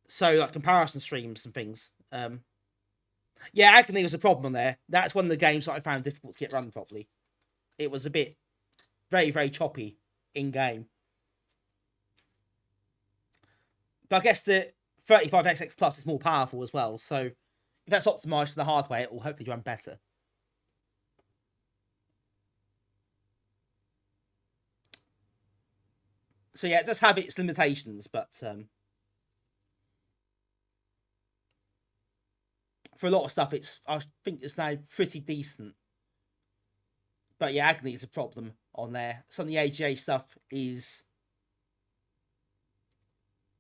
So, like, comparison streams and things. Yeah, Agony was a problem on there. That's one of the games that I found difficult to get run properly. It was a bit very, very choppy in-game. But I guess the 35XX Plus is more powerful as well. So, if that's optimised for the hardware, it will hopefully run better. So, yeah, it does have its limitations, but... for a lot of stuff, I think it's now pretty decent. But yeah, Agony is a problem on there. Some of the AGA stuff is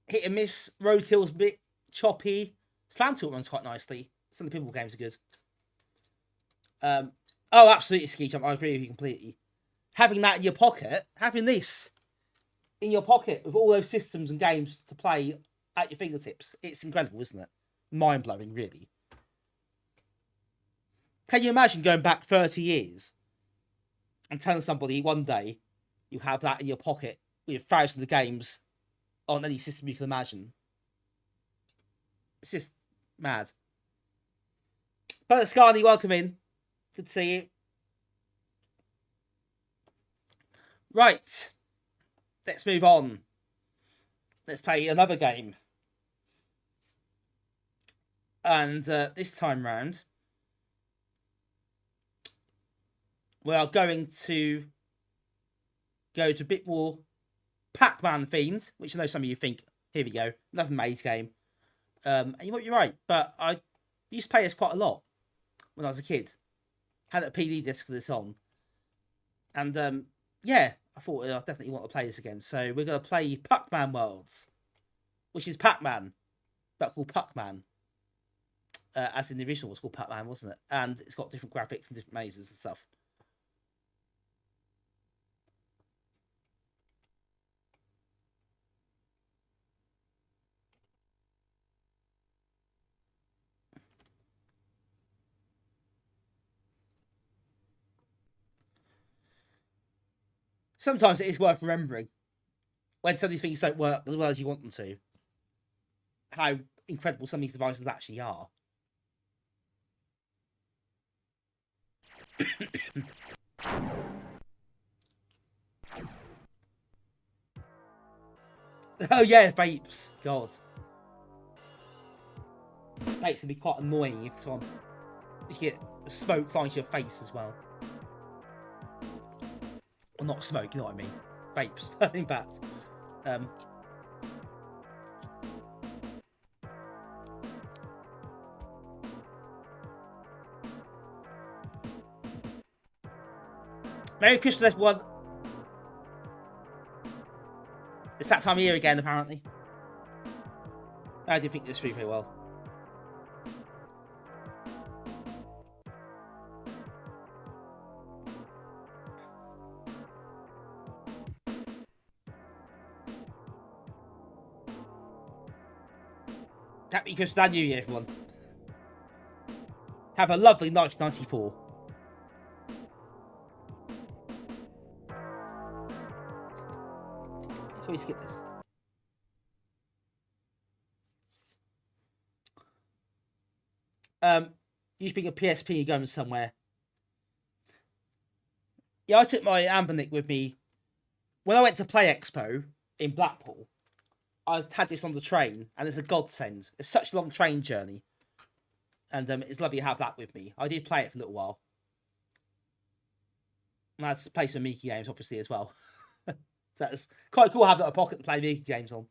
hit and miss. Roadkill's a bit choppy. Slam Tilt runs quite nicely. Some of the pinball games are good. Oh, absolutely, Ski Jump. I agree with you completely. Having that in your pocket, having this in your pocket with all those systems and games to play at your fingertips, it's incredible, isn't it? Mind-blowing, really. Can you imagine going back 30 years and telling somebody one day you have that in your pocket with thousands of games on any system you can imagine? It's just mad. But Scarly, welcome in. Good to see you. Right. Let's move on. Let's play another game. And this time round, we are going to go to a bit more Pac-Man themed, which I know some of you think, here we go, another maze game. And you might be right, but I used to play this quite a lot when I was a kid. Had a PD disc for this on. And yeah, I thought I definitely want to play this again. So we're going to play Pucman Worlds, which is Pac-Man, but called Pucman. As in the original was called Pucman, wasn't it? And it's got different graphics and different mazes and stuff. Sometimes it is worth remembering when some of these things don't work as well as you want them to, how incredible some of these devices actually are. Oh yeah, vapes. God. Vapes can be quite annoying if someone... you get smoke flying to your face as well. Well, not smoke, you know what I mean. Vapes. In fact. Merry Christmas, everyone. It's that time of year again, apparently. I didn't think this through very well. Happy Christmas and New Year, everyone. Have a lovely 1994. Can we skip this? You speak of PSP, you're going somewhere. Yeah, I took my Ambernick with me when I went to Play Expo in Blackpool. I had this on the train, and it's a godsend. It's such a long train journey, and it's lovely to have that with me. I did play it for a little while. And I had to play some Amiga games, obviously, as well. So that's quite cool to have that in a pocket to play Amiga games on.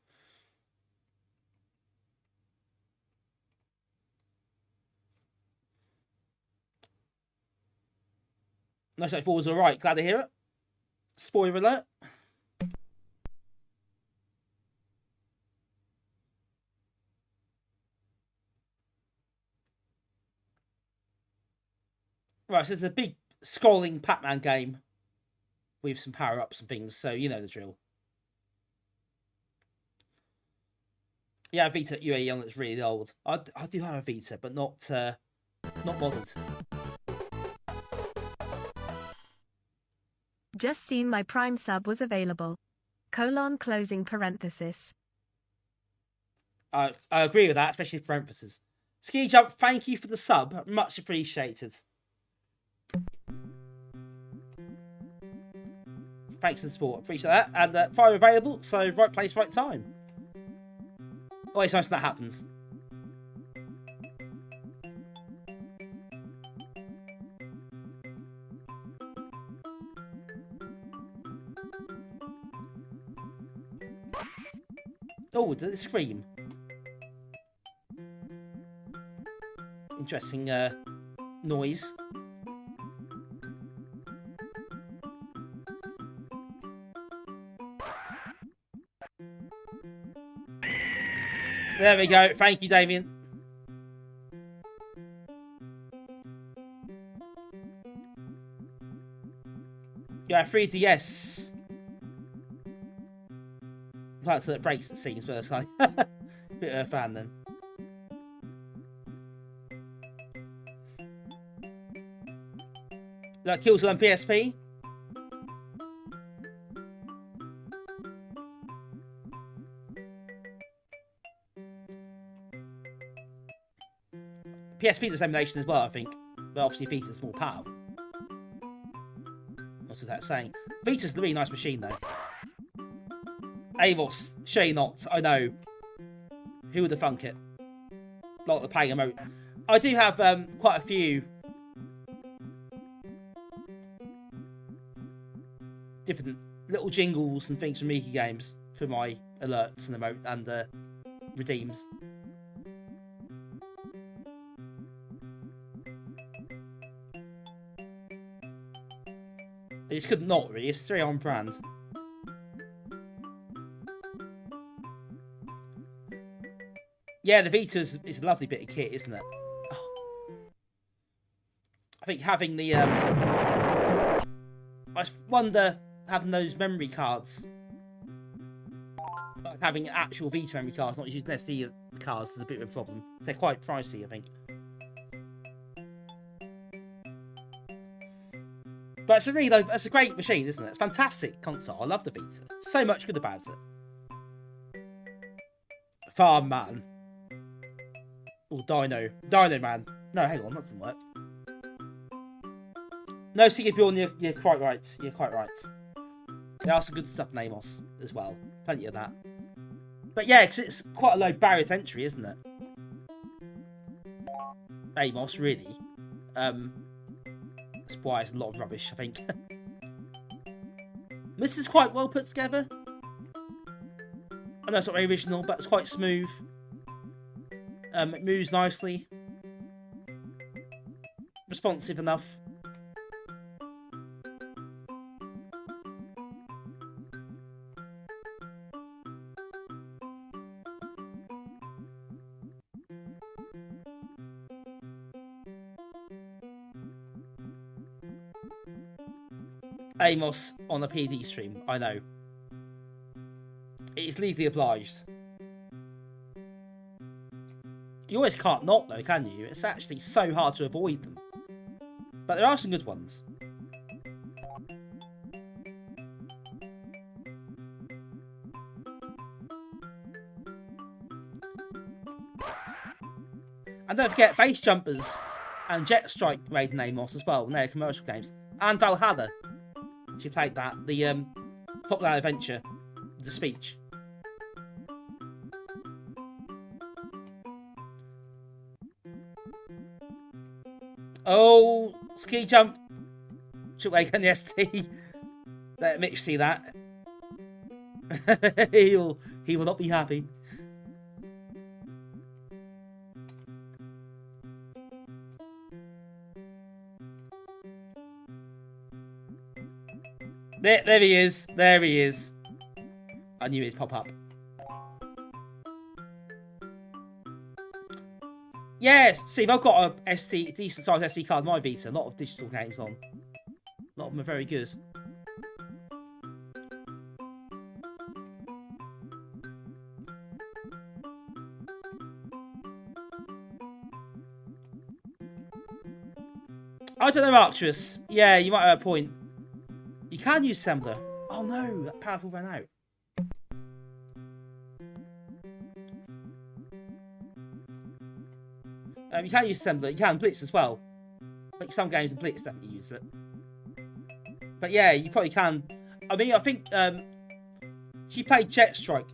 No, so was alright. Glad to hear it. Spoiler alert. Right, so it's a big scrolling Pac-Man game with some power-ups and things, so you know the drill. Yeah, Vita UAE on that's really old. I do have a Vita, but not modded. Just seen my Prime sub was available. Closing parenthesis. I agree with that, especially parentheses. Ski Jump, thank you for the sub. Much appreciated. Thanks for the support. Appreciate that. And fire available, so right place, right time. Always nice when that happens. Oh, the scream. Interesting noise. There we go. Thank you, Damien. Yeah, 3DS. That's that breaks the scenes first, guy. Bit of a fan then. That kills on PSP. PSP does emulation as well, I think. But obviously Vita's more power. What's that saying? Vita's a really nice machine though. Amos, Shay not, I know. Who would have thunk it? Like the playing emote. I do have quite a few different little jingles and things from Amiga games for my alerts and emote and redeems. I just could not really, it's 3 on brand. Yeah, the Vita is a lovely bit of kit, isn't it? Oh. I think having the I just wonder having those memory cards, like having actual Vita memory cards, not using SD cards, is a bit of a problem. They're quite pricey, I think. But it's a really, it's a great machine, isn't it? It's a fantastic console. I love the Vita. So much good about it. Farm Man. Or Dino Man. No, hang on, that doesn't work. No, Siggy Bjorn, you're quite right. You're quite right. There are some good stuff in Amos as well. Plenty of that. But yeah, because it's quite a low barrier to entry, isn't it? Amos, really. That's why it's a lot of rubbish, I think. This is quite well put together. I know it's not very original, but it's quite smooth. It moves nicely. Responsive enough. Amos on a PD stream, I know. It is legally obliged. You always can't not though, can you? It's actually so hard to avoid them. But there are some good ones. And don't forget Base Jumpers and Jet Strike Raiden Amos as well, and they're commercial games. And Valhalla, if you played that, the top-down adventure, the speech. Oh, ski jump. Should wake on the ST. Let Mitch see that. he will not be happy. There he is. There he is. I knew he'd pop up. Yeah, Steve, I've got a decent sized SD card on my Vita. A lot of digital games on. A lot of them are very good. I don't know, Arcturus. Yeah, you might have a point. You can use assembler. Oh no, that power ran out. You can use assembler. You can Blitz as well. Like some games in Blitz definitely use it. But yeah, you probably can. I mean, I think if you played Jet Strike,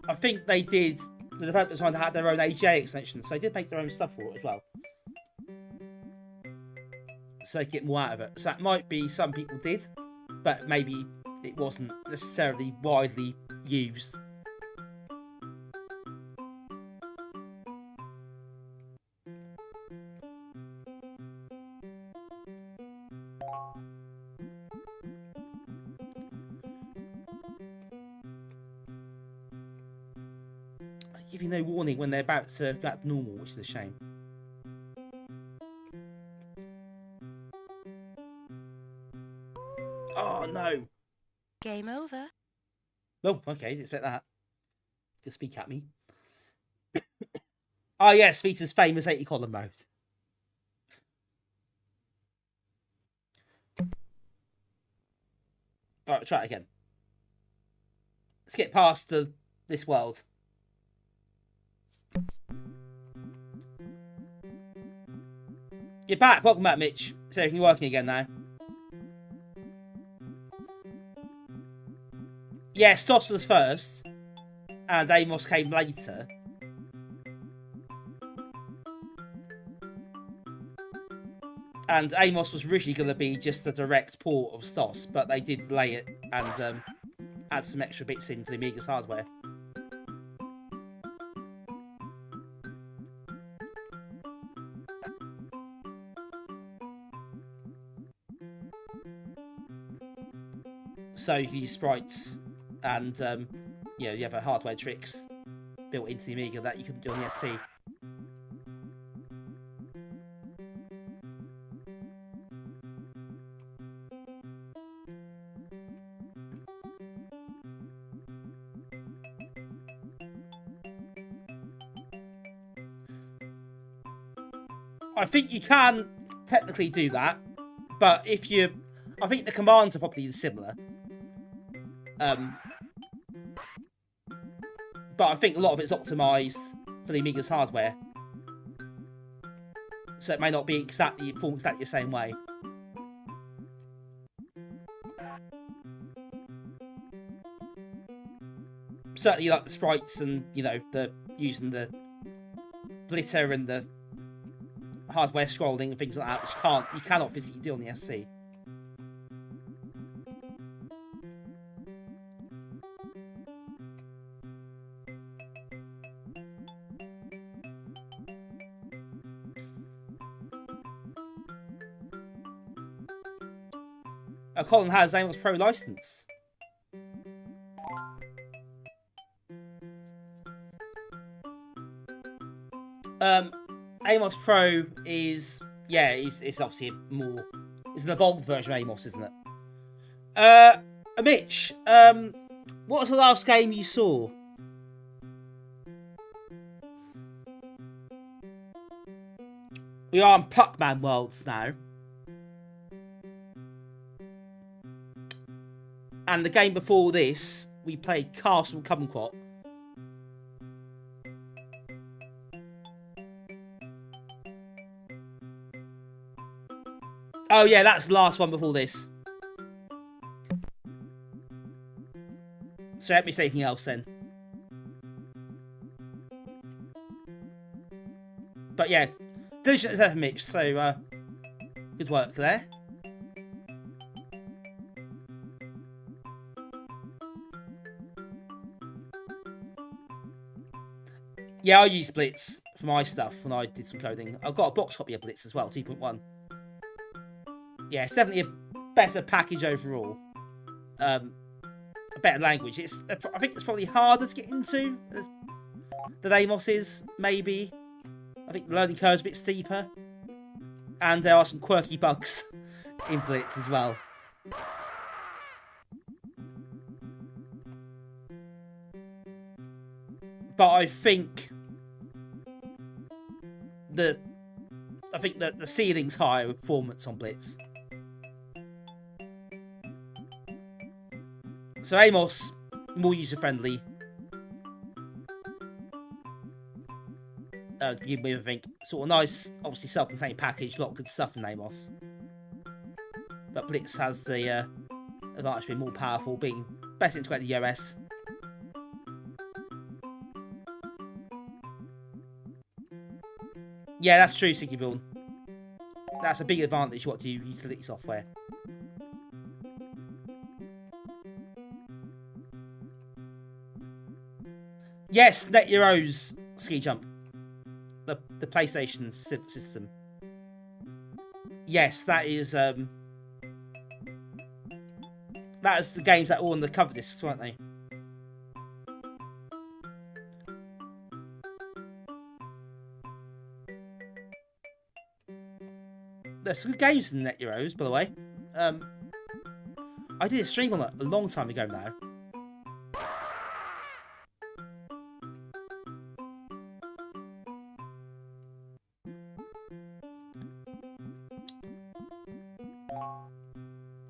I think they did. The developers had their own AGA extension, so they did make their own stuff for it as well. So they get more out of it. So that might be some people did, but maybe it wasn't necessarily widely used. I give you no warning when they're about to go back to normal, which is a shame. Oh no! Game over. Oh, okay, didn't expect that. Just speak at me. Oh yes, Vita's famous 80 column mode. Alright, try it again. Let's get past this world. You're back. Welcome back, Mitch. So you're working again now. Yeah, Stos was first, and Amos came later. And Amos was originally going to be just a direct port of Stos, but they did delay it and add some extra bits in for the Amiga's hardware. So you can use sprites and you know, you have a hardware tricks built into the Amiga that you couldn't do on the ST. I think you can technically do that, but if you, I think the commands are probably similar. But I think a lot of it's optimised for the Amiga's hardware, so it may not be exactly the same way. Certainly, like the sprites and the using the glitter and the hardware scrolling and things like that, which you cannot physically do on the SC. Colin has Amos Pro licensed. Amos Pro is, yeah, it's obviously it's an evolved version of Amos, isn't it? Mitch, what was the last game you saw? We are on Pucman Worlds now. And the game before this, we played Kastle Kumquat. Oh yeah, that's the last one before this. So let me say anything else then. But yeah, diligent as ever, Mitch. So good work there. Yeah, I use Blitz for my stuff when I did some coding. I've got a box copy of Blitz as well, 2.1. Yeah, it's definitely a better package overall. A better language. I think it's probably harder to get into than Amos is, maybe. I think the learning curve's a bit steeper. And there are some quirky bugs in Blitz as well. But I think that the ceiling's higher with performance on Blitz. So Amos, more user-friendly. Give me a think. Sort of nice, obviously self-contained package, a lot of good stuff in Amos. But Blitz has the advantage of being more powerful, being better integrated with the OS. Yeah, that's true, Siggybuild. That's a big advantage what do utility software. Yes, Net Heroes Ski Jump. The PlayStation system. Yes, that is the games that are all on the cover discs, weren't they? There's some good games in Net Heroes, by the way. I did a stream on it a long time ago now.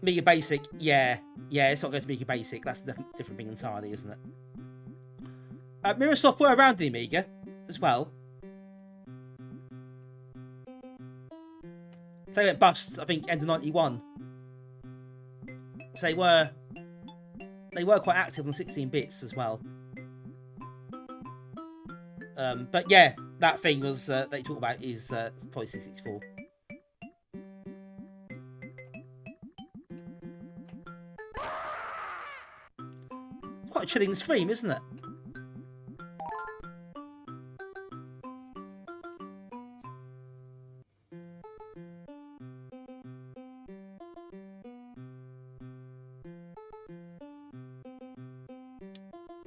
Amiga Basic, yeah, it's not going to be Amiga Basic. That's a different thing entirely, isn't it? Mirror software around the Amiga as well. They went bust, I think, end of '91. So they were quite active on 16 bits as well. But yeah, that thing was they talk about is probably 64. Quite a chilling scream, isn't it?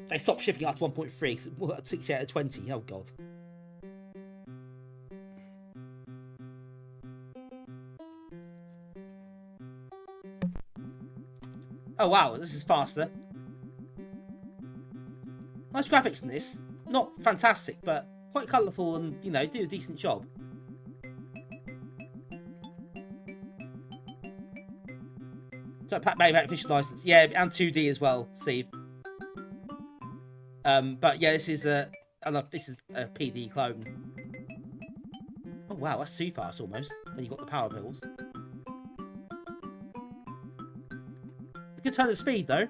They stopped shipping up to 1.3, 60 out of 20. Oh god. Oh wow, this is faster. Nice graphics in this. Not fantastic, but quite colourful and, you know, do a decent job. So maybe official license. Yeah, and 2D as well, Steve. But yeah, this is a PD clone. Oh wow, that's too fast almost when you got the power pills. A good turn of speed though.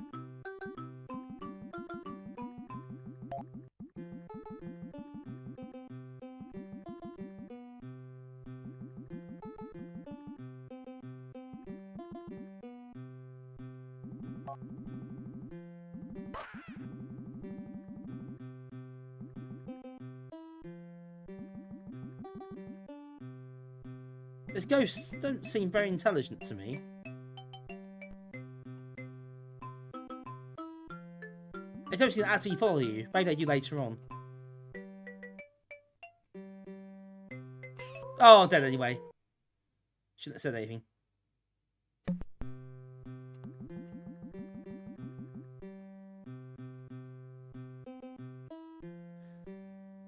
Those ghosts don't seem very intelligent to me. They don't seem to actually follow you. Maybe they do later on. Oh, I'm dead anyway. Shouldn't have said anything.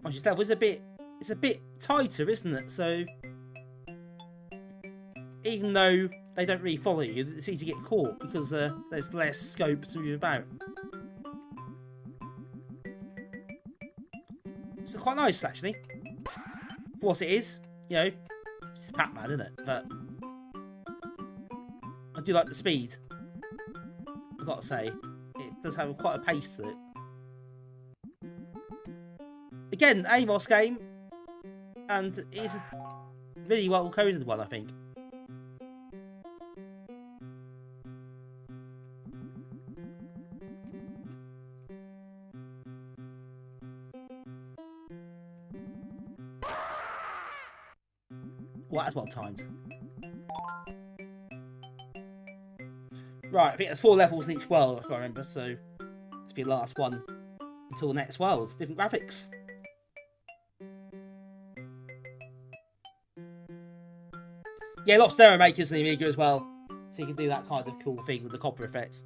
Monster's level is it's a bit tighter, isn't it? So even though they don't really follow you, it's easy to get caught because there's less scope to move about. It's quite nice, actually. For what it is, you know, it's Pac-Man, isn't it? But do like the speed. I've got to say, it does have quite a pace to it. Again, AMOS game, and it's a really well coded one, I think. Well, that's well timed. Right, I think there's 4 levels in each world, if I remember, so this will be the last one until the next world. Different graphics. Yeah, lots of demo makers in the Amiga as well, so you can do that kind of cool thing with the copper effects.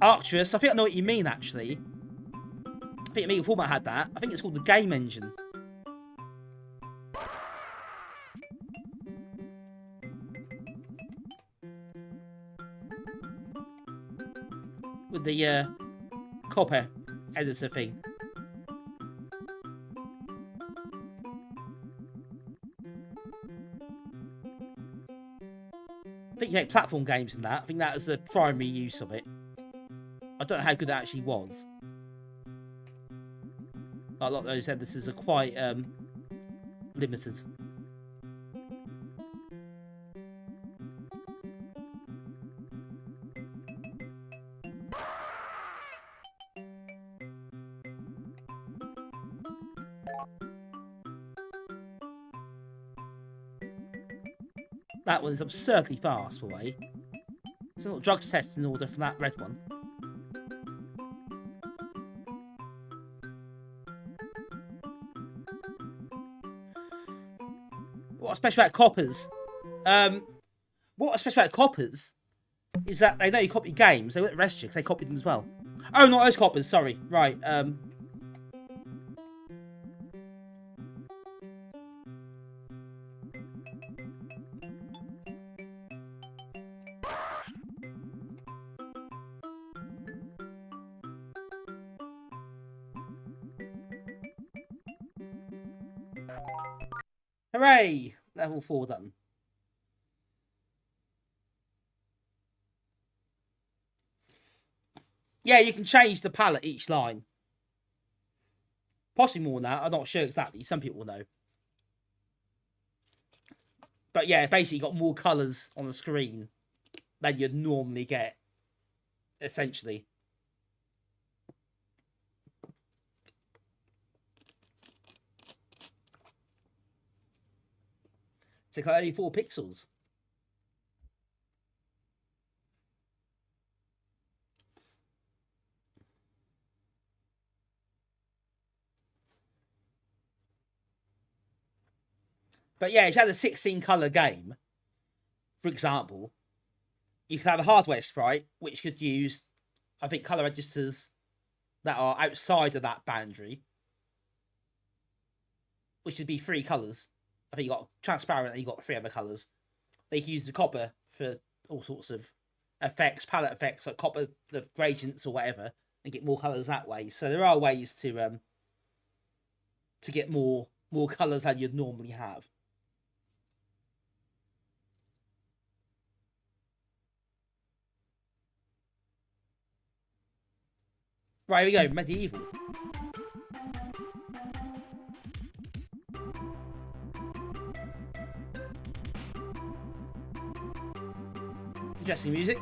Arcturus, I think I know what you mean, actually. I think Amiga format had that. I think it's called the game engine. With the copper editor thing. I think you make platform games in that. I think that was the primary use of it. I don't know how good that actually was. A lot of those editors are quite limited. That one's absurdly fast, boy. There's a lot of drugs test in order for that red one. What's special about coppers? What's special about coppers is that they know you copy games. They won't arrest you because they copy them as well. Oh, not those coppers. Sorry. Right. Hooray! Level 4 done. Yeah, you can change the palette each line. Possibly more than that. I'm not sure exactly. Some people will know. But yeah, basically you got more colours on the screen than you'd normally get. Essentially. It's like only 4 pixels. But yeah, if you had a 16 colour game, for example, you could have a hardware sprite which could use, I think, colour registers that are outside of that boundary, which would be 3 colours. I think you got transparent and you got 3 other colours. They can use the copper for all sorts of effects, palette effects, like copper, the gradients or whatever, and get more colours that way. So there are ways to get more colours than you'd normally have. Right, here we go, medieval. Interesting music.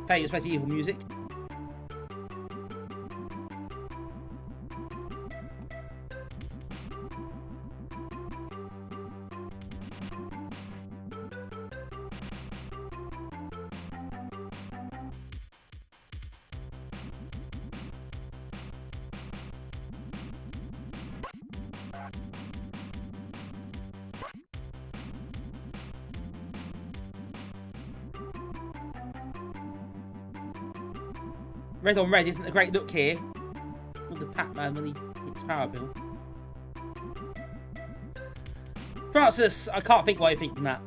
Famous medieval music. Red on red isn't a great look here. With the Pac-Man when he hits power pill. Francis, I can't think why you're thinking that.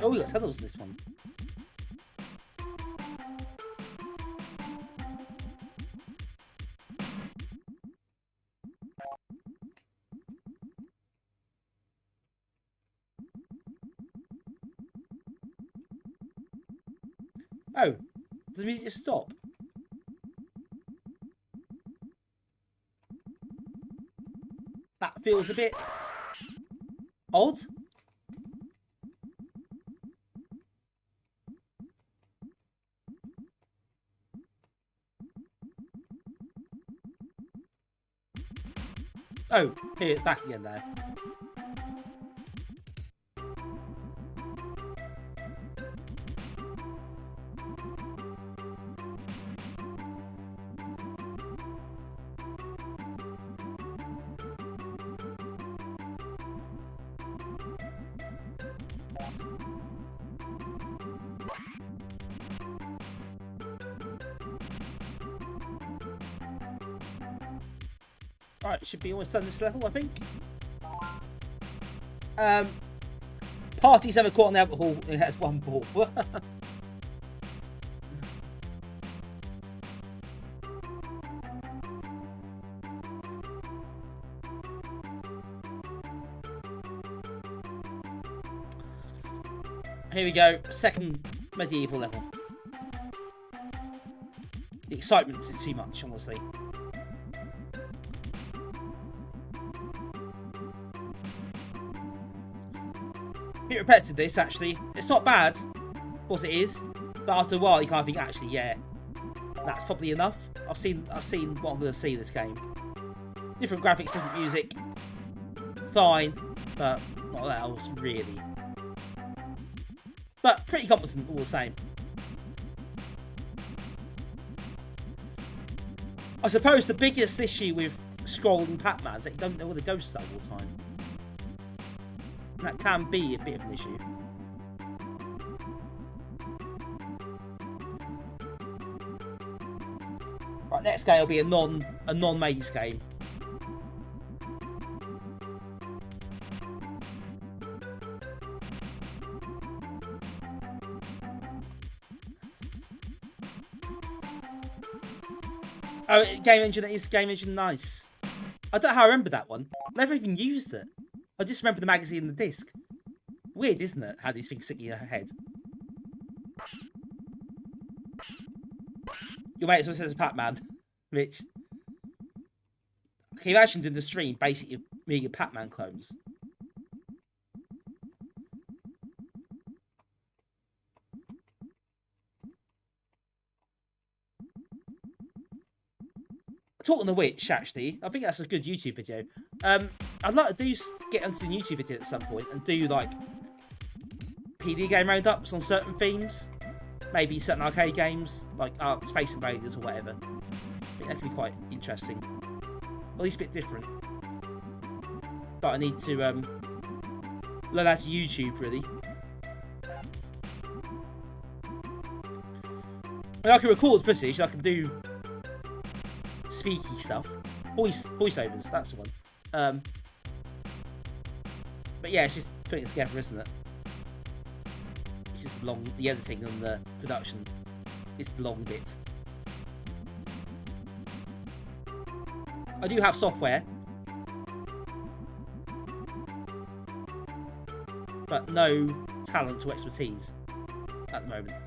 Oh, we got tunnels in this one. Oh, does the music just stop? That feels a bit odd. Oh, here, back again there. Alright, should be almost done this level, I think. Parties ever caught an alcohol, it has one ball. Here we go, second medieval level. The excitement is too much, honestly. Bit repetitive this actually. It's not bad, what it is, but after a while you kind of think actually, yeah, that's probably enough. I've seen what I'm gonna see in this game. Different graphics, different music, fine, but not that else really. But pretty competent all the same. I suppose the biggest issue with scrolling Pac-Man is that you don't know where the ghosts are all the time. That can be a bit of an issue. Right, next game will be a non-maze game. Oh, game engine is game engine nice. I don't know how I remember that one. I never even used it. I just remember the magazine and the disc. Weird, isn't it? How these things stick in your head. Your mate says Pac-Man, Rich. Can you imagine doing the stream basically Amiga Pac-Man clones? Talking of which, actually, I think that's a good YouTube video. I'd like to get onto the YouTube video at some point and do like PD game roundups on certain themes, maybe certain arcade games like Space Invaders or whatever. I think that could be quite interesting, at least a bit different. But I need to learn how to YouTube really. I mean, I can record footage. I can do speaky stuff, voiceovers. That's the one. But yeah, it's just putting it together, isn't it? It's just long. The editing and the production is the long bit. I do have software, but no talent or expertise at the moment.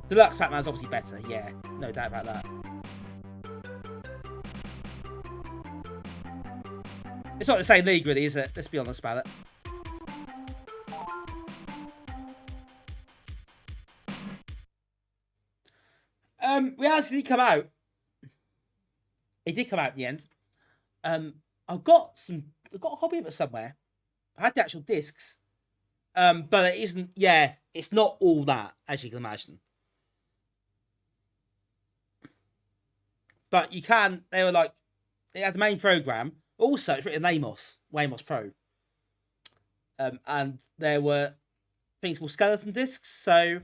Deluxe Pac-Man's obviously better, yeah, no doubt about that. It's not the same league, really, is it? Let's be honest about it. Reality did come out. It did come out in the end. I've got a copy of it somewhere. I had the actual discs. But it isn't, yeah, it's not all that, as you can imagine. But you can, they were like, they had the main program. Also, it's written Wamos Pro. And there were things called skeleton discs. So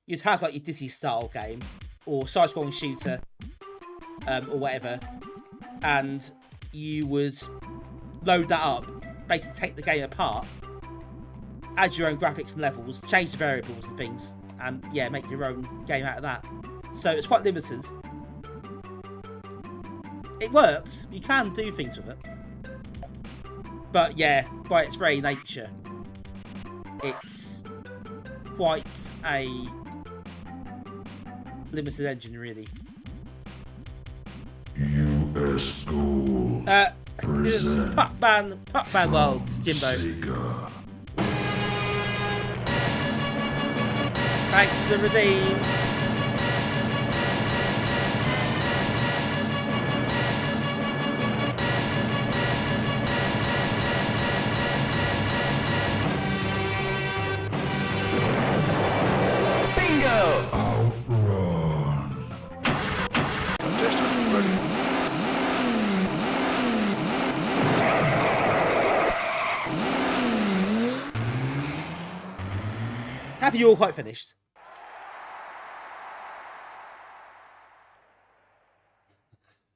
you'd have like your Dizzy style game or side-scrolling shooter or whatever. And you would load that up, basically take the game apart add your own graphics and levels, change the variables and things, and yeah, make your own game out of that. So it's quite limited. It works. You can do things with it. But yeah, by its very nature, it's quite a limited engine, really. US Gold. It's Pucman Worlds, Jimbo. Sega. Thanks for the redeem. Outrun. Contestant ready. Have you all quite finished?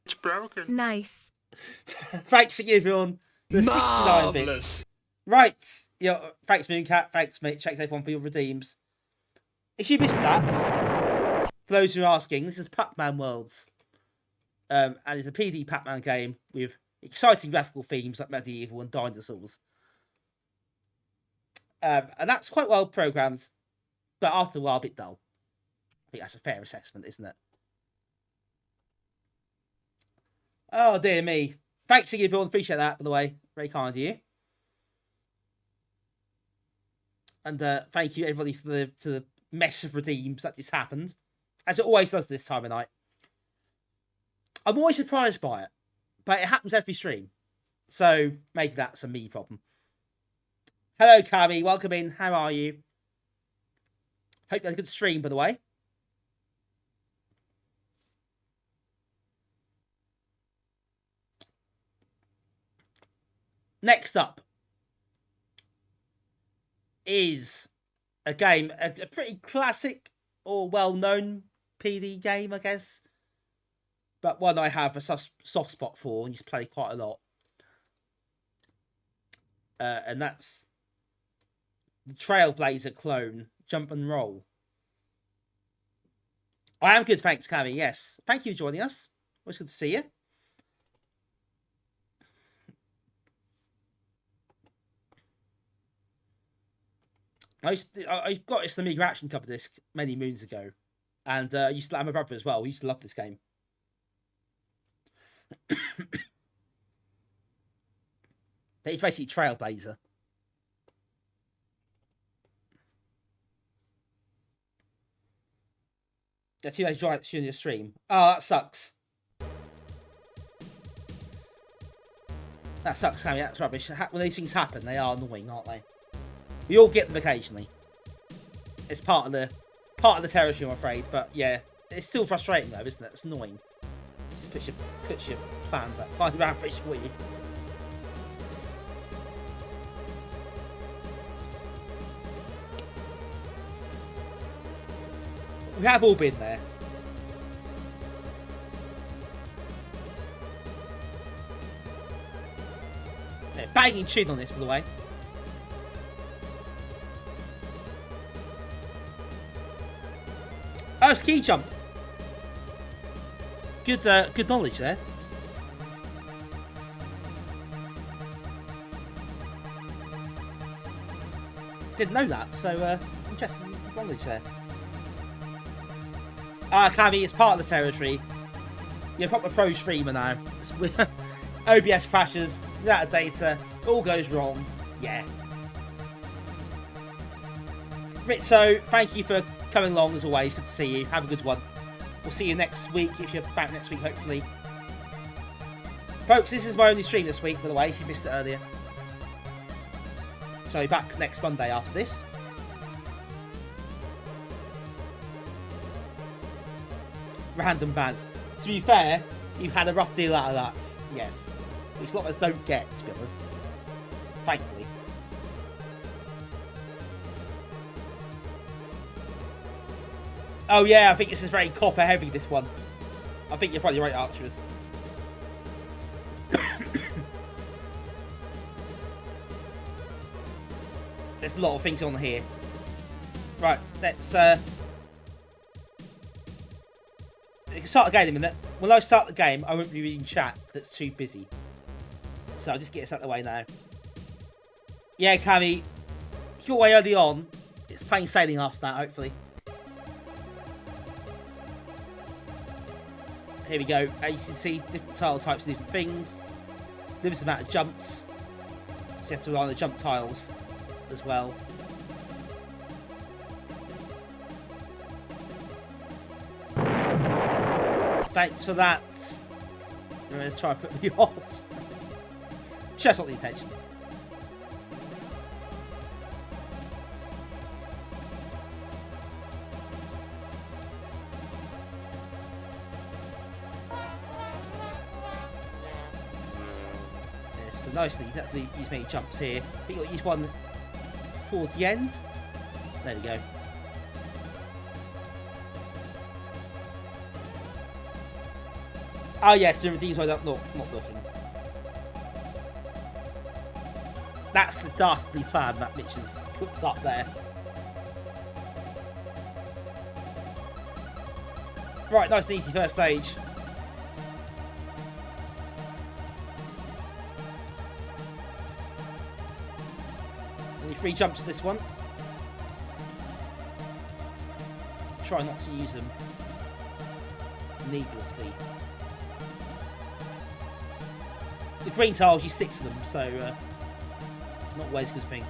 It's broken. Nice. Thanks to everyone. The 69 bits. Right. Thanks, Mooncat. Thanks, mate. Checks everyone for your redeems. If you missed that, for those who are asking, this is Pucman Worlds. And it's a PD Pac-Man game with exciting graphical themes like medieval and dinosaurs. And that's quite well programmed, but after a while, a bit dull. I think that's a fair assessment, isn't it? Oh, dear me. Thanks to everyone. Appreciate that, by the way. Very kind of you. And thank you, everybody, for the mess of redeems that just happened. As it always does this time of night. I'm always surprised by it. But it happens every stream. So maybe that's a me problem. Hello, Cami. Welcome in. How are you? Hope you had a good stream, by the way. Next up is a game, a pretty classic or well-known PD game, I guess. But one I have a soft spot for and used to play quite a lot. And that's the Trailblazer clone, Jump and Roll. I am good, thanks, Cammy. Yes. Thank you for joining us. Always good to see you. I got this Amiga Action cover disc many moons ago. And I used to let my brother as well. We used to love this game. But it's basically Trailblazer. That's you guys shooting the stream. Oh, that sucks. That sucks, Cammy. That's rubbish. When these things happen, they are annoying, aren't they? We all get them occasionally. It's part of the territory, I'm afraid. But yeah, it's still frustrating though, isn't it? It's annoying. It just puts your plans up. Can't do fish for you. We have all been there. Yeah, banging tune on this, by the way. Oh, ski jump. Good knowledge there. Didn't know that, so interesting knowledge there. Cammy, it's part of the territory. You're a proper pro streamer now. OBS crashes, out of data, all goes wrong. Yeah. Ritzo, thank you for coming along as always. Good to see you. Have a good one. We'll see you next week, if you're back next week, hopefully. Folks, this is my only stream this week, by the way, if you missed it earlier. So back next Monday after this. Random bands. To be fair, you've had a rough deal out of that. Yes. Which a lot of us don't get, to be honest. Thankfully. Oh yeah, I think this is very copper heavy, this one. I think you're probably right, Archers. There's a lot of things on here. Right, let's start the game in a minute. When I start the game, I won't be reading chat because it's too busy. So I'll just get this out of the way now. Yeah, Cammy, if you're way early on, it's plain sailing after that, hopefully. Here we go. As you can see, different tile types, different things. Limited amount of jumps. So you have to rely on the jump tiles as well. Thanks for that. Let's try and put me off. Just not the intention. Yes, so nicely, you don't have to use many jumps here. But you've got to use one towards the end. There we go. Oh yes, the redeem side up, not nothing. That's the dastardly plan that Mitch has cooked up there. Right, nice and easy first stage. Only 3 jumps to this one. Try not to use them needlessly. The green tiles, you stick to them, so not always a good thing.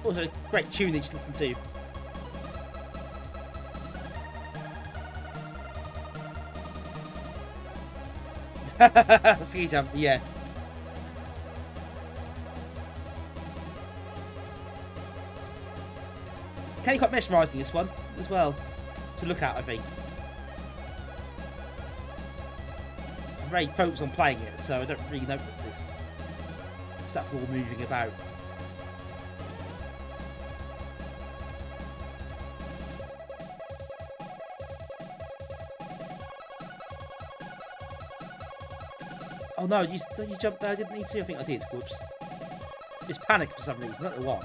Also, great tunage to listen to. Ski jump, yeah. Can be quite mesmerising, this one as well to look at, I think. I'm very focused on playing it, so I don't really notice this stuff all moving about. Oh no, you jumped there, I didn't need to, I think I did, whoops. Just panicked for some reason, I don't know why.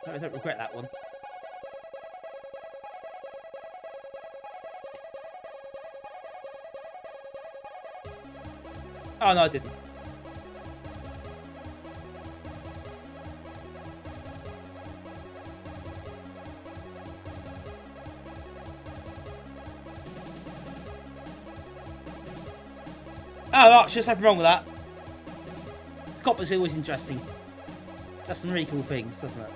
No, I don't regret that one. Oh no, I didn't. Oh, that's just something wrong with that. Copper's always interesting. Does some really cool things, doesn't it?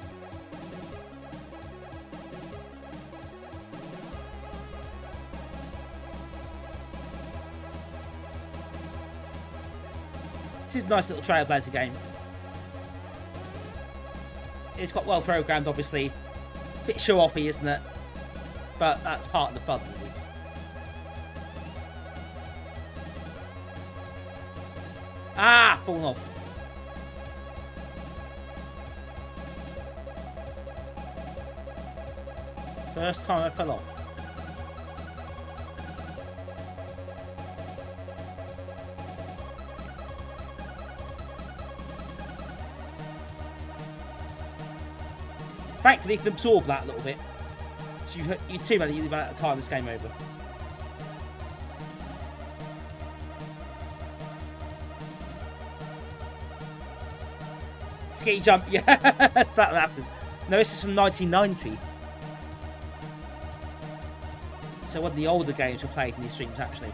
This is a nice little Trailblazer game. It's got well programmed, obviously. A bit show-offy, isn't it? But that's part of the fun, really. Ah! Fallen off. First time I fell off. Thankfully, you can absorb that a little bit. So you too many, you've out of time, this game over. Ski jump, yeah, that's it. No, this is from 1990. So one of the older games were played in these streams, actually.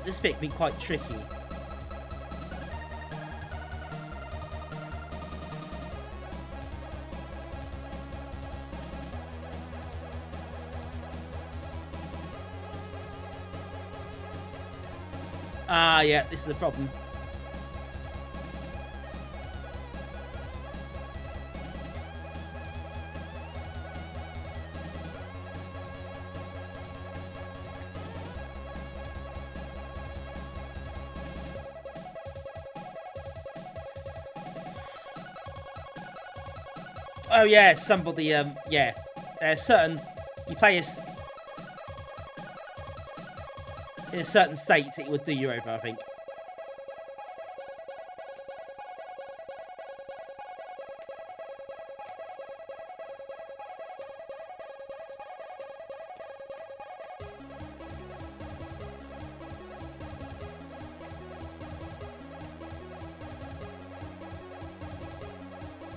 This bit can be quite tricky. Ah, yeah, this is the problem. Oh yeah, somebody, yeah. There's certain, you play as, in a certain state, it would do you over, I think.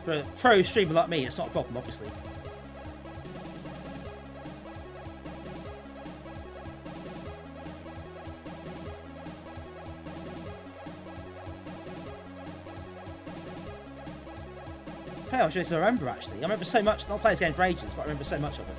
For a pro streamer like me, it's not a problem, obviously. Hey, I should remember actually. I remember so much. Not playing this game for ages, but I remember so much of it.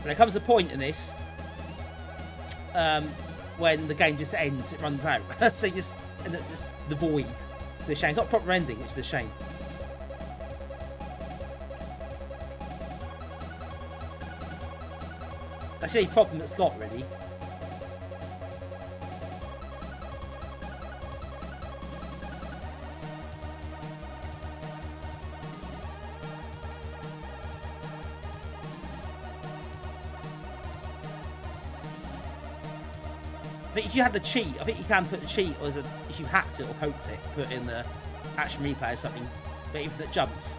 There comes a point in this when the game just ends, it runs out. So you just end up just the void. The shame. It's not a proper ending, which is the shame. That's the only problem it's got, really. I think if you had the cheat, I think you can put the cheat as a, if you hacked it or poked it, put it in the action replay or something, but even that jumps.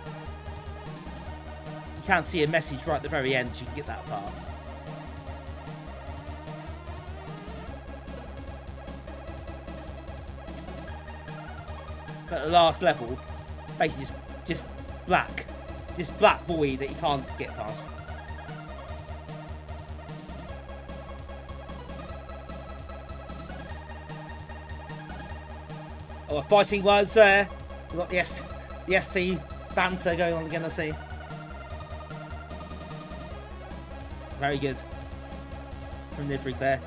You can see a message right at the very end, so you can get that far. But the last level, basically just black void that you can't get past. Oh, fighting words there. We've got the SC banter going on again, I see. Very good. From Nivrig there.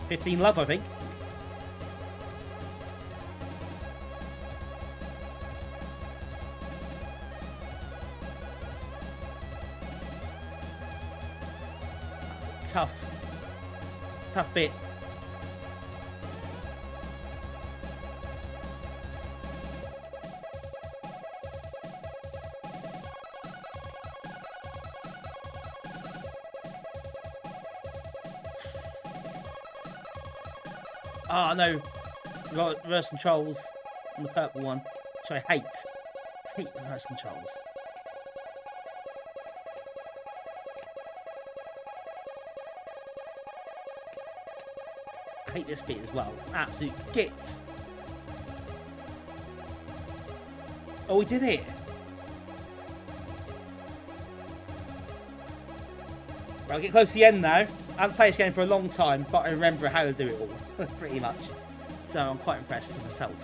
15 love, I think. That's a tough bit. Oh no, we've got reverse controls on the purple one, which I hate. I hate reverse controls. I hate this bit as well, it's an absolute git. Oh, we did it! Right, I'll get close to the end now. I haven't played this game for a long time, but I remember how to do it all, pretty much. So I'm quite impressed with myself.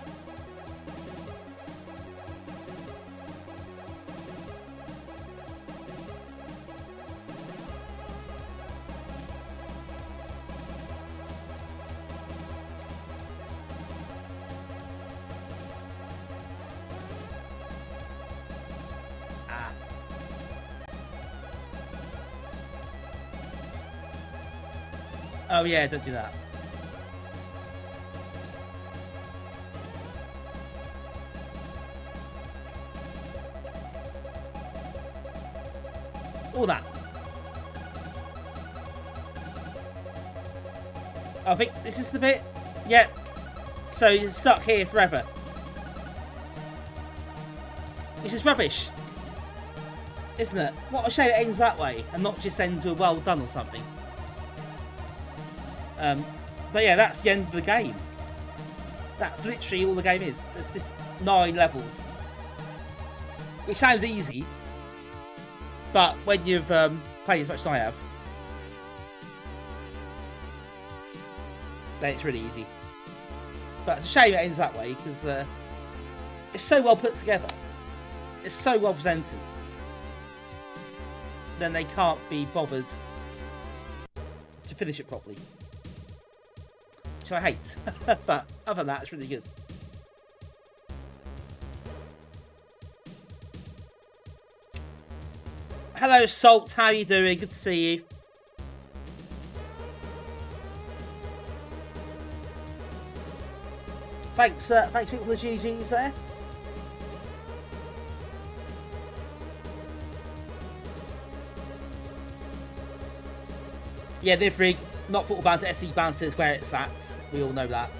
Oh yeah, don't do that. All that. I think this is the bit. Yeah. So you're stuck here forever. Which is rubbish. Isn't it? What a shame it ends that way and not just end to a well done or something. But yeah, that's the end of the game. That's literally all the game is. It's just 9 levels. Which sounds easy. But when you've played as much as I have, then it's really easy. But it's a shame it ends that way, because it's so well put together. It's so well presented. Then they can't be bothered to finish it properly. Which I hate. But other than that, it's really good. Hello, Salt. How are you doing? Good to see you. Thanks for the GGs there. Yeah, Nifrig, not football banter, SC banter is where it's at. We all know that.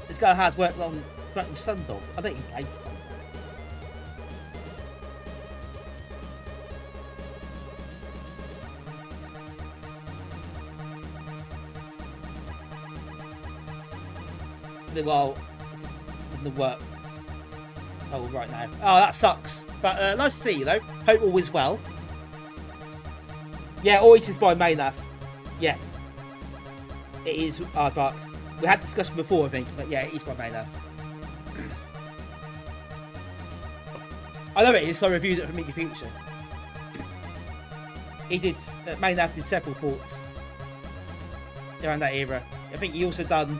This guy has worked on Threatening Sundog. I don't even play Sundog. Well, this is in the work. Oh, right now. Oh, that sucks. But nice to see you, though. Hope all is well. Yeah, always is by Maynath. Yeah. It is Aardvark. We had discussion before, I think. But yeah, it is by Maynath. I know it is, because I reviewed it for Amiga Future. He did... Maynath did several ports around that era. I think he also done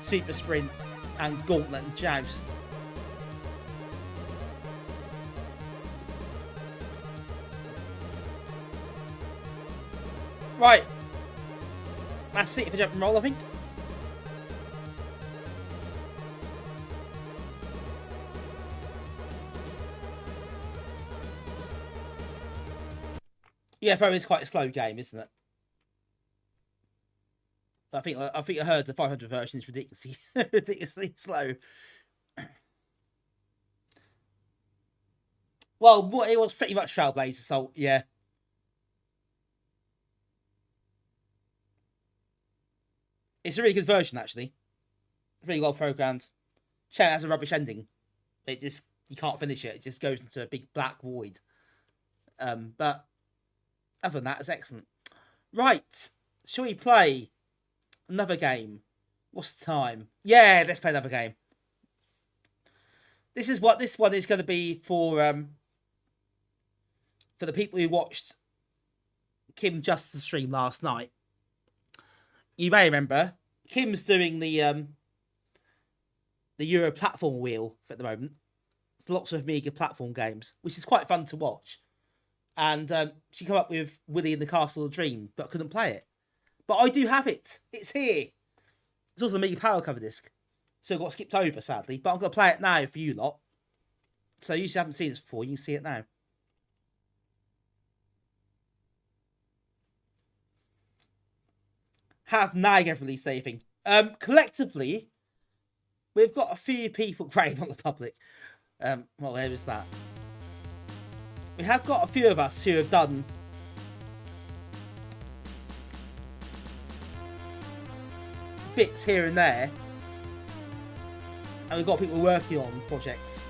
Super Sprint and Gauntlet and Joust. Right. That's it for jump and roll, I think. UFO is quite a slow game, isn't it? I think I heard the 500 version is ridiculously slow. Well, it was pretty much Trailblazer, so yeah. It's a really good version, actually. Really well programmed. Shame it has a rubbish ending. It just, you can't finish it. It just goes into a big black void. But other than that, it's excellent. Right, shall we play another game? What's the time? Yeah, let's play another game. This is what this one is going to be for the people who watched Kim Justice stream last night. You may remember Kim's doing the Euro platform wheel at the moment. It's lots of Amiga platform games, which is quite fun to watch. And she came up with Willy in the Castle of Dream, but couldn't play it. But I do have it. It's here. It's also a Amiga Power cover disc. So it got skipped over, sadly. But I'm going to play it now for you lot. So you haven't seen this before. You can see it now. Have NAG released anything? Collectively, we've got a few people great on the public. Well, there is that. We have got a few of us who have done bits here and there, and we've got people working on projects.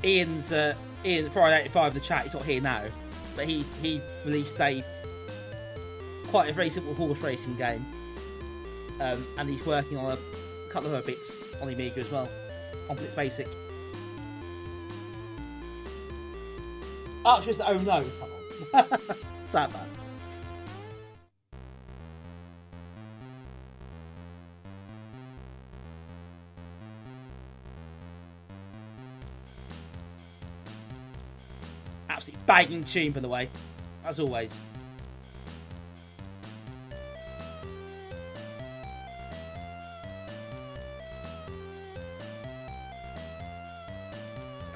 Ian's Ian Friday 85 in the chat. He's not here now, but he released quite a very simple horse racing game, and he's working on a couple of other bits on the Amiga as well. Complex Basic. Archer's oh no, come on. It's that bad. Absolutely banging tune, by the way, as always.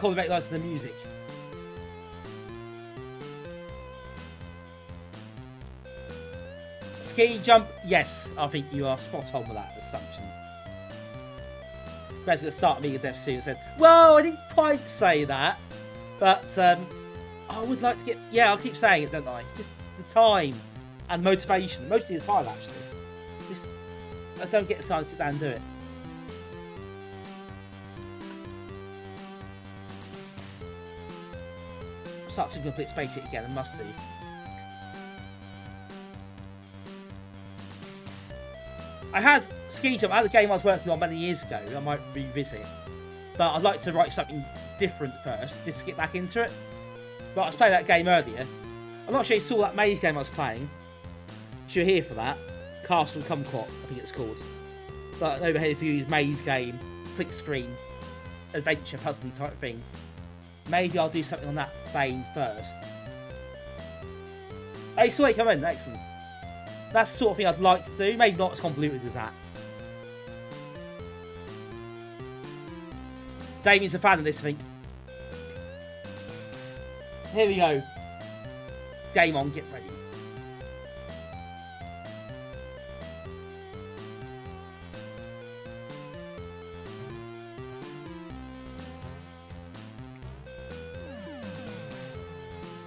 Can't recognise the music. Ski jump, yes, I think you are spot on with that assumption. Greg's going to start Amiga Dev soon and said, well, I didn't quite say that, but I would like to get, yeah, I'll keep saying it, don't I? Just the time and motivation, mostly the time actually. Just, I don't get the time to sit down and do it. start to complete space it again. I must do. I had Ski Jump. I had a game I was working on many years ago. I might revisit, but I'd like to write something different first, just to get back into it. But I was playing that game earlier. I'm not sure you saw that maze game I was playing. You're here for that. Kastle Kumquat, I think it's called. But over here, if you use maze game, flick screen, adventure, puzzly type thing. Maybe I'll do something on that vein first. Oh, you saw it come in. Excellent. That's the sort of thing I'd like to do. Maybe not as convoluted as that. Damien's a fan of this, I think. Here we go. Game on, get ready.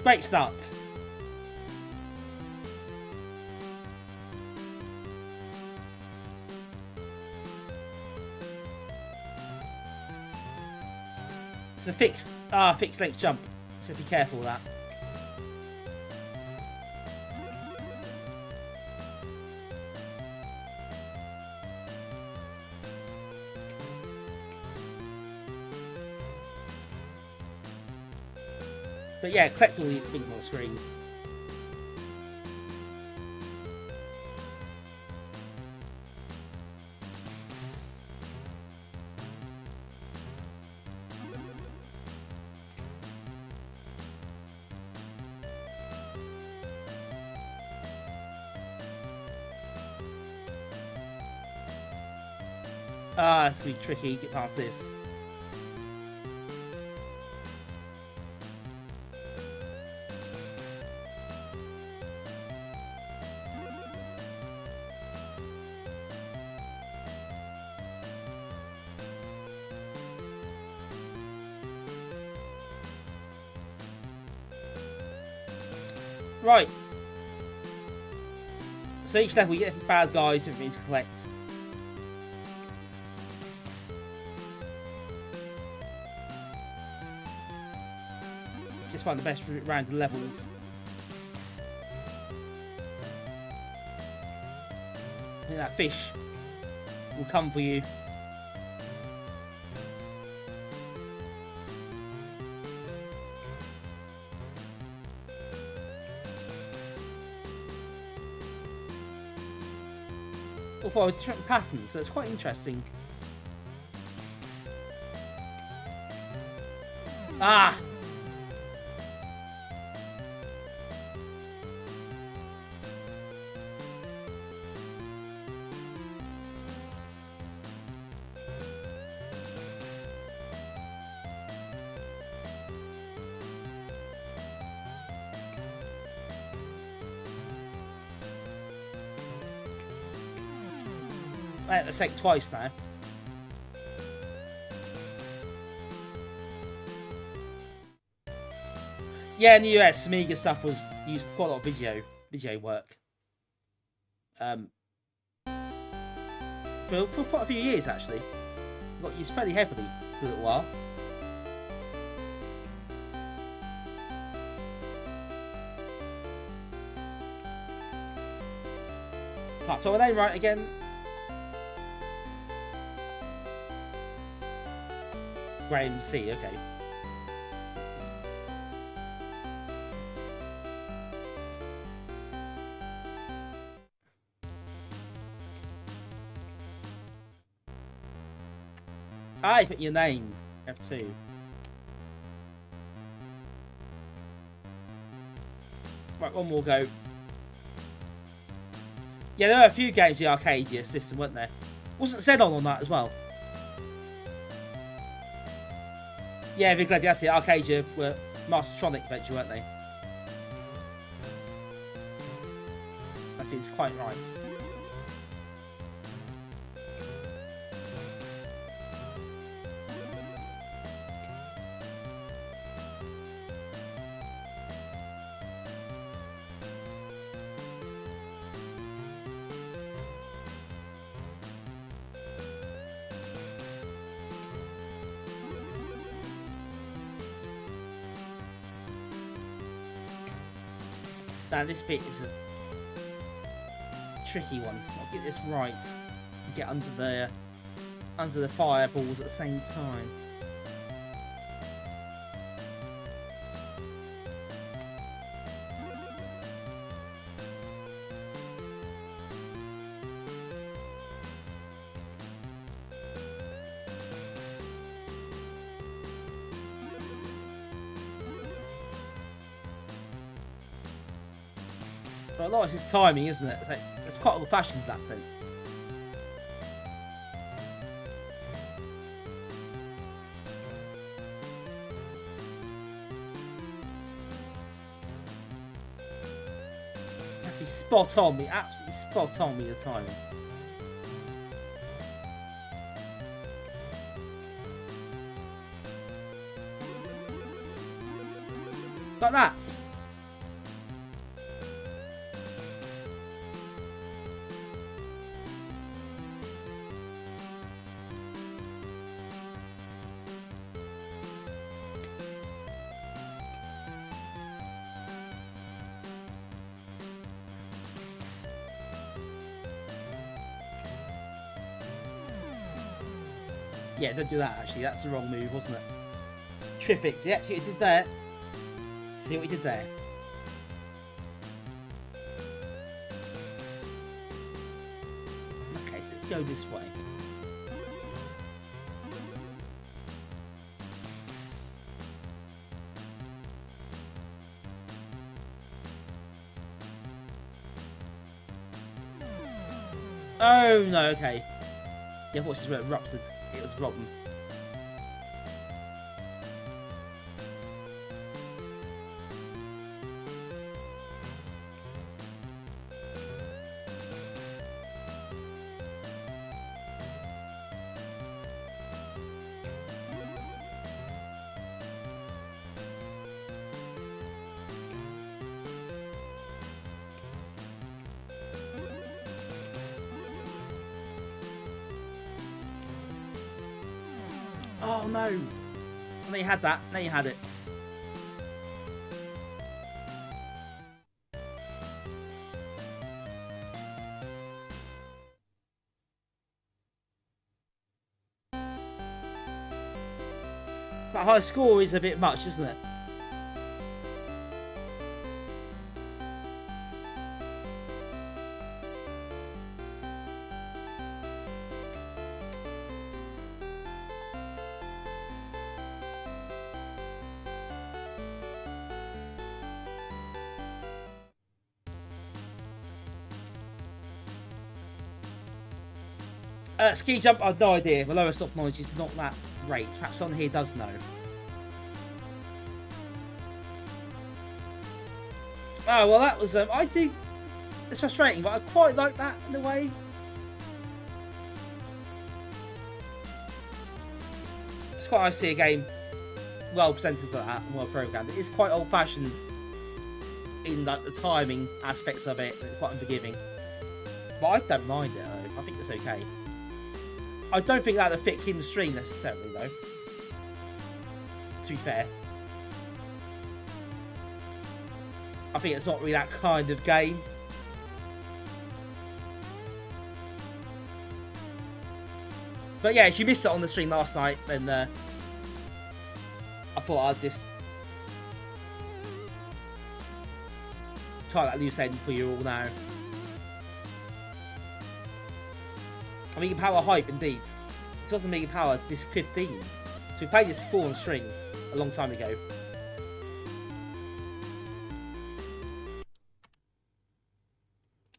Great start. It's a fixed length jump, so be careful of that. But yeah, collect all the things on the screen. Ah, it's gonna be tricky. Get past this. Right. So each level you get different bad guys, different things to collect. Just find the best route around the levels. I think that fish will come for you. All follow different patterns, so it's quite interesting. Ah! I had to say twice now. Yeah, in the US, Amiga stuff was used quite a lot of video work. For quite a few years actually. Got used fairly heavily for a little while. Can't spell my name right again. Graham C, okay. I put your name, F2. Right, one more go. Yeah, there were a few games in the Arcadia system, weren't there? Wasn't Xenon on that as well? Yeah, Big Glad, that's it. Arcadia were Mastertronic eventually, weren't they? That seems quite right. Now this bit is a tricky one. I'll get this right and get under the fireballs at the same time. But a lot of it's timing, isn't it? It's quite old-fashioned in that sense. You have to be spot on, be absolutely spot on with your timing. Like that. Yeah, don't do that actually. That's the wrong move, wasn't it? Terrific. Yeah, actually, it did there. See what he did there. Okay, so let's go this way. Oh no, okay. Yeah, I thought this was erupted. It was rotten. Oh no! And then you had that. Now you had it. That high score is a bit much, isn't it? Ski jump, I've no idea. My lowest off knowledge is not that great. Perhaps someone here does know. Oh, well that was, I do, it's frustrating, but I quite like that in a way. It's quite nice to see a game well presented like that and well programmed. It is quite old fashioned in like the timing aspects of it, and it's quite unforgiving. But I don't mind it though, I think it's okay. I don't think that would fit in the stream necessarily, though. To be fair. I think it's not really that kind of game. But yeah, if you missed it on the stream last night, then I thought I'd just tie that loose end for you all now. Amiga Power hype, indeed. It's also Amiga Power Disc 15. So we played this before on stream a long time ago.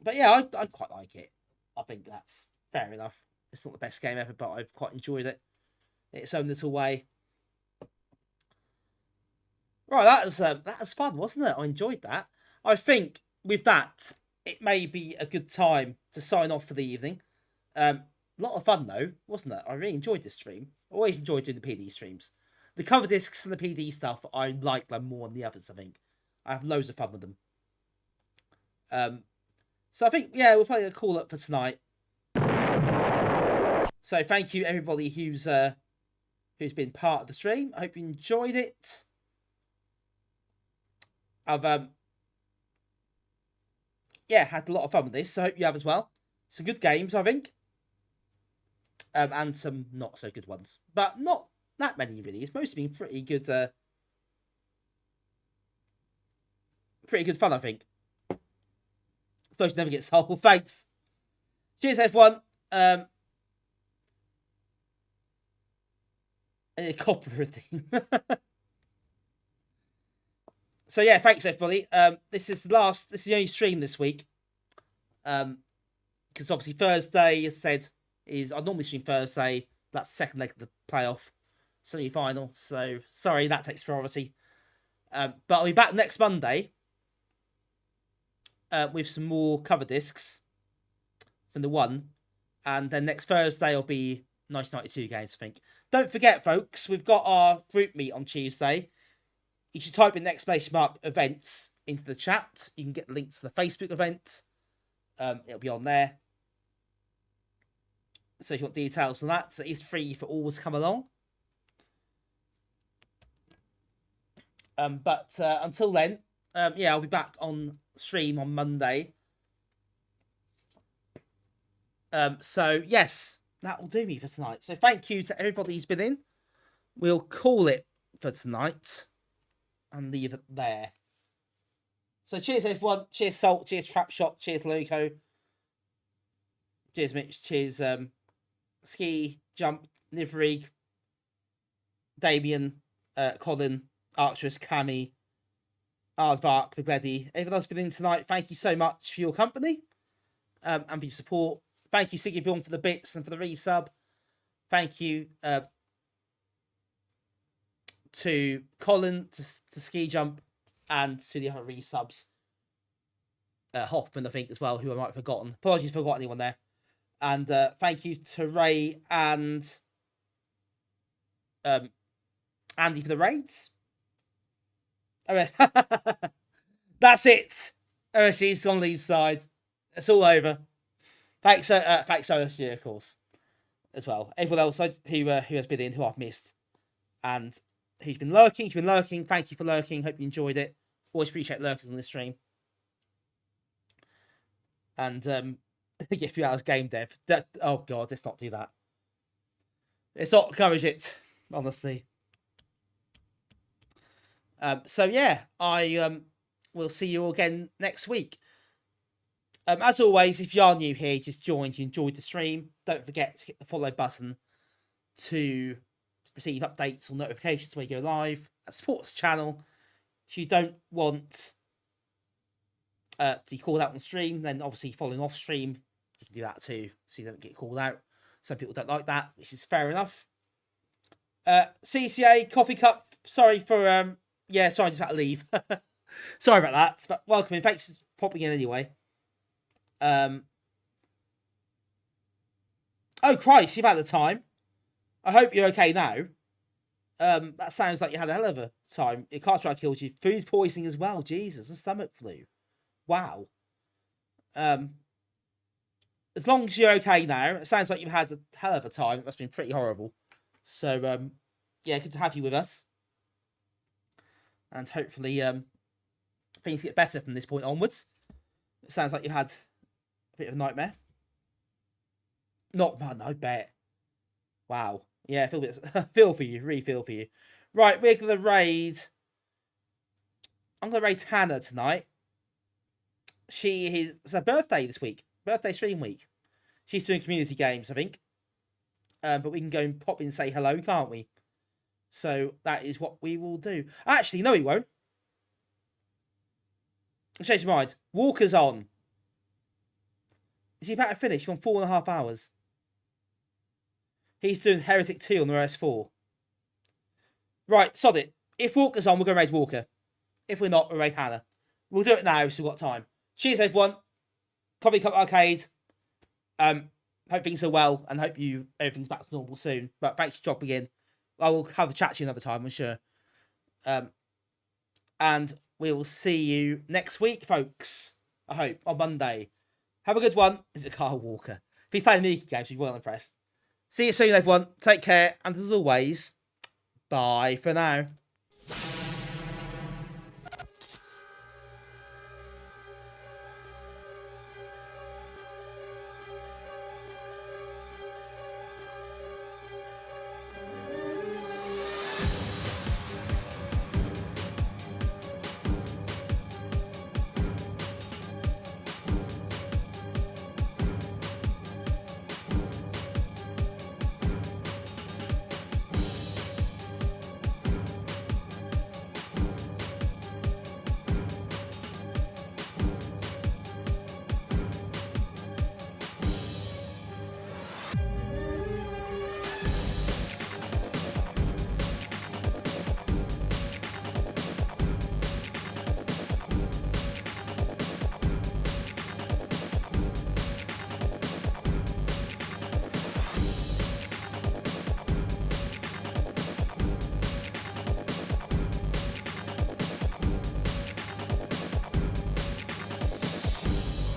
But yeah, I quite like it. I think that's fair enough. It's not the best game ever, but I've quite enjoyed it in its own little way. Right, that was fun, wasn't it? I enjoyed that. I think with that, it may be a good time to sign off for the evening. A lot of fun though, wasn't it? I really enjoyed this stream. Always enjoyed doing the PD streams. The cover discs and the PD stuff, I like them more than the others, I think. I have loads of fun with them. So I think, yeah, we're probably going to call it for tonight. So thank you everybody who's been part of the stream. I hope you enjoyed it. yeah, had a lot of fun with this. So I hope you have as well. Some good games, I think. And some not so good ones. But not that many, really. It's mostly been pretty good fun, I think. Suppose you never get sold. Thanks. Cheers, everyone. A copper theme. So yeah, thanks everybody. This is the only stream this week. Because obviously Thursday, as said, I normally stream Thursday. That's the second leg of the playoff semi-final. So sorry, that takes priority. But I'll be back next Monday with some more cover discs from the one, and then next Thursday will be 1992 games, I think. Don't forget, folks, we've got our group meet on Tuesday. You should type in !events into the chat. You can get the link to the Facebook event. It'll be on there. So if you want details on that, so it's free for all to come along. But until then, yeah, I'll be back on stream on Monday. So yes, that will do me for tonight. So thank you to everybody who's been in. We'll call it for tonight and leave it there. So cheers everyone. Cheers Salt. Cheers Trapshot. Cheers Loco. Cheers Mitch. Cheers Ski, Jump, Nivrig, Damien, Colin, Archerus, Cammy, Aardvark, Pigleddy. Everyone else been in tonight, thank you so much for your company and for your support. Thank you, Siggy Bjorn, for the bits and for the resub. Thank you to Colin, to Ski Jump, and to the other resubs. Hoffman, I think, as well, who I might have forgotten. Apologies if I forgot anyone there. And thank you to Ray and Andy for the raids. Oh, that's it. OSG's on Lee's side. It's all over. Thanks OSG, of course, as well. Everyone else who has been in, who I've missed, and who's been lurking. Thank you for lurking. Hope you enjoyed it. Always appreciate lurkers on this stream. And get a few hours game dev. Oh god, let's not do that. Let's not encourage it, honestly. So yeah, I will see you all again next week. As always, if you are new here, just joined, you enjoyed the stream, don't forget to hit the follow button to receive updates or notifications when we go live. Support the channel. If you don't want to be called out on stream, then obviously following off stream, you can do that too, so you don't get called out. Some people don't like that, which is fair enough. CCA, Coffee Cup, sorry for, yeah, sorry, I just had to leave. Sorry about that, but welcome in, thanks for popping in anyway. Oh Christ, you've had the time. I hope you're okay now. That sounds like you had a hell of a time. Your car strike killed you. Food poisoning as well. Jesus, and stomach flu. Wow. As long as you're okay now, it sounds like you've had a hell of a time. It must have been pretty horrible. So, yeah, good to have you with us. And hopefully, things get better from this point onwards. It sounds like you had a bit of a nightmare. Not bad, I bet. Wow. Yeah, feel for you. Really feel for you. Right, we're going to raid. I'm going to raid Hannah tonight. It's her birthday this week. Birthday stream week. She's doing community games, I think. But we can go and pop in and say hello, can't we? So that is what we will do. Actually, no, we won't. I'll change my mind. Walker's on. Is he about to finish? He's on 4.5 hours. He's doing Heretic 2 on the OS4. Right, sod it. If Walker's on, we're going to raid Walker. If we're not, we'll raid Hannah. We'll do it now, we've still got time. Cheers, everyone. Probably Cup Arcade. Hope things are well, and hope everything's back to normal soon. But thanks for dropping in. I will have a chat to you another time, I'm sure. And we will see you next week, folks. I hope, on Monday. Have a good one. This is Carl Walker. If you play the Amiga games, we're well impressed. See you soon, everyone. Take care, and as always, bye for now.